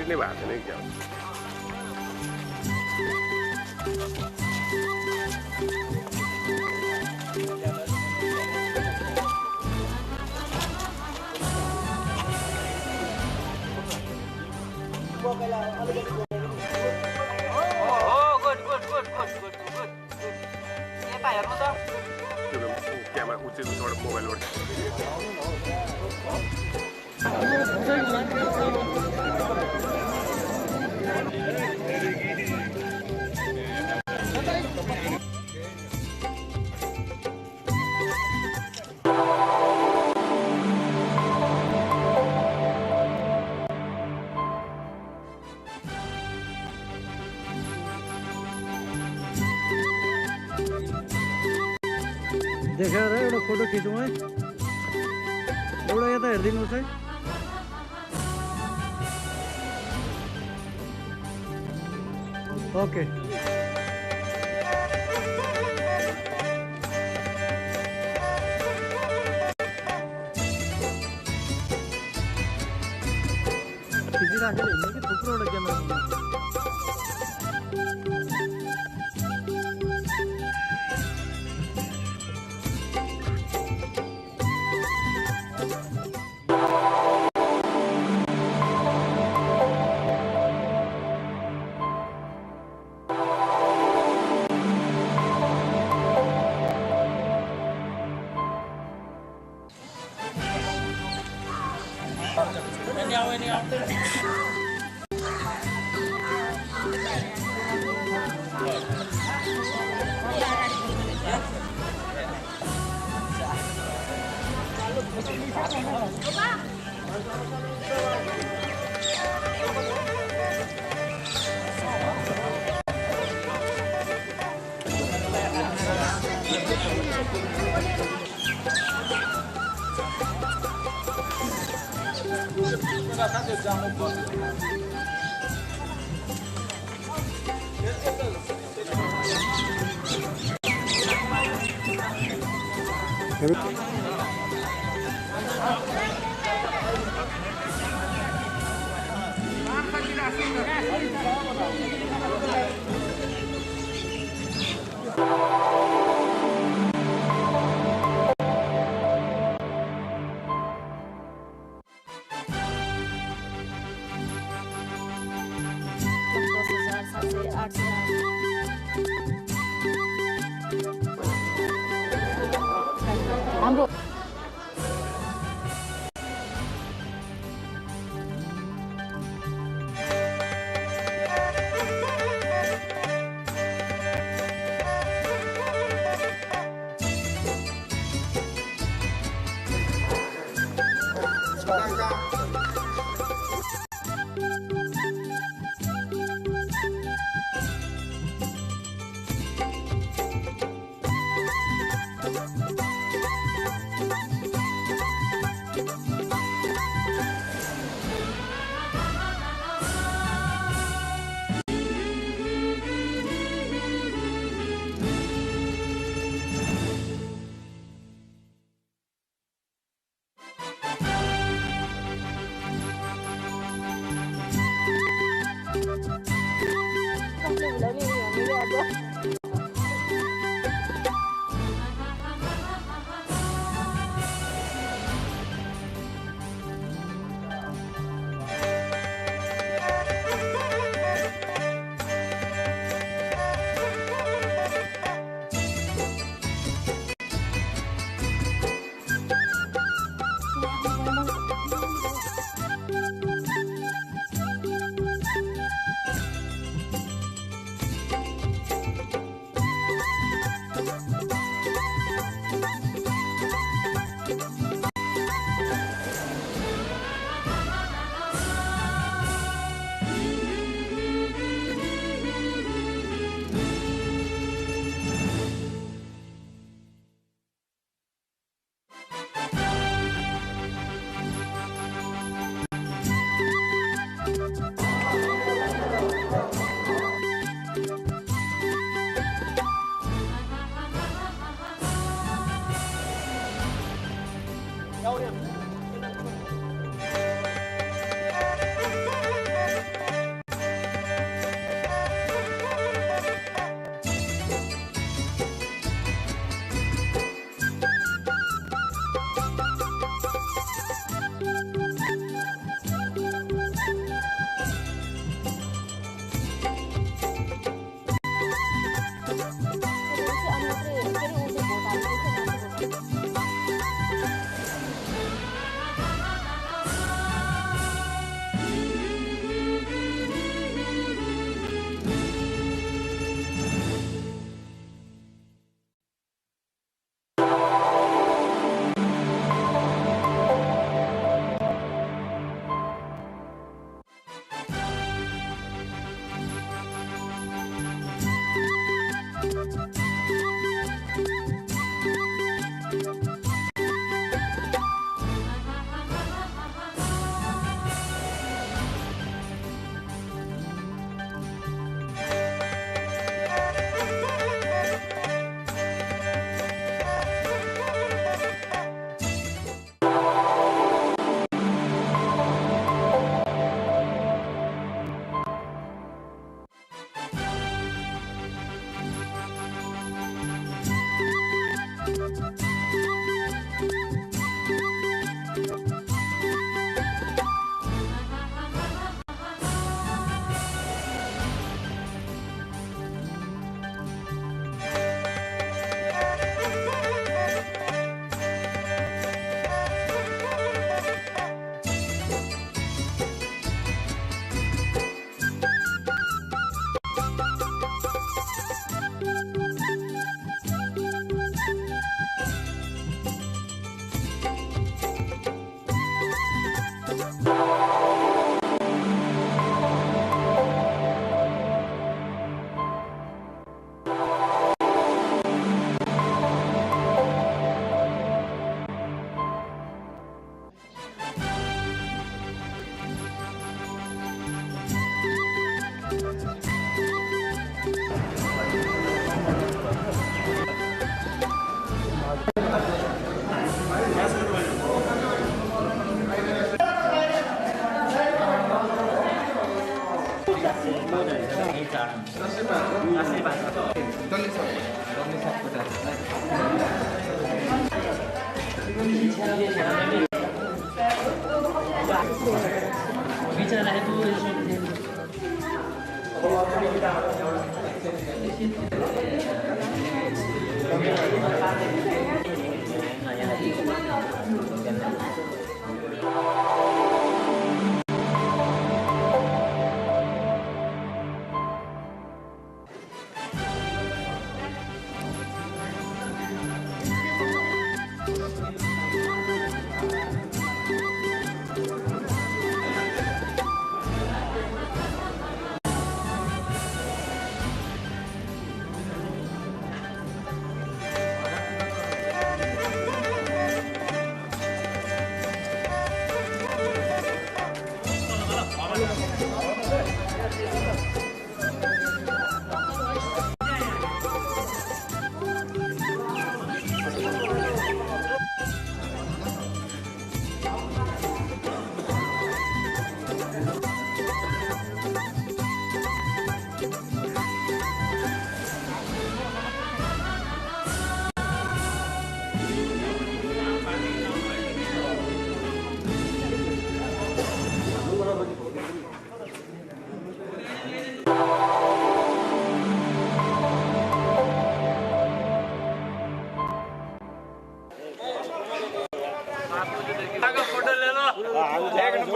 नै भएको छैन क्या camera उचेकोबाट मोबाइलबाट देखाएर एउटा photo खिचौँ है एउटा यता हेरिदिनुहोस् है ओके खिचिराखेर हिँड्ने कि थुप्रोवटा क्यामेरा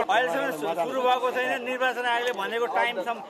अहिलेसम्म सुरु भएको छैन निर्वाचन आयोगले भनेको टाइमसम्म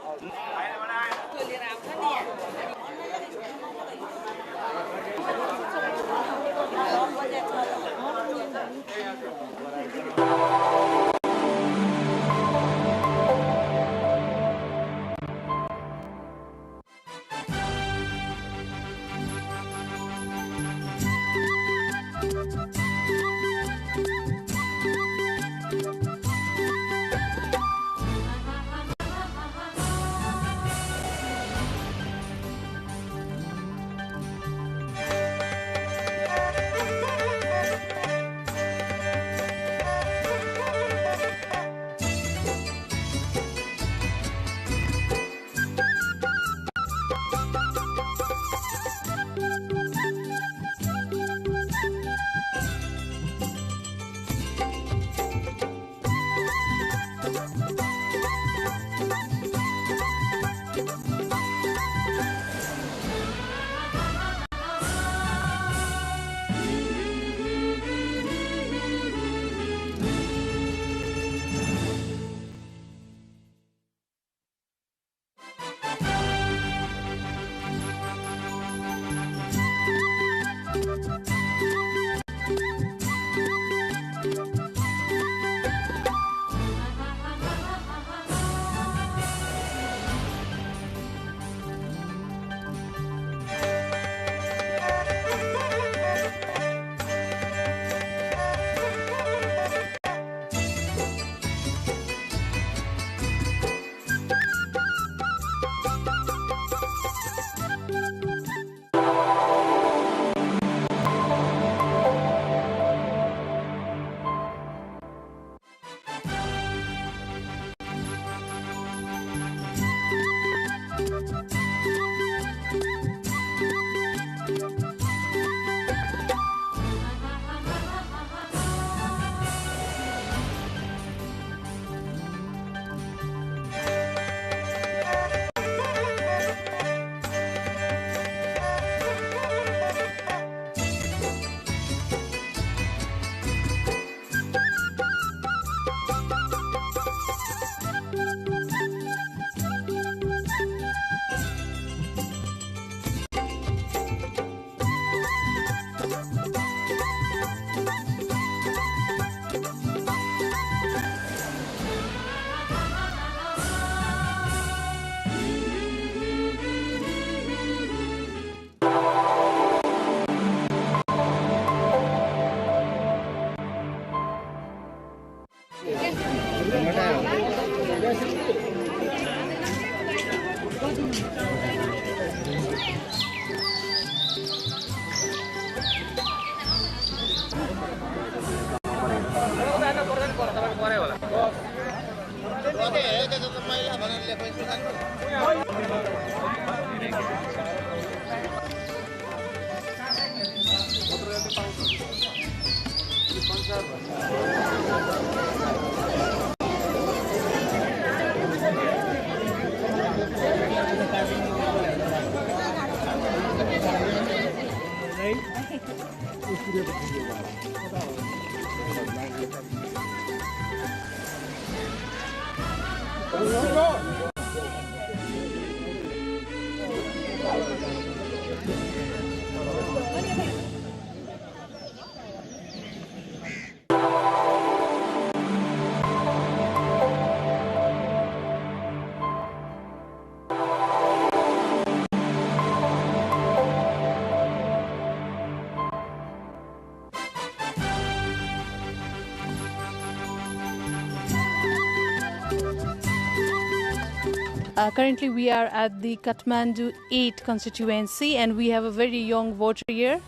Currently, we are at the Kathmandu 8 constituency, and we have a very young voter here.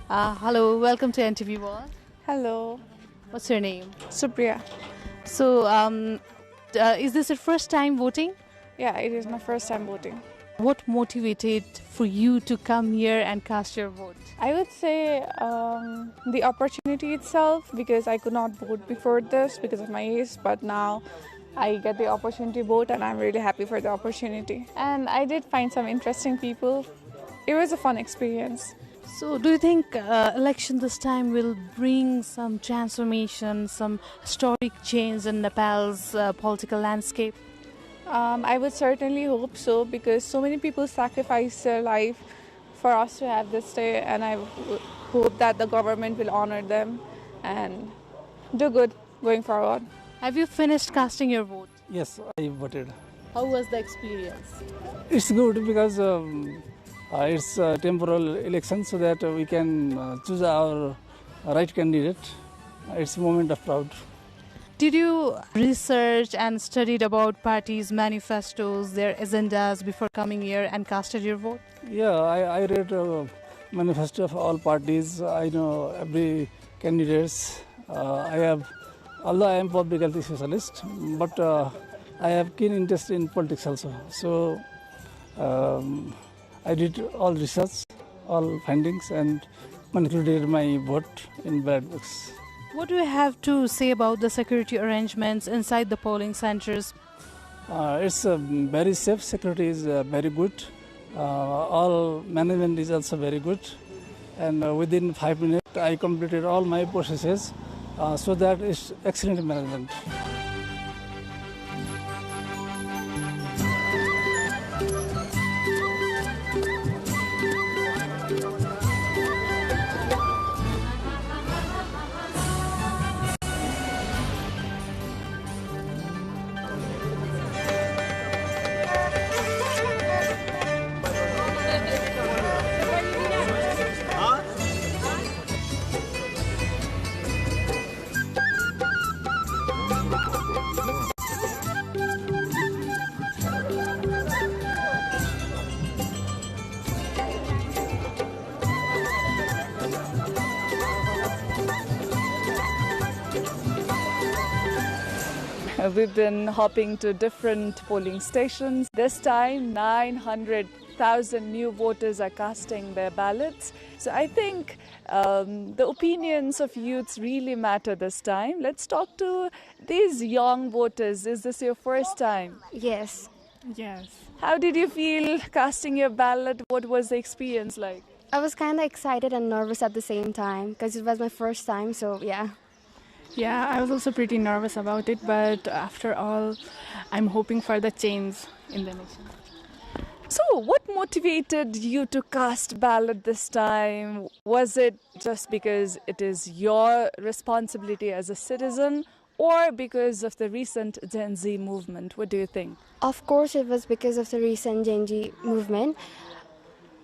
Hello, welcome to NTV World. Hello. What's your name? Supriya. So, is this your first time voting? Yeah, it is my first time voting. What motivated for you to come here and cast your vote? I would say the opportunity itself, because I could not vote before this because of my age, but now I get the opportunity to vote and I'm really happy for the opportunity. And I did find some interesting people. It was a fun experience. So do you think election this time will bring some transformation, some historic change in Nepal's political landscape? I would certainly hope so, because so many people sacrificed their life for us to have this day, and I hope that the government will honor them and do good going forward. Have you finished casting your vote? Yes, I voted. How was the experience? It's good because it's a temporal election, so that we can choose our right candidate. It's a moment of pride. Did you research and studied about parties' manifestos, their agendas before coming here and casted your vote? Yeah, I read manifesto of all parties. I know every candidates. Although I am public health specialist, but I have keen interest in politics also. So I did all research, all findings, and concluded my vote in ballot box. What do you have to say about the security arrangements inside the polling centers? It's very safe. Security is very good. All management is also very good. And within 5 minutes, I completed all my processes. So that is excellent management. We've been hopping to different polling stations. This time, 900,000 new voters are casting their ballots. So I think the opinions of youths really matter this time. Let's talk to these young voters. Is this your first time? Yes. Yes. How did you feel casting your ballot? What was the experience like? I was kind of excited and nervous at the same time because it was my first time, so yeah. Yeah, I was also pretty nervous about it, but after all, I'm hoping for the change in the nation. So, what motivated you to cast ballot this time? Was it just because it is your responsibility as a citizen, or because of the recent Gen Z movement? What do you think? Of course, it was because of the recent Gen Z movement.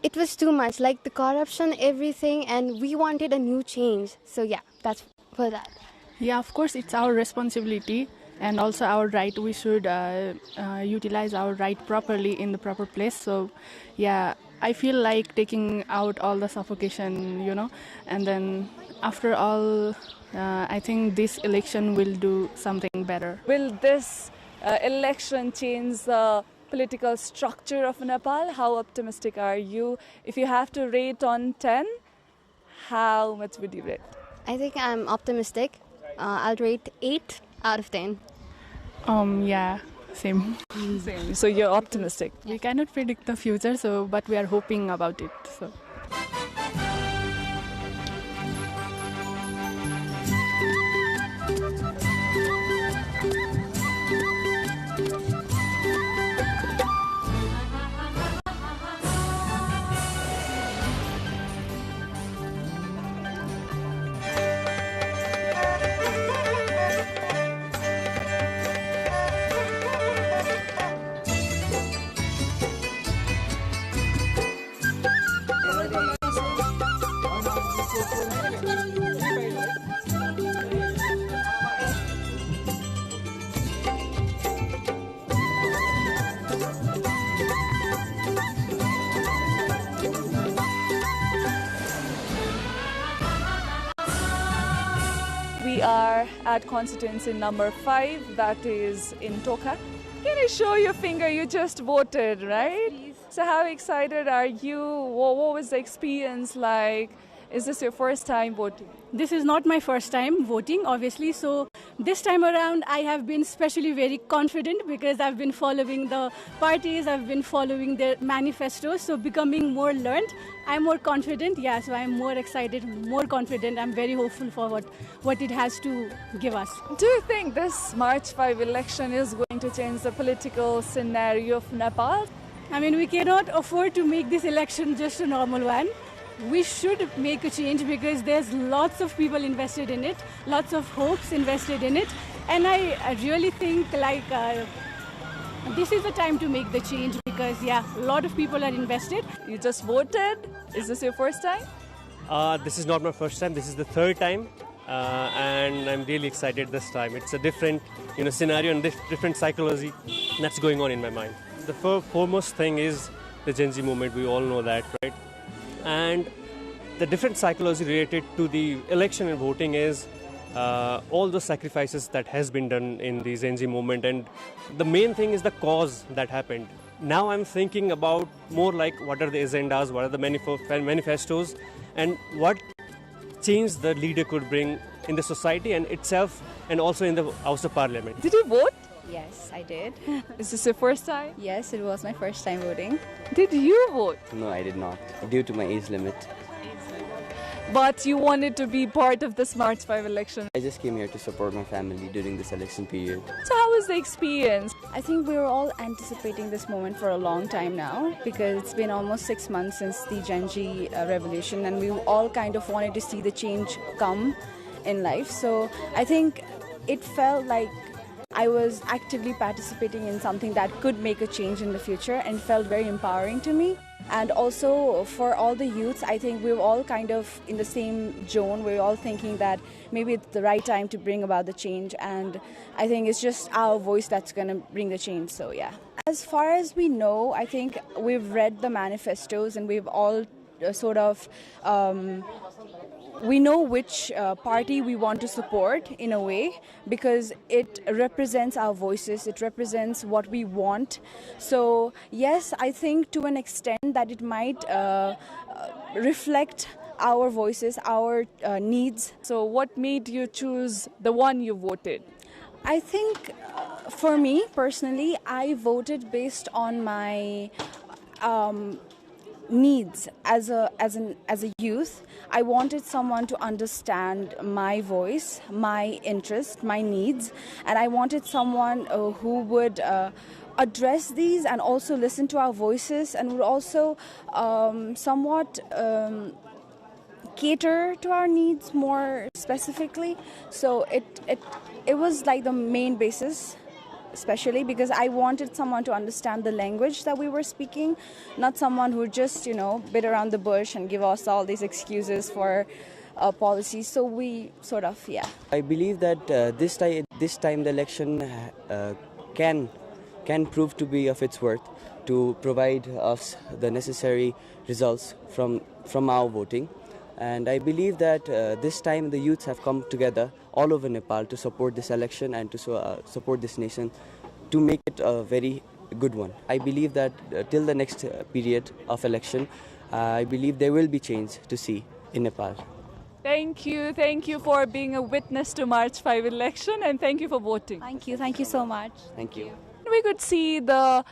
It was too much, like the corruption, everything, and we wanted a new change. So yeah, that's for that. Yeah, of course, it's our responsibility and also our right. We should utilize our right properly in the proper place. So, yeah, I feel like taking out all the suffocation, and then after all, I think this election will do something better. Will this election change the political structure of Nepal? How optimistic are you? If you have to rate on 10, how much would you rate? I think I'm optimistic. I'll rate 8 out of 10. Yeah, same. Same. So you're optimistic. We cannot predict the future, but we are hoping about it. So. We are at constituency number 5, that is in Toka. Can you show your finger? You just voted, right? Yes, so how excited are you? What was the experience like? Is this your first time voting? This is not my first time voting, obviously. So this time around, I have been especially very confident because I've been following the parties, I've been following their manifestos, so becoming more learned. I'm more confident, yeah, so I'm more excited, more confident. I'm very hopeful for what it has to give us. Do you think this March 5 election is going to change the political scenario of Nepal? I mean, we cannot afford to make this election just a normal one. We should make a change because there's lots of people invested in it, lots of hopes invested in it, and I really think this is the time to make the change because, yeah, a lot of people are invested. You just voted. Is this your first time? This is not my first time. This is the third time, and I'm really excited this time. It's a different, scenario and different psychology that's going on in my mind. The foremost thing is the Gen Z movement. We all know that, right? And the different psychology related to the election and voting is all the sacrifices that has been done in the Gen Z movement, and the main thing is the cause that happened. Now I'm thinking about more like what are the agendas, what are the manifestos, and what change the leader could bring in the society and itself, and also in the House of Parliament. Did you vote? Yes, I did. Is this your first time? Yes, it was my first time voting. Did you vote? No, I did not, due to my age limit. But you wanted to be part of this March 5 election. I just came here to support my family during this election period. So how was the experience? I think we were all anticipating this moment for a long time now because it's been almost 6 months since the Gen Z revolution, and we all kind of wanted to see the change come in life. So I think it felt like I was actively participating in something that could make a change in the future and felt very empowering to me. And also for all the youths, I think we were all kind of in the same zone. We were all thinking that maybe it's the right time to bring about the change. And I think it's just our voice that's going to bring the change. So, yeah. As far as we know, I think we've read the manifestos and we've all sort of we know which party we want to support in a way because it represents our voices, it represents what we want. So yes, I think to an extent that it might reflect our voices, our needs. So what made you choose the one you voted? I think for me personally, I voted based on my needs as a youth. I wanted someone to understand my voice, my interest, my needs, and I wanted someone who would address these and also listen to our voices and would also somewhat cater to our needs more specifically. So it was like the main basis, especially because I wanted someone to understand the language that we were speaking, not someone who just, beat around the bush and give us all these excuses for policies. So we sort of, yeah. I believe that this time the election can prove to be of its worth to provide us the necessary results from our voting. And I believe that this time the youths have come together all over Nepal to support this election and to support this nation to make it a very good one. I believe that till the next period of election, I believe there will be change to see in Nepal. Thank you for being a witness to March 5 election, and thank you for voting. Thank you so much. Thank you. We could see the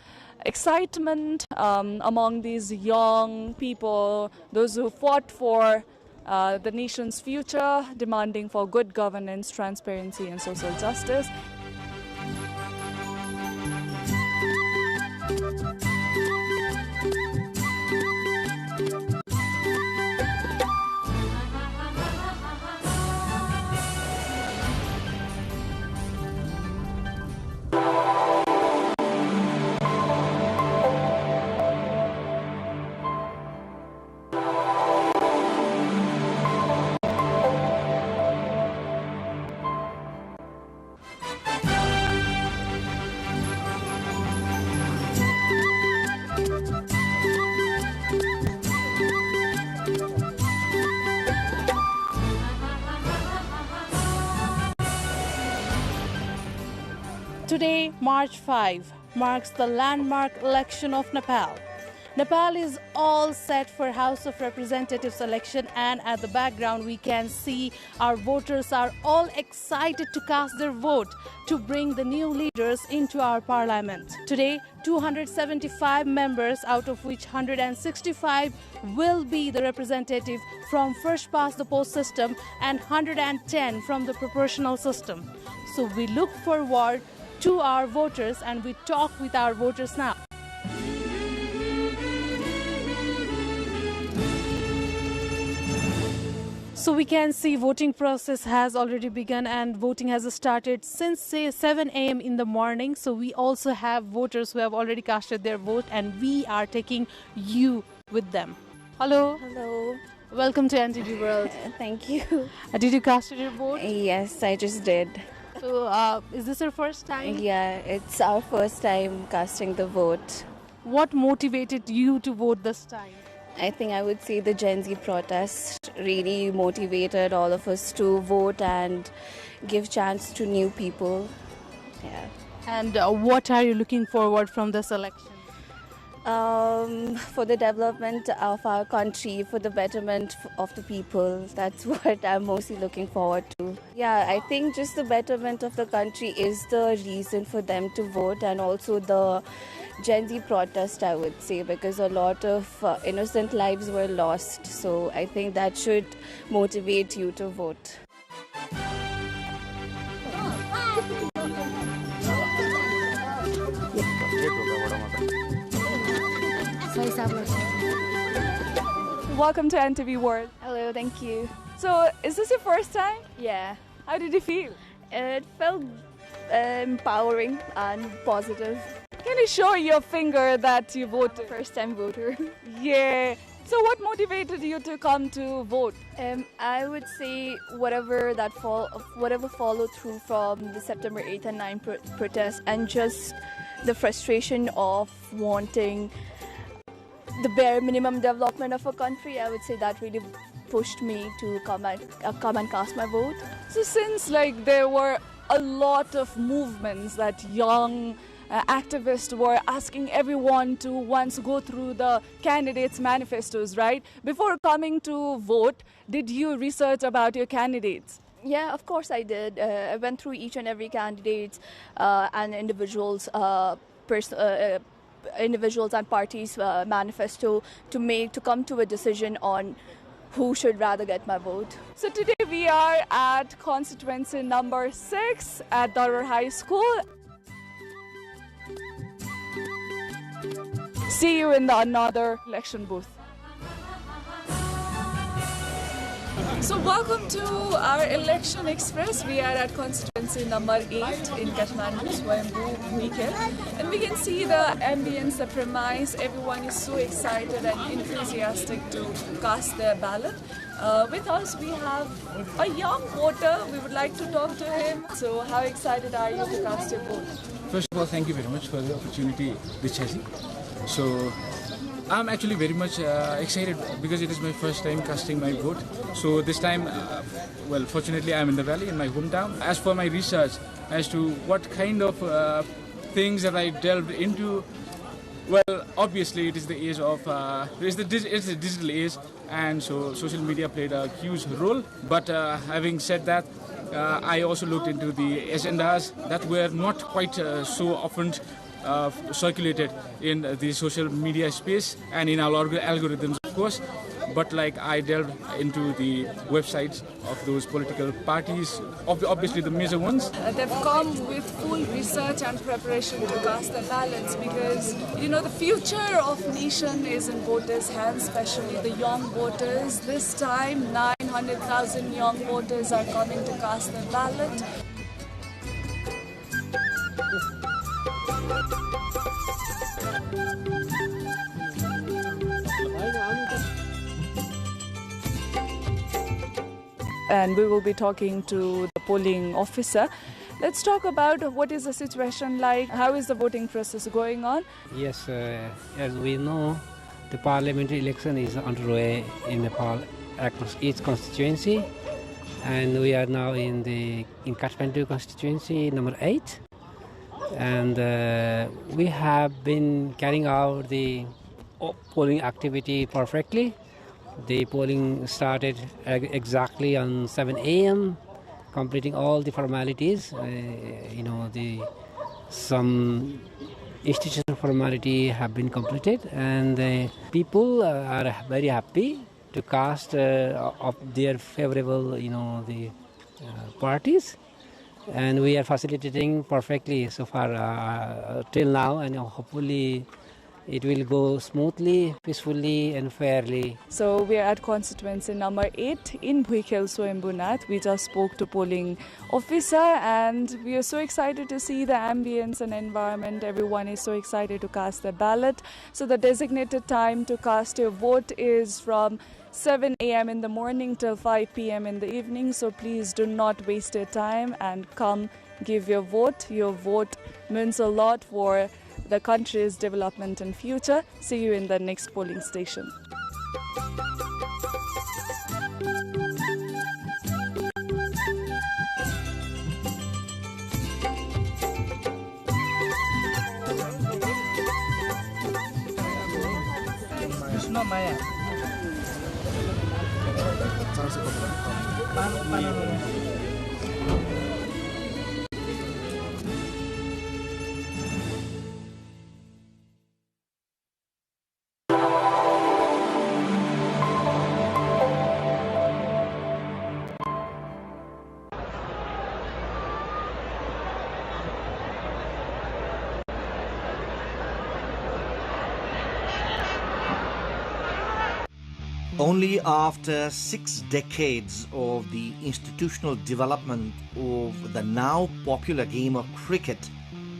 excitement among these young people, those who fought for the nation's future, demanding for good governance, transparency and social justice. Today, March 5, marks the landmark election of Nepal. Nepal is all set for House of Representatives election, and at the background we can see our voters are all excited to cast their vote to bring the new leaders into our parliament. Today, 275 members, out of which 165 will be the representative from first past the post system and 110 from the proportional system. So we look forward to our voters and we talk with our voters now. So we can see voting process has already begun and voting has started since say 7 a.m. in the morning. So we also have voters who have already casted their vote and we are taking you with them. Hello. Hello. Welcome to NTV World. Thank you. Did you cast your vote? Yes, I just did. So is this your first time? Yeah, it's our first time casting the vote. What motivated you to vote this time? I think I would say the Gen Z protest really motivated all of us to vote and give chance to new people. Yeah. And what are you looking forward from this election? For the development of our country, for the betterment of the people. That's what I'm mostly looking forward to. Yeah, I think just the betterment of the country is the reason for them to vote, and also the Gen Z protest, I would say, because a lot of innocent lives were lost. So I think that should motivate you to vote. Welcome to NTV World. Hello, thank you. So, is this your first time? Yeah. How did you feel? It felt empowering and positive. Can you show your finger that you voted? First time voter. Yeah. So what motivated you to come to vote? I would say whatever followed through from the September 8th and 9th protest, and just the frustration of wanting the bare minimum development of a country. I would say that really pushed me to come and cast my vote. So since there were a lot of movements that young activists were asking everyone to once go through the candidates' manifestos, right? Before coming to vote, did you research about your candidates? Yeah, of course I did. I went through each and every candidate and individuals' individuals and parties' manifesto to come to a decision on who should rather get my vote. So today we are at constituency number 6 at Dailekh High School. See you in another election booth. So welcome to our election express. We are at constituency number 8 in Kathmandu, Swayambhu, Weekend. And we can see the ambience, the premise. Everyone is so excited and enthusiastic to cast their ballot. With us we have a young voter. We would like to talk to him. So how excited are you to cast your vote? First of all, thank you very much for the opportunity, Dichaji. So I'm actually very much excited because it is my first time casting my vote. So this time, well, fortunately I'm in the valley, in my hometown. As for my research as to what kind of things that I delved into, well, obviously it is the age of it's the digital age, and so social media played a huge role. But having said that, I also looked into the agendas that were not quite so often circulated in the social media space and in our algorithms, of course. But like I delved into the websites of those political parties, obviously the major ones. They've come with full research and preparation to cast their ballots because, you know, the future of nation is in voters' hands, especially the young voters. This time, 900,000 young voters are coming to cast their ballot. And we will be talking to the polling officer. Let's talk about what is the situation like, how is the voting process going on? Yes, as we know, the parliamentary election is underway in Nepal across each constituency, and we are now in Kathmandu constituency number 8, and we have been carrying out the polling activity perfectly. The polling started exactly on 7 a.m., completing all the formalities. Some institutional formality have been completed, and people are very happy to cast of their favorable, parties. And we are facilitating perfectly so far till now, and hopefully it will go smoothly, peacefully and fairly. So we are at constituency number 8 in Bhuikhel Swayambhunath. We just spoke to polling officer and we are so excited to see the ambience and environment. Everyone is so excited to cast their ballot. So the designated time to cast your vote is from 7 a.m. in the morning till 5 p.m. in the evening. So please do not waste your time and come give your vote. Your vote means a lot for the country's development and future. See you in the next polling station. Only after 6 decades of the institutional development of the now popular game of cricket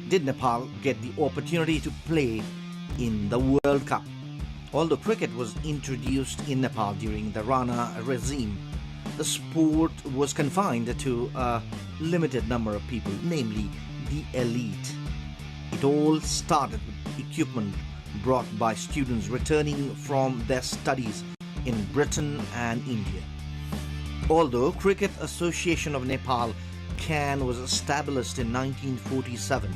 did Nepal get the opportunity to play in the World Cup. Although cricket was introduced in Nepal during the Rana regime, the sport was confined to a limited number of people, namely the elite. It all started with equipment brought by students returning from their studies in Britain and India. Although Cricket Association of Nepal (CAN) was established in 1947,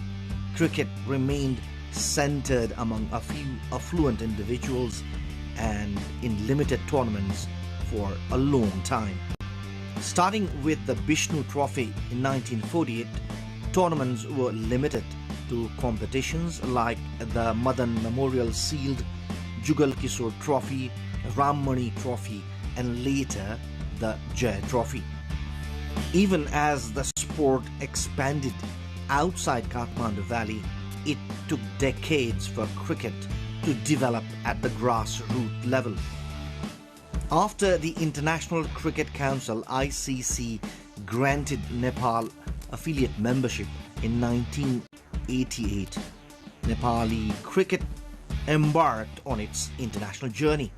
cricket remained centered among a few affluent individuals and in limited tournaments for a long time. Starting with the Bishnu Trophy in 1948, tournaments were limited to competitions like the Madan Memorial Sealed, Jugal Kishore Trophy, Rammani Trophy and later the Jai Trophy. Even as the sport expanded outside Kathmandu Valley, it took decades for cricket to develop at the grassroots level. After the International Cricket Council (ICC) granted Nepal affiliate membership in 1988, Nepali cricket embarked on its international journey.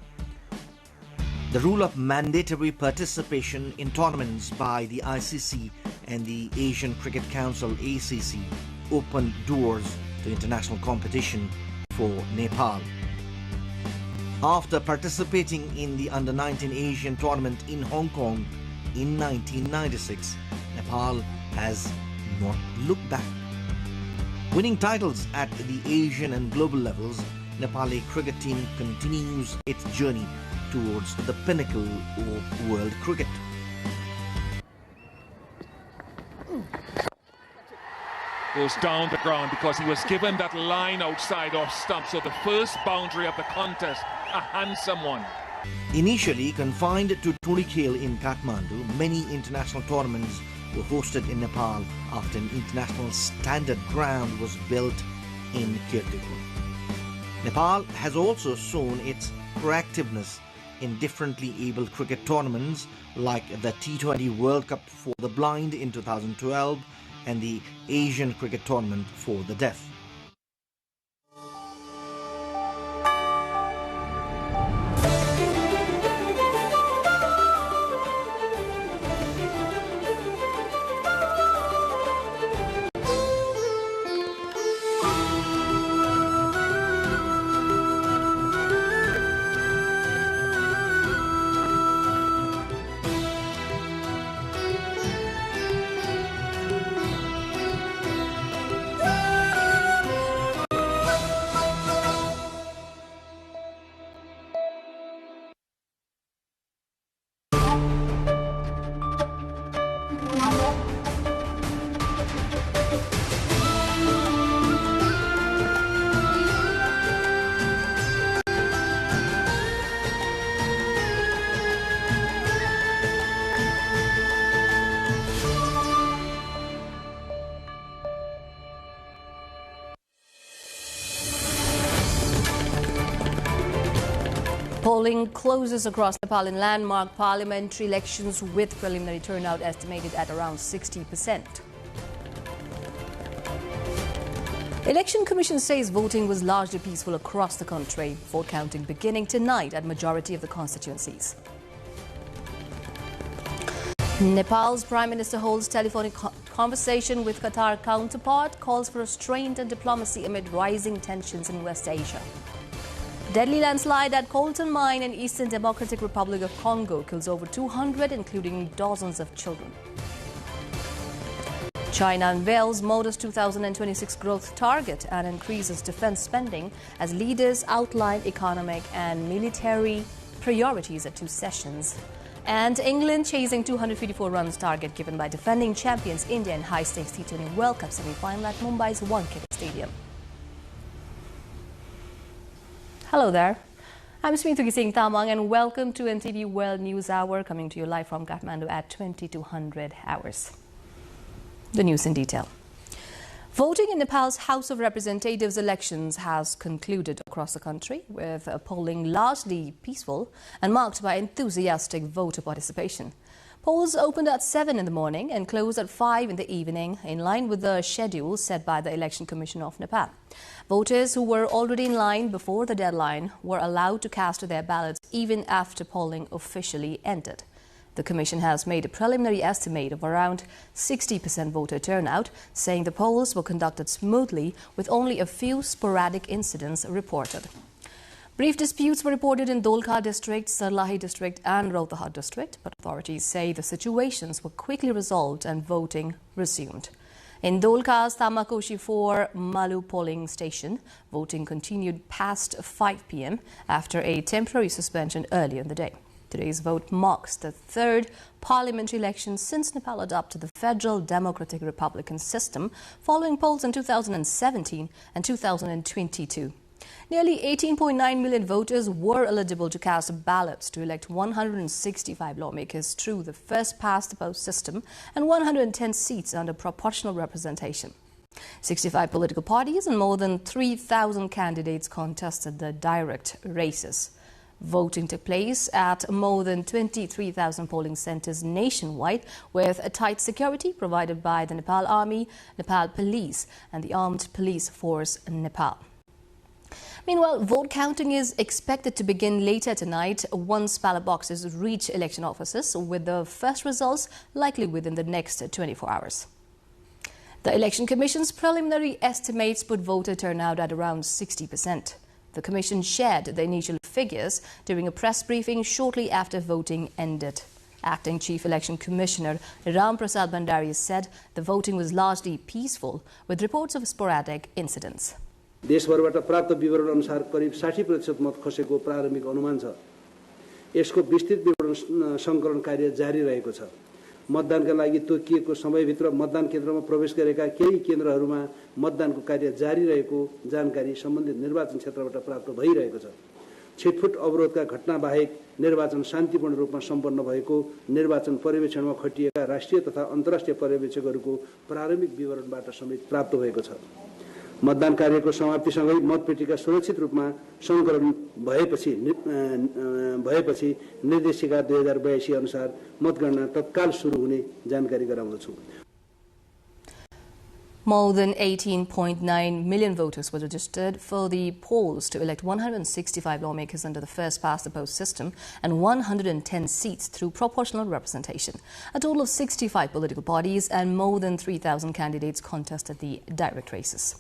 The rule of mandatory participation in tournaments by the ICC and the Asian Cricket Council (ACC) opened doors to international competition for Nepal. After participating in the Under-19 Asian tournament in Hong Kong in 1996, Nepal has not looked back. Winning titles at the Asian and global levels, Nepali cricket team continues its journey towards the pinnacle of world cricket. Goes down the ground because he was given that line outside off stump. So the first boundary of the contest, a handsome one. Initially confined to Turikale in Kathmandu, many international tournaments were hosted in Nepal after an international standard ground was built in Kirtipur. Nepal has also shown its proactiveness in differently abled cricket tournaments like the T20 World Cup for the blind in 2012 and the Asian Cricket Tournament for the deaf. Polling closes across Nepal in landmark parliamentary elections with preliminary turnout estimated at around 60%. Election Commission says voting was largely peaceful across the country. Vote counting beginning tonight at majority of the constituencies. Nepal's Prime Minister holds telephonic conversation with Qatar counterpart, calls for restraint and diplomacy amid rising tensions in West Asia. Deadly landslide at Colton Mine in Eastern Democratic Republic of Congo kills over 200, including dozens of children. China unveils modest 2026 growth target and increases defense spending as leaders outline economic and military priorities at two sessions. And England chasing 254 runs target given by defending champions India in high-stakes T20 World Cup semi-final at Mumbai's Wankhede Stadium. Hello there, I'm Smriti Singh Tamang and welcome to NTV World News Hour, coming to you live from Kathmandu at 2200 hours. The news in detail. Voting in Nepal's House of Representatives elections has concluded across the country, with polling largely peaceful and marked by enthusiastic voter participation. Polls opened at 7 in the morning and closed at 5 in the evening, in line with the schedule set by the Election Commission of Nepal. Voters who were already in line before the deadline were allowed to cast their ballots even after polling officially ended. The Commission has made a preliminary estimate of around 60% voter turnout, saying the polls were conducted smoothly with only a few sporadic incidents reported. Brief disputes were reported in Dailekh district, Sarlahi district and Rohtak district, but authorities say the situations were quickly resolved and voting resumed. In Dailek's Tamakoshi 4 Malu polling station, voting continued past 5 p.m. after a temporary suspension earlier in the day. Today's vote marks the third parliamentary election since Nepal adopted the Federal Democratic Republican system following polls in 2017 and 2022. Nearly 18.9 million voters were eligible to cast ballots to elect 165 lawmakers through the first-past-the-post system and 110 seats under proportional representation. 65 political parties and more than 3,000 candidates contested the direct races. Voting took place at more than 23,000 polling centres nationwide, with a tight security provided by the Nepal Army, Nepal Police and the Armed Police Force in Nepal. Meanwhile, vote counting is expected to begin later tonight once ballot boxes reach election offices, with the first results likely within the next 24 hours. The Election Commission's preliminary estimates put voter turnout at around 60%. The Commission shared the initial figures during a press briefing shortly after voting ended. Acting Chief Election Commissioner Ram Prasad Bhandari said the voting was largely peaceful, with reports of sporadic incidents. देशभरबाट प्राप्त विवरण अनुसार करिब 60% मत खसेको प्रारम्भिक अनुमान छ। यसको विस्तृत विवरण संकलन कार्य जारी रहेको छ। मतदानका लागि तोकिएको समयभित्र मतदान केन्द्रमा प्रवेश गरेका केही केन्द्रहरूमा मतदानको कार्य जारी रहेको जानकारी सम्बन्धित निर्वाचन क्षेत्रबाट प्राप्त भइरहेको छ। छिटफुट अवरोधका घटना बाहेक निर्वाचन शान्तिपूर्ण रूपमा सम्पन्न भएको निर्वाचन पर्यवेक्षणमा खटिएका राष्ट्रिय तथा अन्तर्राष्ट्रिय पर्यवेक्षकहरूको प्रारम्भिक विवरणबाट समेत प्राप्त भएको छ। मतदान कार्यको समाप्तिसँगै मतपेटिका सुरक्षित रूपमा सङ्कलन भएपछि निर्देशिका 2082 अनुसार मतगणना तत्काल सुरु हुने जानकारी गराउँदछु। More than 18.9 million voters were registered for the polls to elect 165 lawmakers under the first-past-the-post system and 110 seats through proportional representation. A total of 65 political parties and more than 3,000 candidates contested the direct races.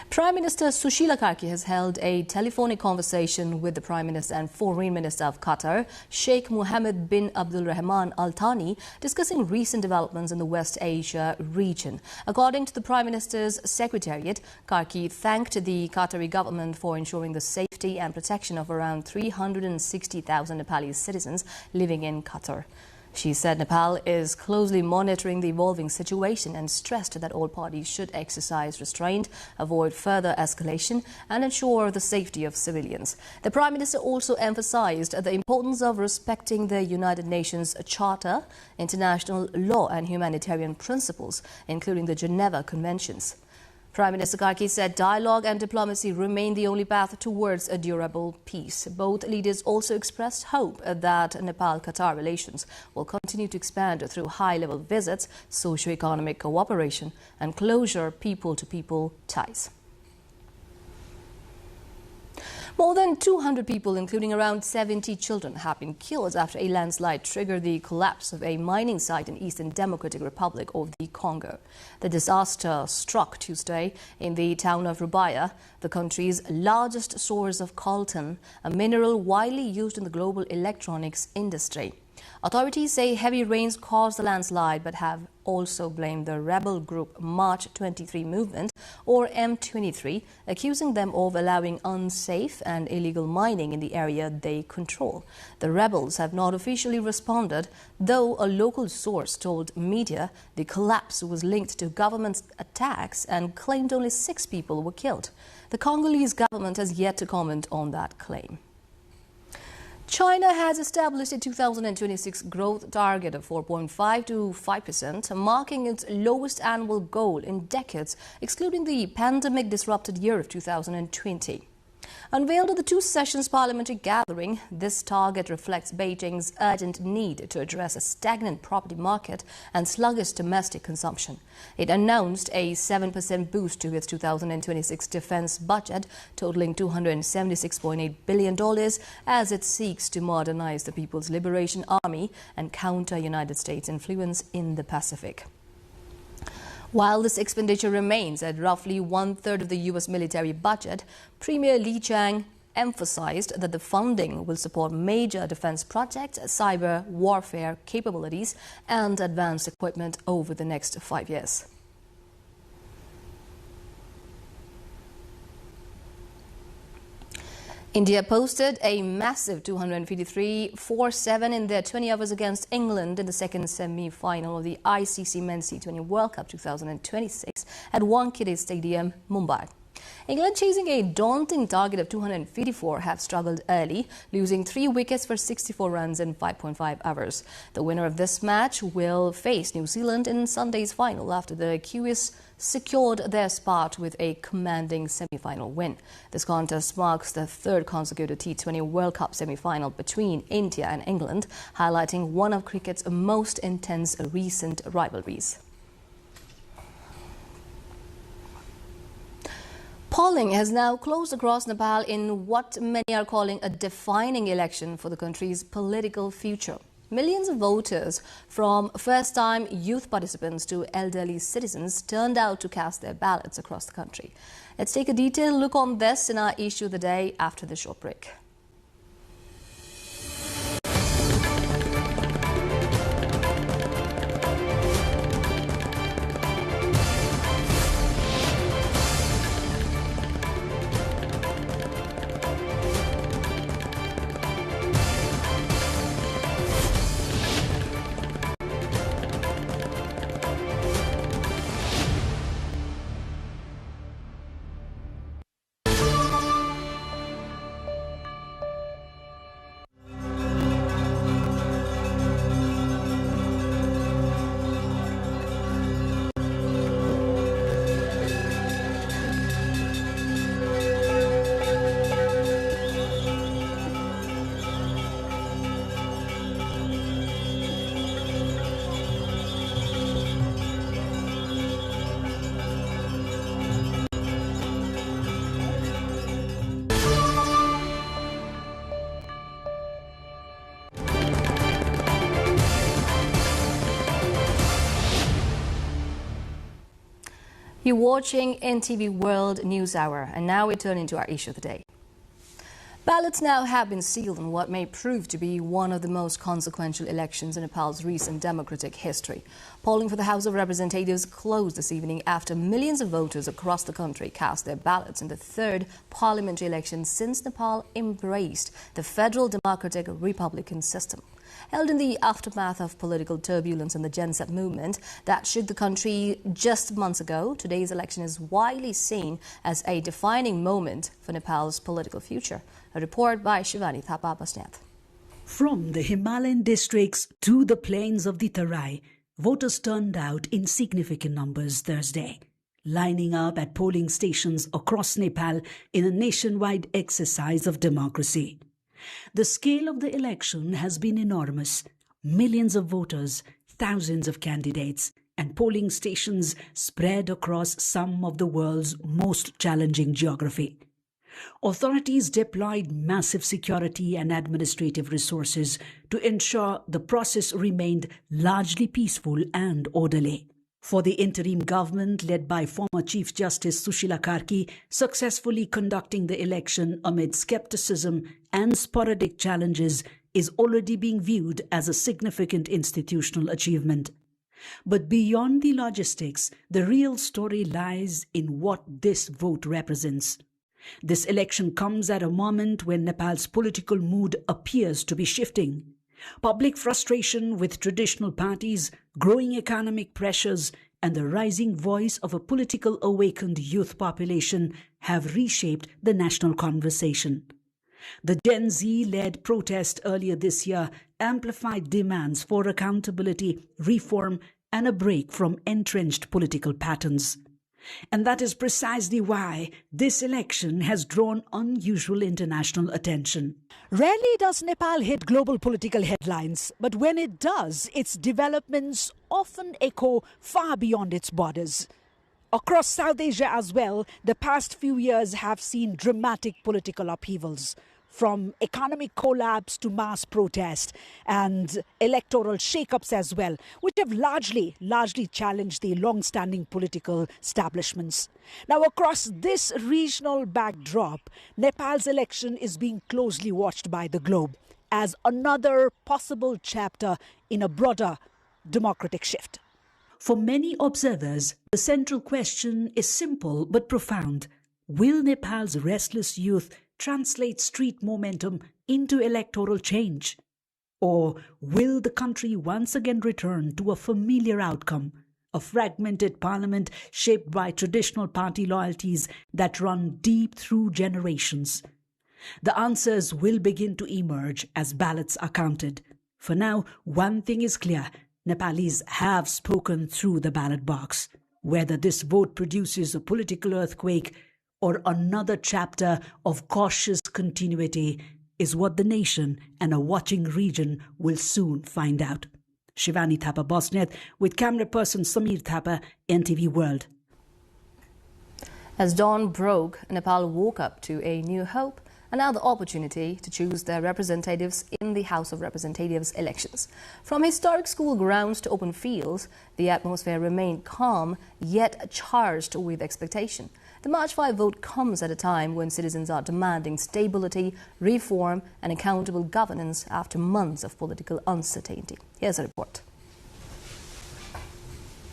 Prime Minister Sushila Karki has held a telephonic conversation with the Prime Minister and Foreign Minister of Qatar, Sheikh Mohammed bin Abdul Rahman Al Thani, discussing recent developments in the West Asia region. According to the Prime Minister's Secretariat, Karki thanked the Qatari government for ensuring the safety and protection of around 360,000 Nepali citizens living in Qatar. She said Nepal is closely monitoring the evolving situation and stressed that all parties should exercise restraint, avoid further escalation and ensure the safety of civilians. The Prime Minister also emphasized the importance of respecting the United Nations Charter, international law and humanitarian principles, including the Geneva Conventions. Prime Minister Karki said dialogue and diplomacy remain the only path towards a durable peace. Both leaders also expressed hope that Nepal-Qatar relations will continue to expand through high-level visits, socio-economic cooperation and closer people-to-people ties. More than 200 people, including around 70 children, have been killed after a landslide triggered the collapse of a mining site in Eastern Democratic Republic of the Congo. The disaster struck Tuesday in the town of Rubaya, the country's largest source of coltan, a mineral widely used in the global electronics industry. Authorities say heavy rains caused the landslide but have also blamed the rebel group March 23 movement, or M23, accusing them of allowing unsafe and illegal mining in the area they control. The rebels have not officially responded, though a local source told media the collapse was linked to government attacks and claimed only 6 people were killed. The Congolese government has yet to comment on that claim. China has established a 2026 growth target of 4.5 to 5%, marking its lowest annual goal in decades, excluding the pandemic-disrupted year of 2020. Unveiled at the Two Sessions parliamentary gathering, this target reflects Beijing's urgent need to address a stagnant property market and sluggish domestic consumption. It announced a 7% boost to its 2026 defense budget, totaling $276.8 billion, as it seeks to modernize the People's Liberation Army and counter United States influence in the Pacific. While this expenditure remains at roughly one-third of the U.S. military budget, Premier Li Qiang emphasized that the funding will support major defense projects, cyber warfare capabilities, and advanced equipment over the next 5 years. India posted a massive 253-4-7 in their 20 overs against England in the second semi-final of the ICC Men's T20 World Cup 2026 at Wankhede Stadium, Mumbai. England, chasing a daunting target of 254, have struggled early, losing 3 wickets for 64 runs in 5.5 overs. The winner of this match will face New Zealand in Sunday's final after the Kiwis secured their spot with a commanding semi-final win. This contest marks the 3rd consecutive T20 World Cup semi-final between India and England, highlighting one of cricket's most intense recent rivalries. Polling has now closed across Nepal in what many are calling a defining election for the country's political future. Millions of voters, from first-time youth participants to elderly citizens, turned out to cast their ballots across the country. Let's take a detailed look on this in our issue of the day after the short break. You're watching NTV World News Hour, and now we turn into our issue of the day. Ballots now have been sealed in what may prove to be one of the most consequential elections in Nepal's recent democratic history. Polling for the House of Representatives closed this evening after millions of voters across the country cast their ballots in the third parliamentary election since Nepal embraced the federal democratic republican system. Held in the aftermath of political turbulence in the Gen Z movement that shook the country just months ago, today's election is widely seen as a defining moment for Nepal's political future. A report by Shivani Thapa-Basnath. From the Himalayan districts to the plains of the Tarai, voters turned out in significant numbers Thursday, lining up at polling stations across Nepal in a nationwide exercise of democracy. The scale of the election has been enormous. Millions of voters, thousands of candidates, and polling stations spread across some of the world's most challenging geography. Authorities deployed massive security and administrative resources to ensure the process remained largely peaceful and orderly. For the interim government led by former Chief Justice Sushila Karki, successfully conducting the election amid skepticism and sporadic challenges is already being viewed as a significant institutional achievement. But beyond the logistics, the real story lies in what this vote represents. This election comes at a moment when Nepal's political mood appears to be shifting. Public frustration with traditional parties, growing economic pressures, and the rising voice of a political awakened youth population have reshaped the national conversation. The Gen Z-led protest earlier this year amplified demands for accountability, reform, and a break from entrenched political patterns. And that is precisely why this election has drawn unusual international attention. Rarely does Nepal hit global political headlines, but when it does, its developments often echo far beyond its borders. Across South Asia as well, the past few years have seen dramatic political upheavals, from economic collapse to mass protest and electoral shake-ups as well, which have largely challenged the long-standing political establishments. Now, across this regional backdrop, Nepal's election is being closely watched by the globe as another possible chapter in a broader democratic shift. For many observers, the central question is simple but profound. Will Nepal's restless youth translate street momentum into electoral change? Or will the country once again return to a familiar outcome, a fragmented parliament shaped by traditional party loyalties that run deep through generations? The answers will begin to emerge as ballots are counted. For now, one thing is clear: Nepalis have spoken through the ballot box. Whether this vote produces a political earthquake or another chapter of cautious continuity is what the nation and a watching region will soon find out. Shivani Thapa-Basnath with camera person Samir Thapa, NTV World. As dawn broke, Nepal woke up to a new hope and now the opportunity to choose their representatives in the House of Representatives elections. From historic school grounds to open fields, the atmosphere remained calm yet charged with expectation. The March 5 vote comes at a time when citizens are demanding stability, reform and accountable governance after months of political uncertainty. Here's a report.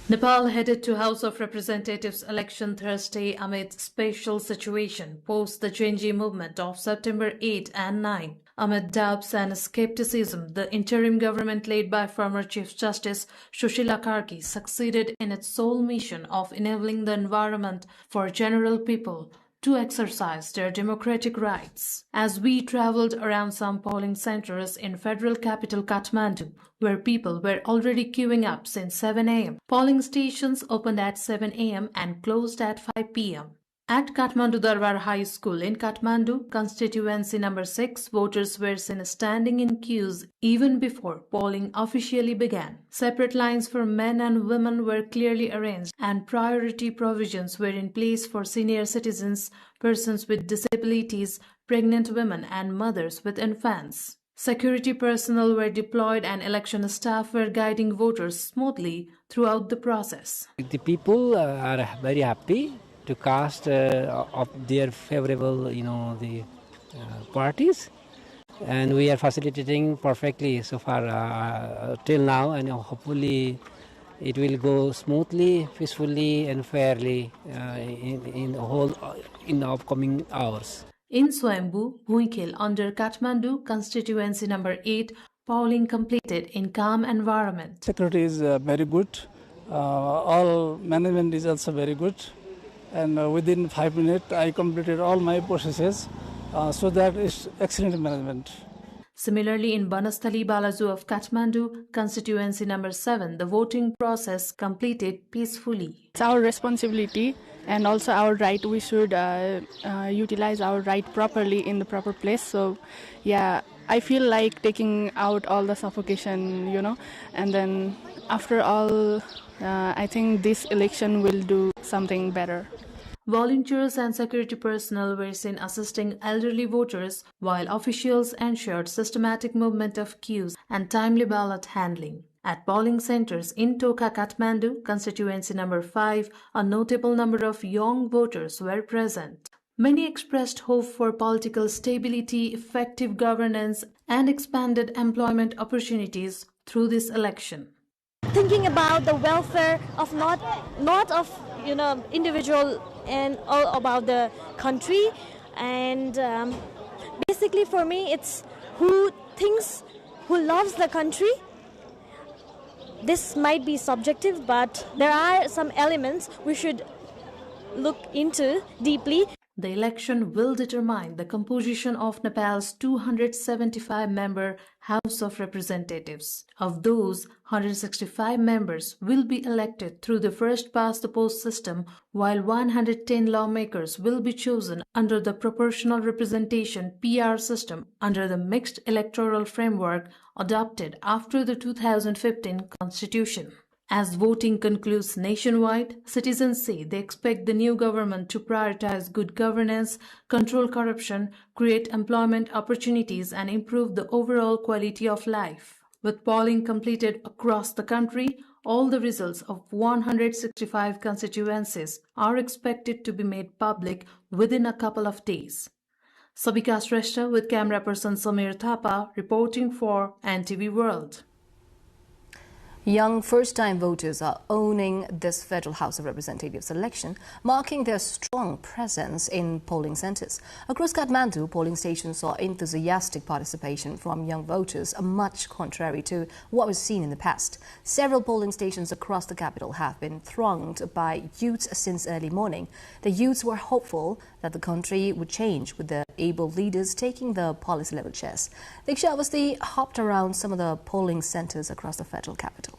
Nepal headed to House of Representatives election Thursday amid special situation post the Gen-Z movement of September 8 and 9. Amid doubts and skepticism, the interim government led by former Chief Justice Sushila Karki succeeded in its sole mission of enabling the environment for general people to exercise their democratic rights. As we traveled around some polling centers in federal capital Kathmandu, where people were already queuing up since 7 a.m., polling stations opened at 7 a.m. and closed at 5 p.m. At Kathmandu Darbar High School in Kathmandu, constituency number 6, voters were seen standing in queues even before polling officially began. Separate lines for men and women were clearly arranged, and priority provisions were in place for senior citizens, persons with disabilities, pregnant women, and mothers with infants. Security personnel were deployed and election staff were guiding voters smoothly throughout the process. The people are very happy to cast of their favorable, parties, and we are facilitating perfectly so far till now, and hopefully it will go smoothly, peacefully, and fairly in the upcoming hours. In Swayambhu, Bhuikhel under Kathmandu, constituency number 8, polling completed in calm environment. Security is very good. All management is also very good. And within 5 minutes, I completed all my processes. So that is excellent management. Similarly, in Banasthali Balaju of Kathmandu, constituency number 7, the voting process completed peacefully. It's our responsibility and also our right. We should utilize our right properly in the proper place. So, yeah, I feel like taking out all the suffocation, and then after all, I think this election will do something better. Volunteers and security personnel were seen assisting elderly voters, while officials ensured systematic movement of queues and timely ballot handling. At polling centers in Toka, Kathmandu, constituency number 5, a notable number of young voters were present. Many expressed hope for political stability, effective governance, and expanded employment opportunities through this election. Thinking about the welfare of not of individual and all about the country, and basically for me it's who loves the country. This might be subjective, but there are some elements we should look into deeply. The election will determine the composition of Nepal's 275-member House of Representatives. Of those, 165 members will be elected through the first-past-the-post system, while 110 lawmakers will be chosen under the proportional representation PR system under the mixed electoral framework adopted after the 2015 Constitution. As voting concludes nationwide, citizens say they expect the new government to prioritize good governance, control corruption, create employment opportunities, and improve the overall quality of life. With polling completed across the country, all the results of 165 constituencies are expected to be made public within a couple of days. Sabika Shrestha with camera person Samir Thapa reporting for NTV World. Young first-time voters are owning this Federal House of Representatives election, marking their strong presence in polling centres. Across Kathmandu, polling stations saw enthusiastic participation from young voters, much contrary to what was seen in the past. Several polling stations across the capital have been thronged by youths since early morning. The youths were hopeful that the country would change, with the able leaders taking the policy-level chairs. Diksha Avasthi hopped around some of the polling centres across the federal capital.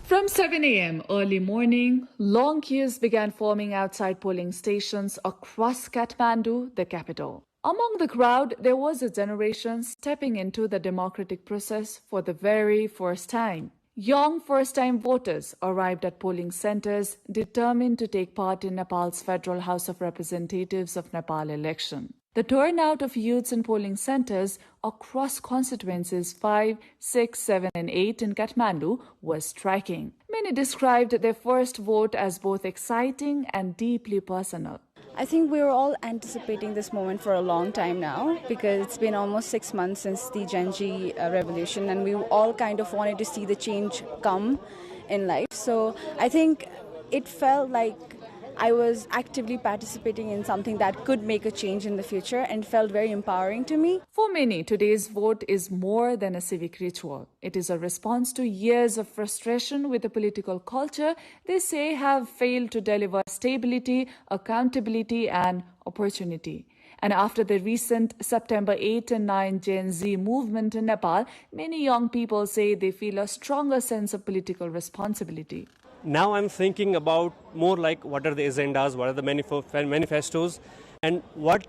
From 7 a.m. early morning, long queues began forming outside polling stations across Kathmandu, the capital. Among the crowd, there was a generation stepping into the democratic process for the very first time. Young first-time voters arrived at polling centers determined to take part in Nepal's Federal House of Representatives of Nepal election. The turnout of youths in polling centers across constituencies 5, 6, 7 and 8 in Kathmandu was striking. Many described their first vote as both exciting and deeply personal. I think we were all anticipating this moment for a long time now, because it's been almost 6 months since the Gen Z revolution, and we all kind of wanted to see the change come in life. So I think it felt like I was actively participating in something that could make a change in the future, and felt very empowering to me. For many, today's vote is more than a civic ritual. It is a response to years of frustration with the political culture they say have failed to deliver stability, accountability and opportunity. And after the recent September 8 and 9 Gen Z movement in Nepal, many young people say they feel a stronger sense of political responsibility. Now I'm thinking about more like what are the agendas, what are the manifestos, and what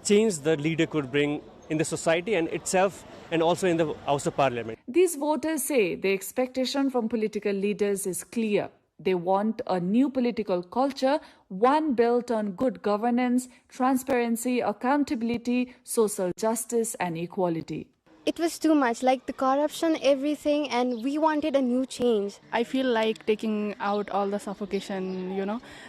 change the leader could bring in the society and itself, and also in the House of Parliament. These voters say the expectation from political leaders is clear. They want a new political culture, one built on good governance, transparency, accountability, social justice and equality. it was too much, like the corruption, everything, and we wanted a new change. I feel like taking out all the suffocation,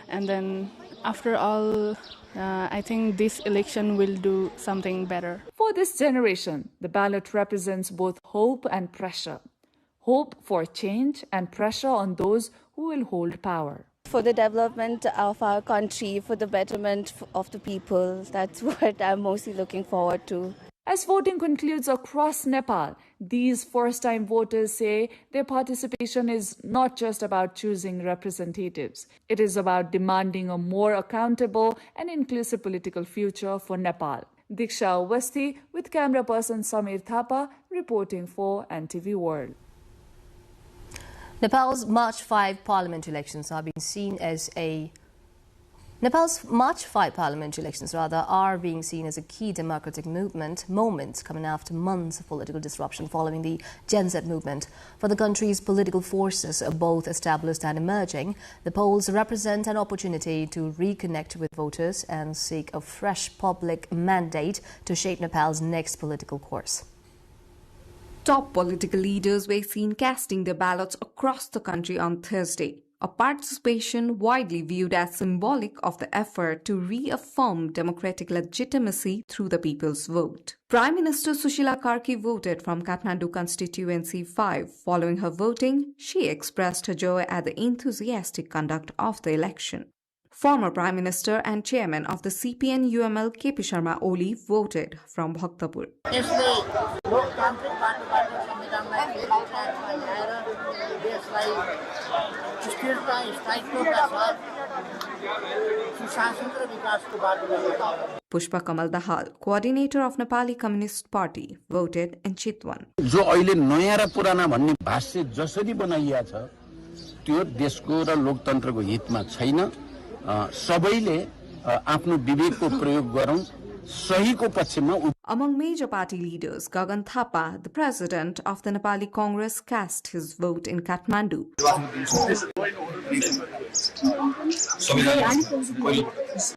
and then after all, I think this election will do something better. For this generation, the ballot represents both hope and pressure. Hope for change and pressure on those who will hold power. For the development of our country, for the betterment of the people, that's what I'm mostly looking forward to. As voting concludes across Nepal, these first-time voters say their participation is not just about choosing representatives. It is about demanding a more accountable and inclusive political future for Nepal. Diksha Awasthi with camera person Samir Thapa reporting for NTV World. Nepal's March 5 parliament elections are being seen as a are being seen as a key democratic moment coming after months of political disruption following the Gen Z movement. For the country's political forces, both established and emerging, the polls represent an opportunity to reconnect with voters and seek a fresh public mandate to shape Nepal's next political course. Top political leaders were seen casting their ballots across the country on Thursday, a participation widely viewed as symbolic of the effort to reaffirm democratic legitimacy through the people's vote. Prime Minister Sushila Karki voted from Kathmandu Constituency 5. Following her voting, she expressed her joy at the enthusiastic conduct of the election. Former Prime Minister and Chairman of the CPN-UML KP Sharma Oli voted from Bhaktapur. Pushpa Kamal Dahal, coordinator of Nepali Communist Party, voted in Chitwan. जो अहिले नयाँ र पुराना भन्ने भाष्य जसरी बनाइया छ त्यो देशको र लोकतन्त्रको हितमा छैन सबैले आफ्नो विवेकको प्रयोग गरौं सहीको पक्षमा. Among major party leaders, Gagan Thapa, the president of the Nepali Congress, cast his vote in Kathmandu.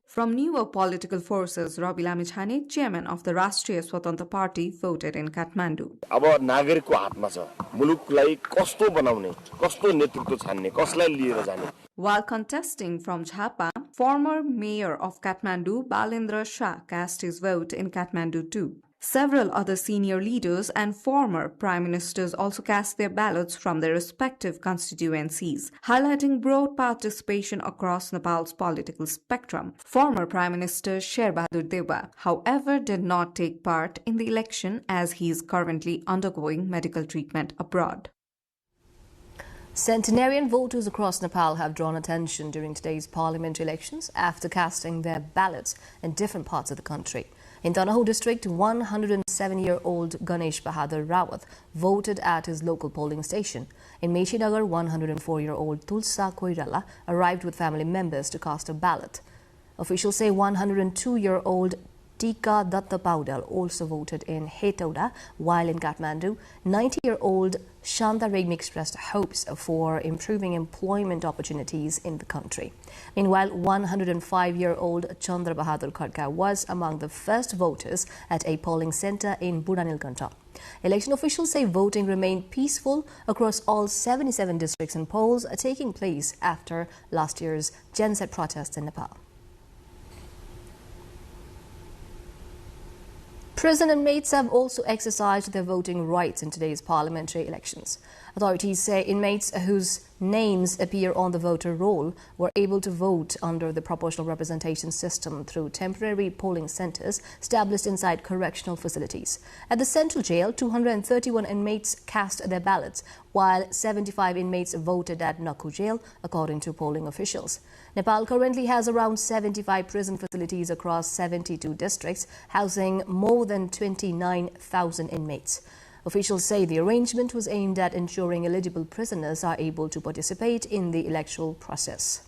From newer political forces, Rabi Lamichhane, chairman of the Rashtriya Swatantra Party, voted in Kathmandu. अब नागरिकको हातमा छ मुलुकलाई कस्तो बनाउने कस्तो नेतृत्व छान्ने कसलाई लिएर जाने. While contesting from Jhapa, former mayor of Kathmandu, Balendra Shah, cast his vote in Kathmandu too. Several other senior leaders and former prime ministers also cast their ballots from their respective constituencies, highlighting broad participation across Nepal's political spectrum. Former Prime Minister Sher Bahadur Deuba, however, did not take part in the election as he is currently undergoing medical treatment abroad. Centenarian voters across Nepal have drawn attention during today's parliamentary elections after casting their ballots in different parts of the country. In Tanahu district, 107-year-old Ganesh Bahadur Rawat voted at his local polling station. In Mechinagar, 104-year-old Tulsa Koirala arrived with family members to cast a ballot. Officials say 102-year-old Tika Datta Paudal also voted in Hetauda, while in Kathmandu, 90-year-old Shanta Regmi expressed hopes for improving employment opportunities in the country. Meanwhile, 105-year-old Chandra Bahadur Khadka was among the first voters at a polling centre in Budanilkanta. Election officials say voting remained peaceful across all 77 districts and polls taking place after last year's Gen Z protests in Nepal. Prison inmates have also exercised their voting rights in today's parliamentary elections. Authorities say inmates whose names appear on the voter roll were able to vote under the proportional representation system through temporary polling centres established inside correctional facilities. At the central jail, 231 inmates cast their ballots, while 75 inmates voted at Nakku jail, according to polling officials. Nepal currently has around 75 prison facilities across 72 districts, housing more than 29,000 inmates. Officials say the arrangement was aimed at ensuring eligible prisoners are able to participate in the electoral process.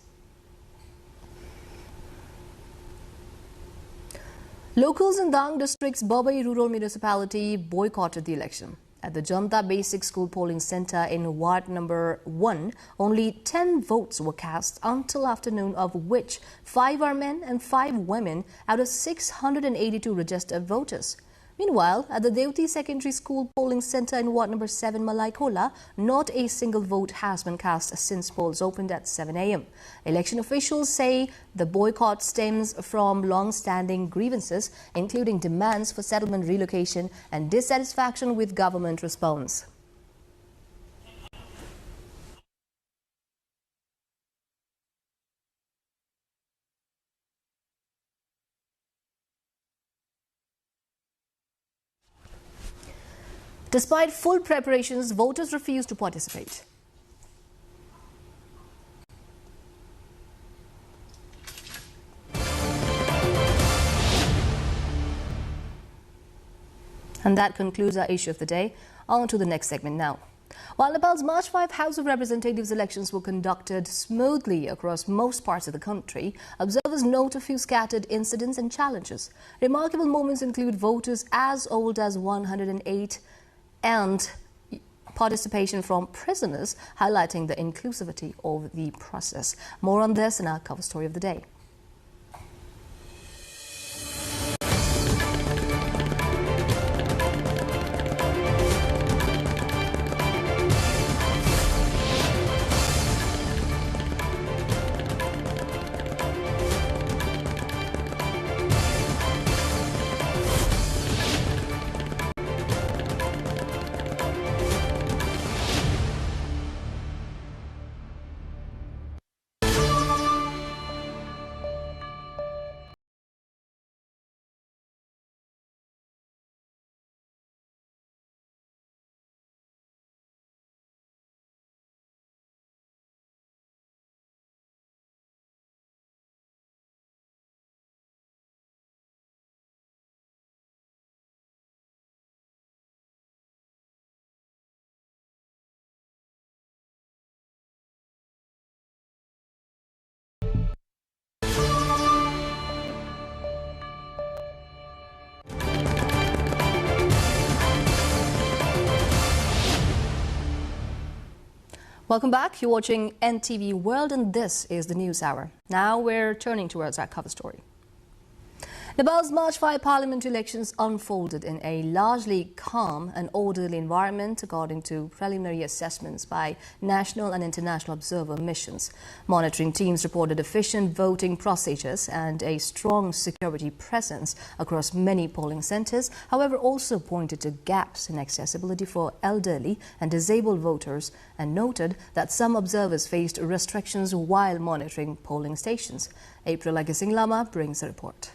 Locals in Dang district's Babai rural municipality boycotted the election. At the Janta Basic School polling centre in Ward number 1, only 10 votes were cast until afternoon, of which 5 are men and 5 women out of 682 registered voters. Meanwhile, at the Deuti Secondary School polling centre in Ward number 7, Malaikola, not a single vote has been cast since polls opened at 7 a.m. Election officials say the boycott stems from long-standing grievances, including demands for settlement relocation and dissatisfaction with government response. Despite full preparations, voters refused to participate. And that concludes our issue of the day. On to the next segment now. While Nepal's March 5 House of Representatives elections were conducted smoothly across most parts of the country, observers note a few scattered incidents and challenges. Remarkable moments include voters as old as 108 and participation from prisoners, highlighting the inclusivity of the process. More on this in our cover story of the day. Welcome back. You're watching NTV World and this is the News Hour. Now we're turning towards our cover story. Nepal's March 5 parliament elections unfolded in a largely calm and orderly environment, according to preliminary assessments by national and international observer missions. Monitoring teams reported efficient voting procedures and a strong security presence across many polling centres, however also pointed to gaps in accessibility for elderly and disabled voters and noted that some observers faced restrictions while monitoring polling stations. April Agasing Lama brings a report.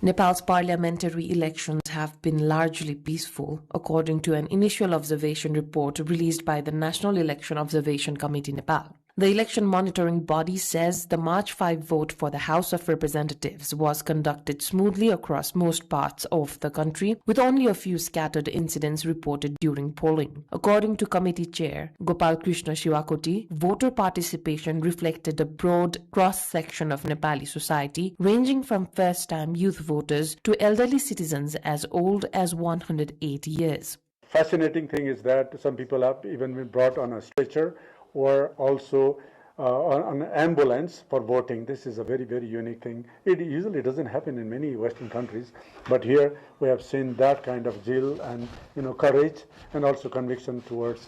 Nepal's parliamentary elections have been largely peaceful, according to an initial observation report released by the National Election Observation Committee Nepal. The election monitoring body says the March 5 vote for the House of Representatives was conducted smoothly across most parts of the country, with only a few scattered incidents reported during polling. According to committee chair Gopal Krishna Shivakoti, voter participation reflected a broad cross-section of Nepali society, ranging from first-time youth voters to elderly citizens as old as 108 years. Fascinating thing is that some people have even been brought on a stretcher or also on an ambulance for voting. This is a very, very unique thing. It usually doesn't happen in many Western countries, but here we have seen that kind of zeal and courage and also conviction towards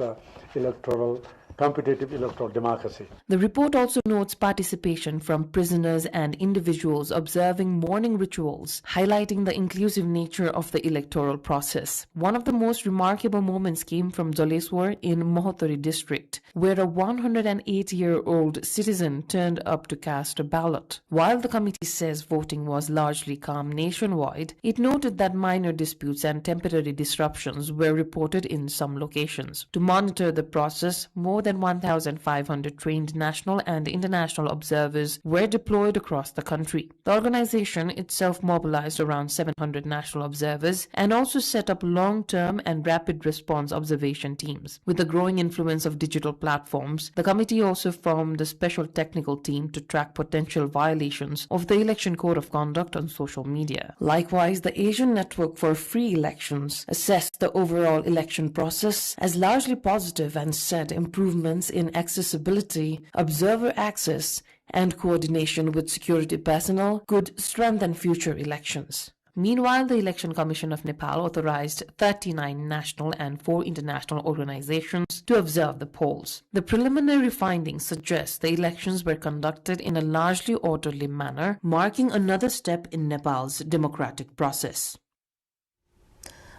competitive electoral democracy. The report also notes participation from prisoners and individuals observing mourning rituals, highlighting the inclusive nature of the electoral process. One of the most remarkable moments came from Jaleswar in Mohottari district, where a 108-year-old citizen turned up to cast a ballot. While the committee says voting was largely calm nationwide, it noted that minor disputes and temporary disruptions were reported in some locations. To monitor the process, more than 1,500 trained national and international observers were deployed across the country. The organization itself mobilized around 700 national observers and also set up long-term and rapid response observation teams. With the growing influence of digital platforms, the committee also formed a special technical team to track potential violations of the Election Code of Conduct on social media. Likewise, the Asian Network for Free Elections assessed the overall election process as largely positive and said improvements in accessibility, observer access, and coordination with security personnel could strengthen future elections. Meanwhile, the Election Commission of Nepal authorized 39 national and 4 international organizations to observe the polls. The preliminary findings suggest the elections were conducted in a largely orderly manner, marking another step in Nepal's democratic process.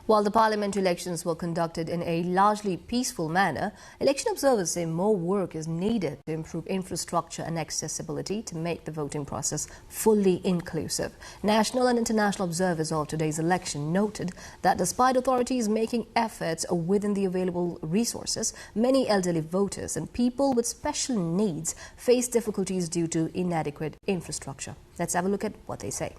While the parliament elections were conducted in a largely peaceful manner, election observers say more work is needed to improve infrastructure and accessibility to make the voting process fully inclusive. National and international observers of today's election noted that despite authorities making efforts within the available resources, many elderly voters and people with special needs face difficulties due to inadequate infrastructure. Let's have a look at what they say.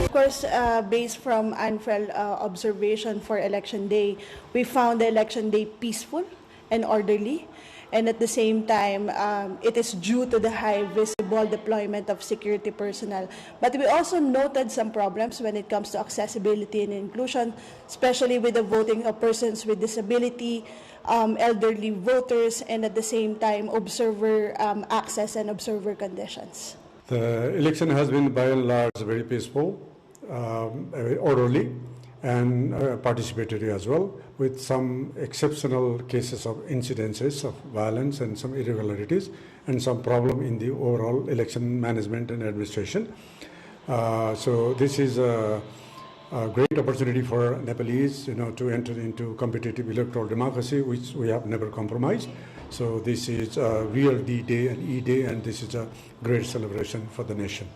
Of course, based from ANFREL observation for election day, we found the election day peaceful and orderly, and at the same time, it is due to the high visible deployment of security personnel. But we also noted some problems when it comes to accessibility and inclusion, especially with the voting of persons with disability, elderly voters, and at the same time, observer access and observer conditions. The election has been by and large very peaceful, orderly, and participatory as well, with some exceptional cases of incidences of violence and some irregularities and some problem in the overall election management and administration. So this is a great opportunity for Nepalese, to enter into competitive electoral democracy, which we have never compromised. So this is a real D-Day and E-Day, and this is a great celebration for the nation.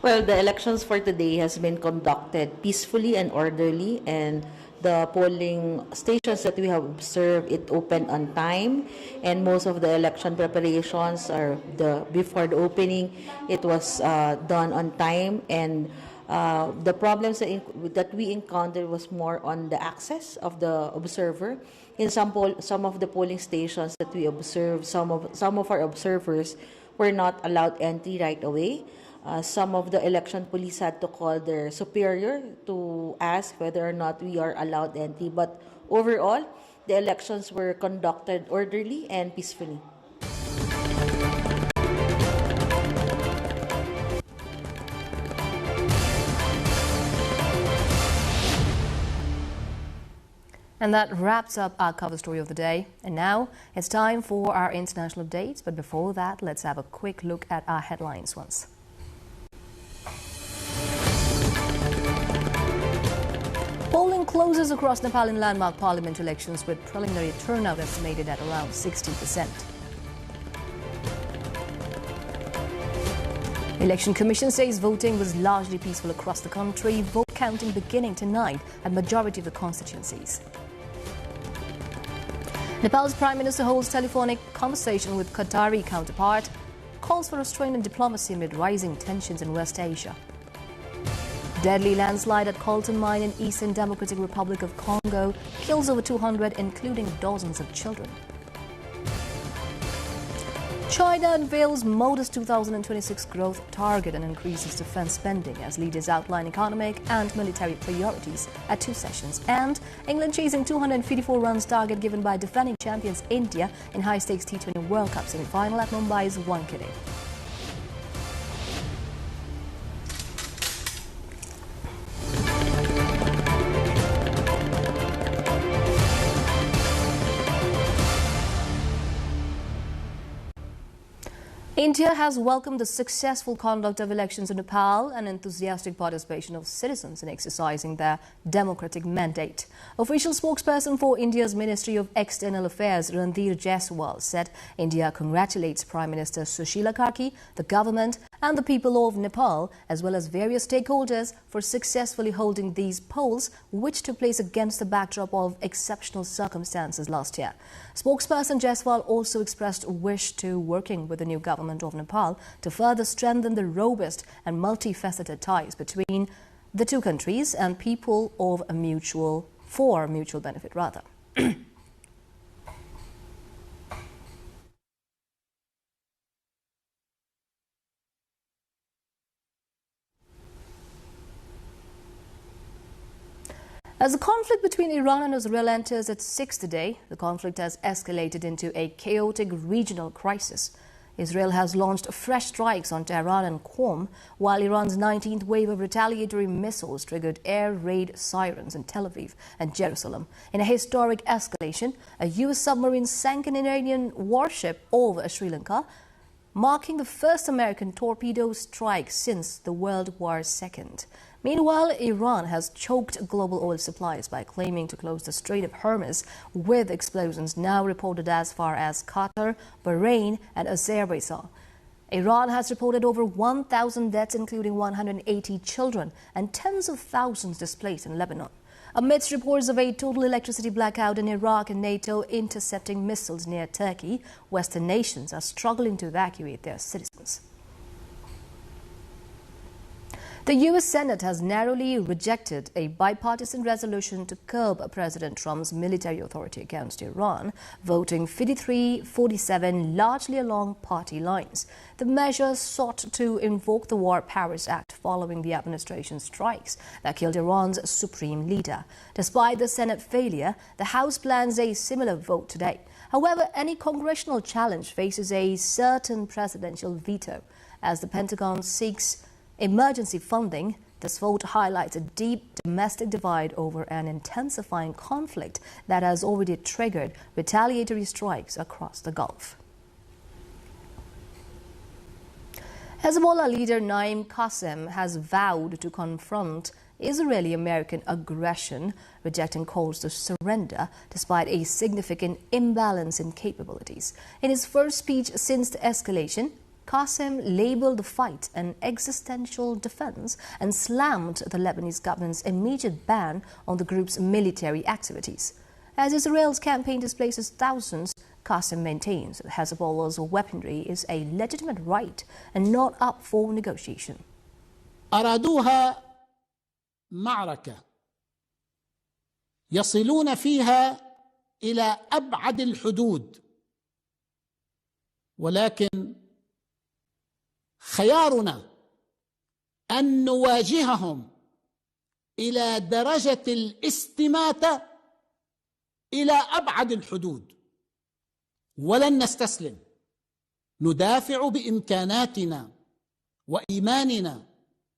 Well, the elections for today has been conducted peacefully and orderly, and the polling stations that we have observed, it opened on time, and most of the election preparations are before the opening, it was done on time, and the problems that we encountered was more on the access of the observer. In some of the polling stations that we observed, some of our observers were not allowed entry right away. Some of the election police had to call their superior to ask whether or not we are allowed entry. But overall, the elections were conducted orderly and peacefully. And that wraps up our cover story of the day. And now it's time for our international updates. But before that, let's have a quick look at our headlines once. Polling closes across Nepal in landmark parliament elections with preliminary turnout estimated at around 60%. Election Commission says voting was largely peaceful across the country, vote counting beginning tonight at majority of the constituencies. Nepal's Prime Minister holds telephonic conversation with Qatari counterpart, calls for restraint and diplomacy amid rising tensions in West Asia. Deadly landslide at Colton Mine in Eastern Democratic Republic of Congo kills over 200, including dozens of children. China unveils modest 2026 growth target and increases defense spending as leaders outline economic and military priorities at 2 sessions. And England chasing 254 runs target given by defending champions India in high-stakes T20 World Cup semi-final at Mumbai's Wankhede. India has welcomed the successful conduct of elections in Nepal and enthusiastic participation of citizens in exercising their democratic mandate. Official spokesperson for India's Ministry of External Affairs, Randhir Jaiswal, said India congratulates Prime Minister Sushila Karki, the government and the people of Nepal, as well as various stakeholders for successfully holding these polls, which took place against the backdrop of exceptional circumstances last year. Spokesperson Jaiswal also expressed a wish to working with the new government of Nepal to further strengthen the robust and multifaceted ties between the two countries and people of for mutual benefit rather. As the conflict between Iran and Israel enters its 6th day, the conflict has escalated into a chaotic regional crisis. Israel has launched fresh strikes on Tehran and Qom, while Iran's 19th wave of retaliatory missiles triggered air raid sirens in Tel Aviv and Jerusalem. In a historic escalation, a U.S. submarine sank an Iranian warship over Sri Lanka, marking the first American torpedo strike since the World War II. Meanwhile, Iran has choked global oil supplies by claiming to close the Strait of Hormuz, with explosions now reported as far as Qatar, Bahrain and Azerbaijan. Iran has reported over 1,000 deaths, including 180 children, and tens of thousands displaced in Lebanon. Amidst reports of a total electricity blackout in Iraq and NATO intercepting missiles near Turkey, Western nations are struggling to evacuate their citizens. The U.S. Senate has narrowly rejected a bipartisan resolution to curb President Trump's military authority against Iran, voting 53-47 largely along party lines. The measure sought to invoke the War Powers Act following the administration's strikes that killed Iran's supreme leader. Despite the Senate failure, the House plans a similar vote today. However, any congressional challenge faces a certain presidential veto, as the Pentagon seeks emergency funding. This vote highlights a deep domestic divide over an intensifying conflict that has already triggered retaliatory strikes across the Gulf. Hezbollah leader Naim Qassem has vowed to confront Israeli-American aggression, rejecting calls to surrender despite a significant imbalance in capabilities. In his first speech since the escalation, Qassem labeled the fight an existential defense and slammed the Lebanese government's immediate ban on the group's military activities. As Israel's campaign displaces thousands, Qassem maintains that Hezbollah's weaponry is a legitimate right and not up for negotiation. أرادوها معركة يصلون فيها إلى أبعد الحدود، ولكن خيارنا أن نواجههم إلى درجة الاستماتة إلى أبعد الحدود، ولن نستسلم. ندافع بإمكاناتنا وإيماننا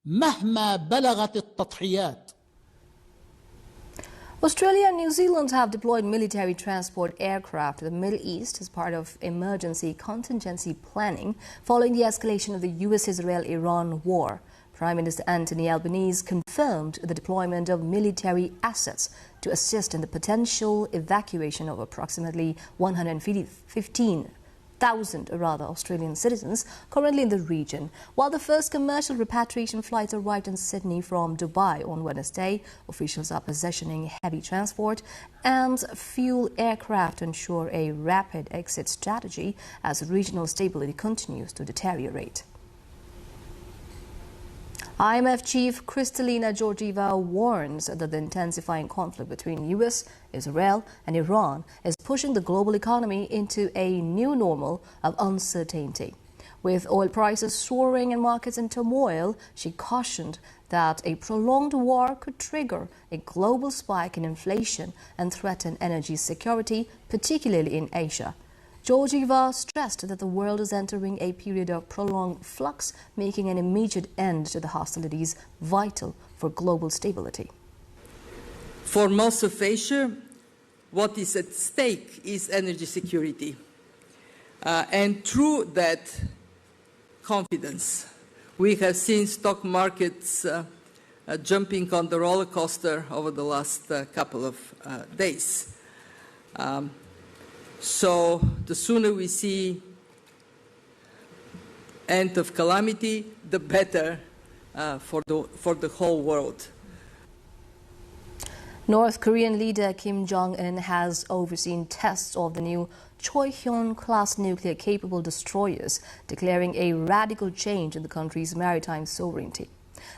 مهما بلغت التضحيات. Australia and New Zealand have deployed military transport aircraft to the Middle East as part of emergency contingency planning following the escalation of the US-Israel-Iran war. Prime Minister Anthony Albanese confirmed the deployment of military assets to assist in the potential evacuation of approximately 115,000 Australian citizens currently in the region. While the first commercial repatriation flights arrived in Sydney from Dubai on Wednesday, officials are positioning heavy transport and fuel aircraft to ensure a rapid exit strategy as regional stability continues to deteriorate. IMF chief Kristalina Georgieva warns that the intensifying conflict between US, Israel and Iran is pushing the global economy into a new normal of uncertainty. With oil prices soaring and markets in turmoil, she cautioned that a prolonged war could trigger a global spike in inflation and threaten energy security, particularly in Asia. Georgieva stressed that the world is entering a period of prolonged flux, making an immediate end to the hostilities vital for global stability. For most of Asia, what is at stake is energy security. And through that confidence, we have seen stock markets jumping on the roller coaster over the last couple of days. So the sooner we see end of calamity, the better for the whole world. North Korean leader Kim Jong-un has overseen tests of the new Choihyun-class nuclear-capable destroyers, declaring a radical change in the country's maritime sovereignty.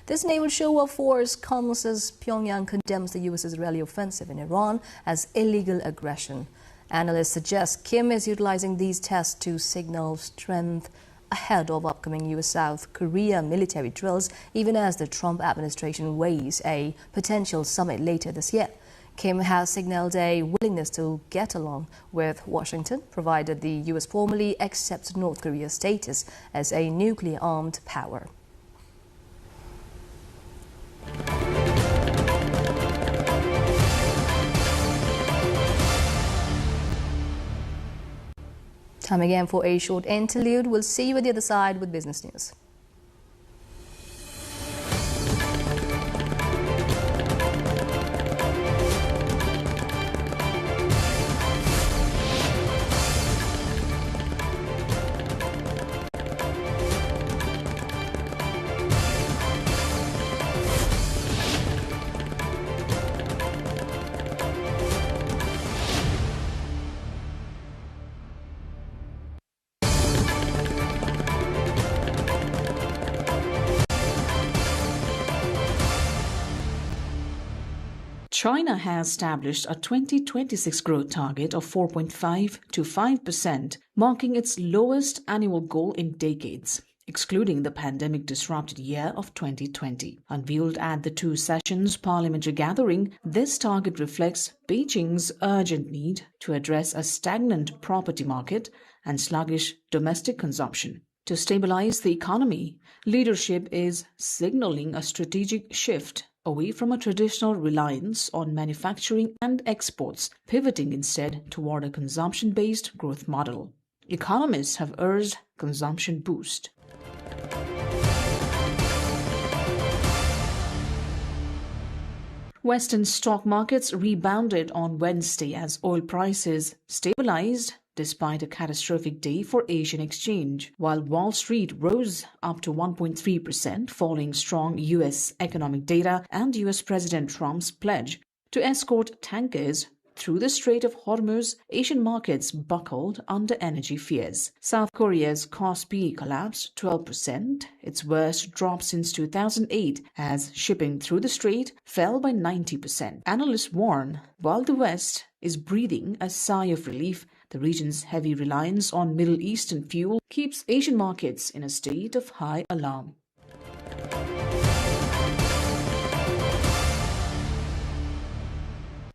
This naval show of force comes as Pyongyang condemns the US-Israeli offensive in Iran as illegal aggression. Analysts suggest Kim is utilizing these tests to signal strength ahead of upcoming US-South Korea military drills, even as the Trump administration weighs a potential summit later this year. Kim has signaled a willingness to get along with Washington, provided the U.S. formally accepts North Korea's status as a nuclear-armed power. Time again for a short interlude. We'll see you at the other side with business news. China has established a 2026 growth target of 4.5 to 5%, marking its lowest annual goal in decades, excluding the pandemic-disrupted year of 2020. Unveiled at the Two Sessions parliamentary gathering, this target reflects Beijing's urgent need to address a stagnant property market and sluggish domestic consumption. To stabilize the economy, leadership is signaling a strategic shift away from a traditional reliance on manufacturing and exports, pivoting instead toward a consumption-based growth model. Economists have urged consumption boost. Western stock markets rebounded on Wednesday as oil prices stabilized despite a catastrophic day for Asian exchange, while Wall Street rose up to 1.3% following strong U.S. economic data and U.S. President Trump's pledge to escort tankers through the Strait of Hormuz. Asian markets buckled under energy fears. South Korea's Kospi collapsed 12%, its worst drop since 2008, as shipping through the strait fell by 90%. Analysts warn, while the West is breathing a sigh of relief, the region's heavy reliance on Middle Eastern fuel keeps Asian markets in a state of high alarm.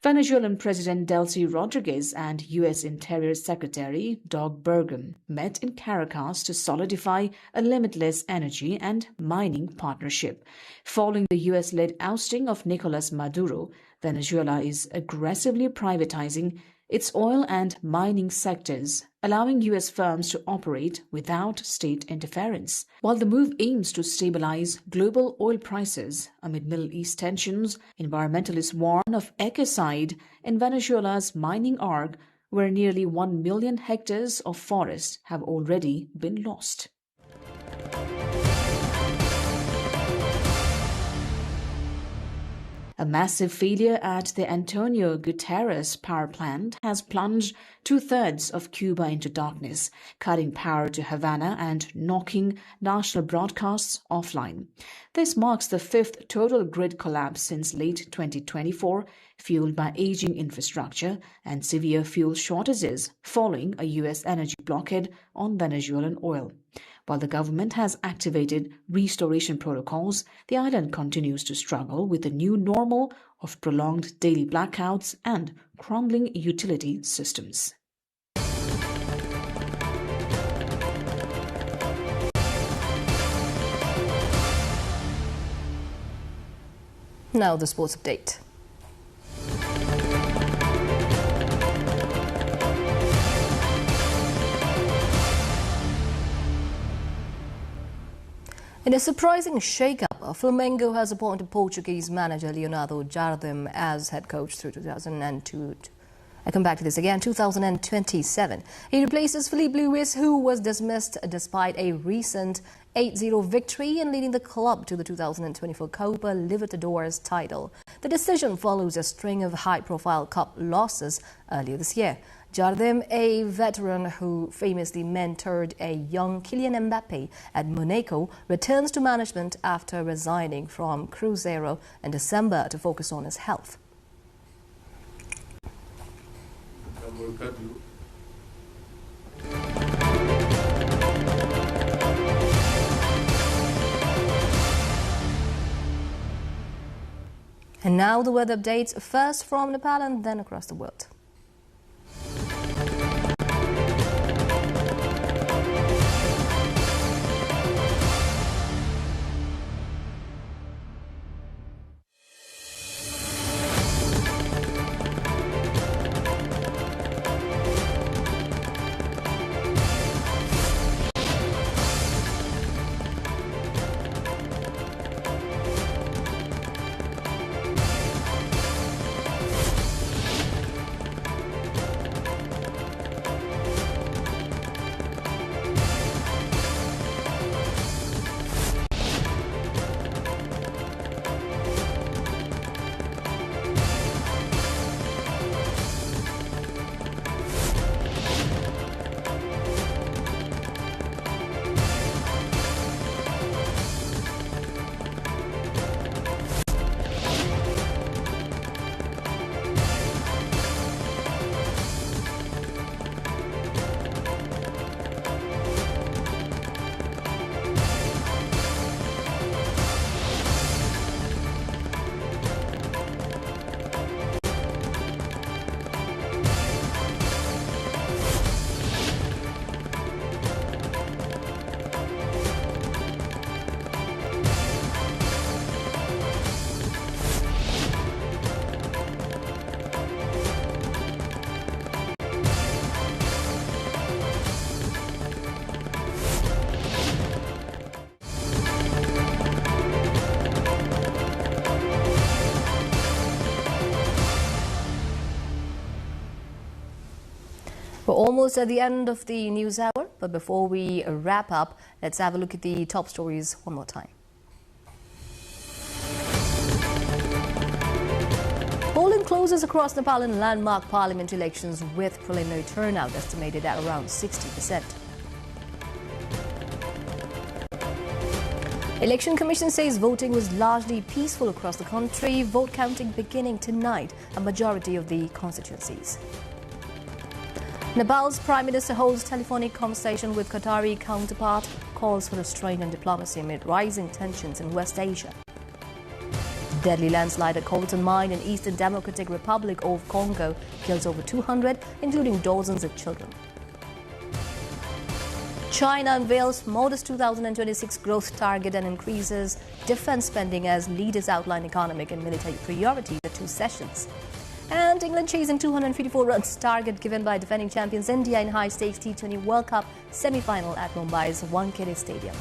Venezuelan President Delcy Rodriguez and U.S. Interior Secretary Doug Burgum met in Caracas to solidify a limitless energy and mining partnership. Following the U.S.-led ousting of Nicolas Maduro, Venezuela is aggressively privatizing its oil and mining sectors, allowing U.S. firms to operate without state interference. While the move aims to stabilize global oil prices amid Middle East tensions, environmentalists warn of ecocide in Venezuela's mining arc, where nearly 1 million hectares of forest have already been lost. A massive failure at the Antonio Guterres power plant has plunged two-thirds of Cuba into darkness, cutting power to Havana and knocking national broadcasts offline. This marks the fifth total grid collapse since late 2024, fueled by aging infrastructure and severe fuel shortages following a U.S. energy blockade on Venezuelan oil. While the government has activated restoration protocols, the island continues to struggle with the new normal of prolonged daily blackouts and crumbling utility systems. Now the sports update. In a surprising shake-up, Flamengo has appointed Portuguese manager Leonardo Jardim as head coach through 2027. He replaces Felipe Luis, who was dismissed despite a recent 8-0 victory and leading the club to the 2024 Copa Libertadores title. The decision follows a string of high-profile cup losses earlier this year. Jardim, a veteran who famously mentored a young Kylian Mbappe at Monaco, returns to management after resigning from Cruzeiro in December to focus on his health. And now the weather updates, first from Nepal and then across the world. We're almost at the end of the news hour, but before we wrap up, let's have a look at the top stories one more time. Polling closes across Nepal in landmark parliament elections with preliminary turnout estimated at around 60%. Election Commission says voting was largely peaceful across the country, vote counting beginning tonight, a majority of the constituencies. Nepal's Prime Minister holds telephonic conversation with Qatari counterpart, calls for restraint and diplomacy amid rising tensions in West Asia. Deadly landslide at Coltan mine in Eastern Democratic Republic of Congo kills over 200, including dozens of children. China unveils modest 2026 growth target and increases defense spending as leaders outline economic and military priorities at two sessions. And England chasing 254 runs target given by defending champions India in high-stakes T20 World Cup semi-final at Mumbai's Wankhede Stadium.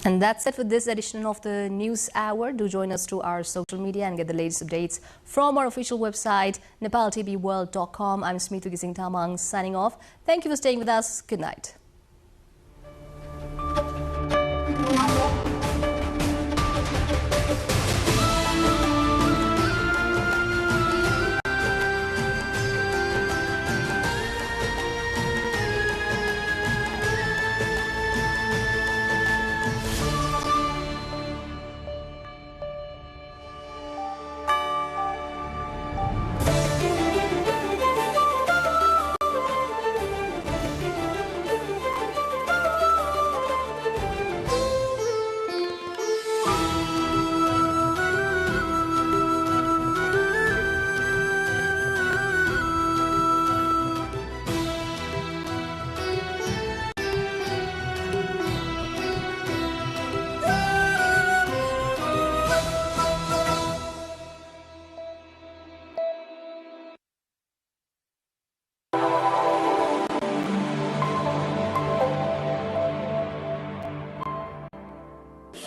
And that's it for this edition of the News Hour. Do join us through our social media and get the latest updates from our official website, nepaltelevision.com. I'm Smita Gising Tamang signing off. Thank you for staying with us. Good night.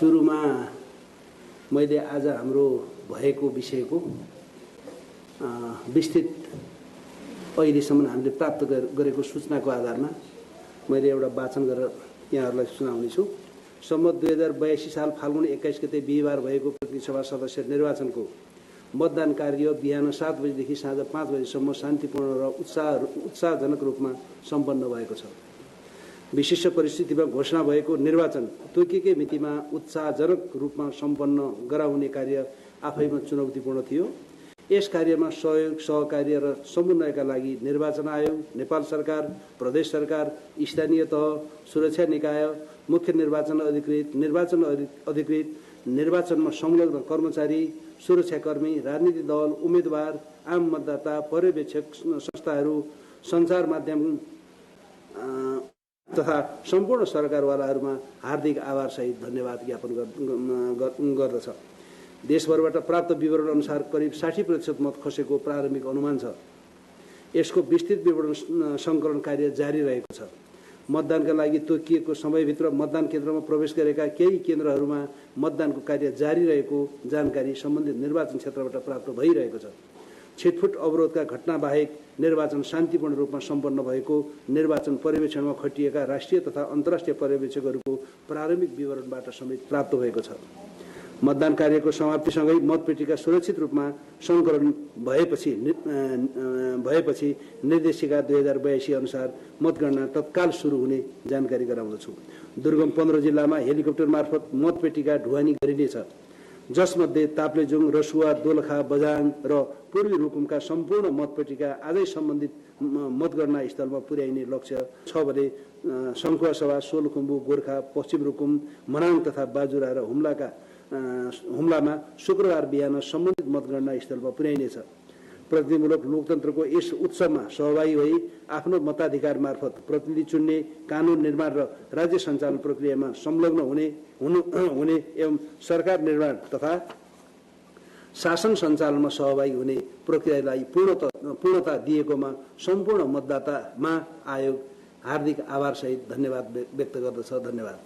सुरुमा मैले आज हाम्रो भएको विषयको विस्तृत अहिलेसम्म हामीले प्राप्त गरेको सूचनाको आधारमा मैले एउटा वाचन गरेर यहाँहरूलाई सुनाउने छु। सम्मत 2082 साल फाल्गुन 21 गते बिहीबार भएको प्रतिनिधि सभा सदस्य निर्वाचनको मतदान कार्य बिहान 7 बजेदेखि साँझ 5 बजेसम्म शान्तिपूर्ण र उत्साहजनक रूपमा सम्पन्न भएको छ। विशिष्ट परिस्थितिमा घोषणा भएको निर्वाचन तोकिएकै मितिमा उत्साहजनक रूपमा सम्पन्न गराउने कार्य आफैमा चुनौतीपूर्ण थियो। यस कार्यमा सहयोग सहकार्य र समन्वयका लागि निर्वाचन आयोग, नेपाल सरकार, प्रदेश सरकार, स्थानीय तह, सुरक्षा निकाय, मुख्य निर्वाचन अधिकृत, निर्वाचनमा संलग्न कर्मचारी, सुरक्षाकर्मी, राजनीतिक दल, उम्मेदवार, आम मतदाता, पर्यवेक्षक संस्थाहरू, सञ्चार माध्यम तथा सम्पूर्ण सरकारवालाहरूमा हार्दिक आभारसहित धन्यवाद ज्ञापन गर्दछ। देशभरबाट प्राप्त विवरण अनुसार करिब 60% मत खसेको प्रारम्भिक अनुमान छ। यसको विस्तृत विवरण सङ्कलन कार्य जारी रहेको छ। मतदानका लागि तोकिएको समयभित्र मतदान केन्द्रमा प्रवेश गरेका केही केन्द्रहरूमा मतदानको कार्य जारी रहेको जानकारी सम्बन्धित निर्वाचन क्षेत्रबाट प्राप्त भइरहेको छ। छिटफुट अवरोधका घटना बाहेक निर्वाचन शान्तिपूर्ण रूपमा सम्पन्न भएको निर्वाचन पर्यवेक्षणमा खटिएका राष्ट्रिय तथा अन्तर्राष्ट्रिय पर्यवेक्षकहरूको प्रारम्भिक विवरणबाट समेत प्राप्त भएको छ। मतदान कार्यको समाप्तिसँगै मतपेटिका सुरक्षित रूपमा सङ्कलन भएपछि निर्देशिका 2082 अनुसार मतगणना तत्काल सुरु हुने जानकारी गराउँदछु। दुर्गम 15 जिल्लामा हेलिकप्टर मार्फत मतपेटिका ढुवानी गरिनेछ, जसमध्ये ताप्लेजुङ, रसुवा, दोलखा, बझाङ र पूर्वी रुकुमका सम्पूर्ण मतपेटिका आजै सम्बन्धित मतगणना स्थलमा पुर्याइने लक्ष्य छ भने सङ्खुवासभा, सोलुखुम्बु, गोर्खा, पश्चिम रुकुम, मनाङ तथा बाजुरा र हुम्लामा शुक्रबार बिहान सम्बन्धित मतगणना स्थलमा पुर्याइनेछ। प्रतिनिधिमूलक लोकतन्त्रको यस उत्सवमा सहभागी भई आफ्नो मताधिकार मार्फत प्रतिनिधि चुन्ने, कानुन निर्माण र राज्य सञ्चालन प्रक्रियामा संलग्न हुने एवं सरकार निर्माण तथा शासन सञ्चालनमा सहभागी हुने प्रक्रियालाई पूर्णता दिएकोमा सम्पूर्ण मतदातामा आयोग हार्दिक आभारसहित धन्यवाद व्यक्त गर्दछ। धन्यवाद।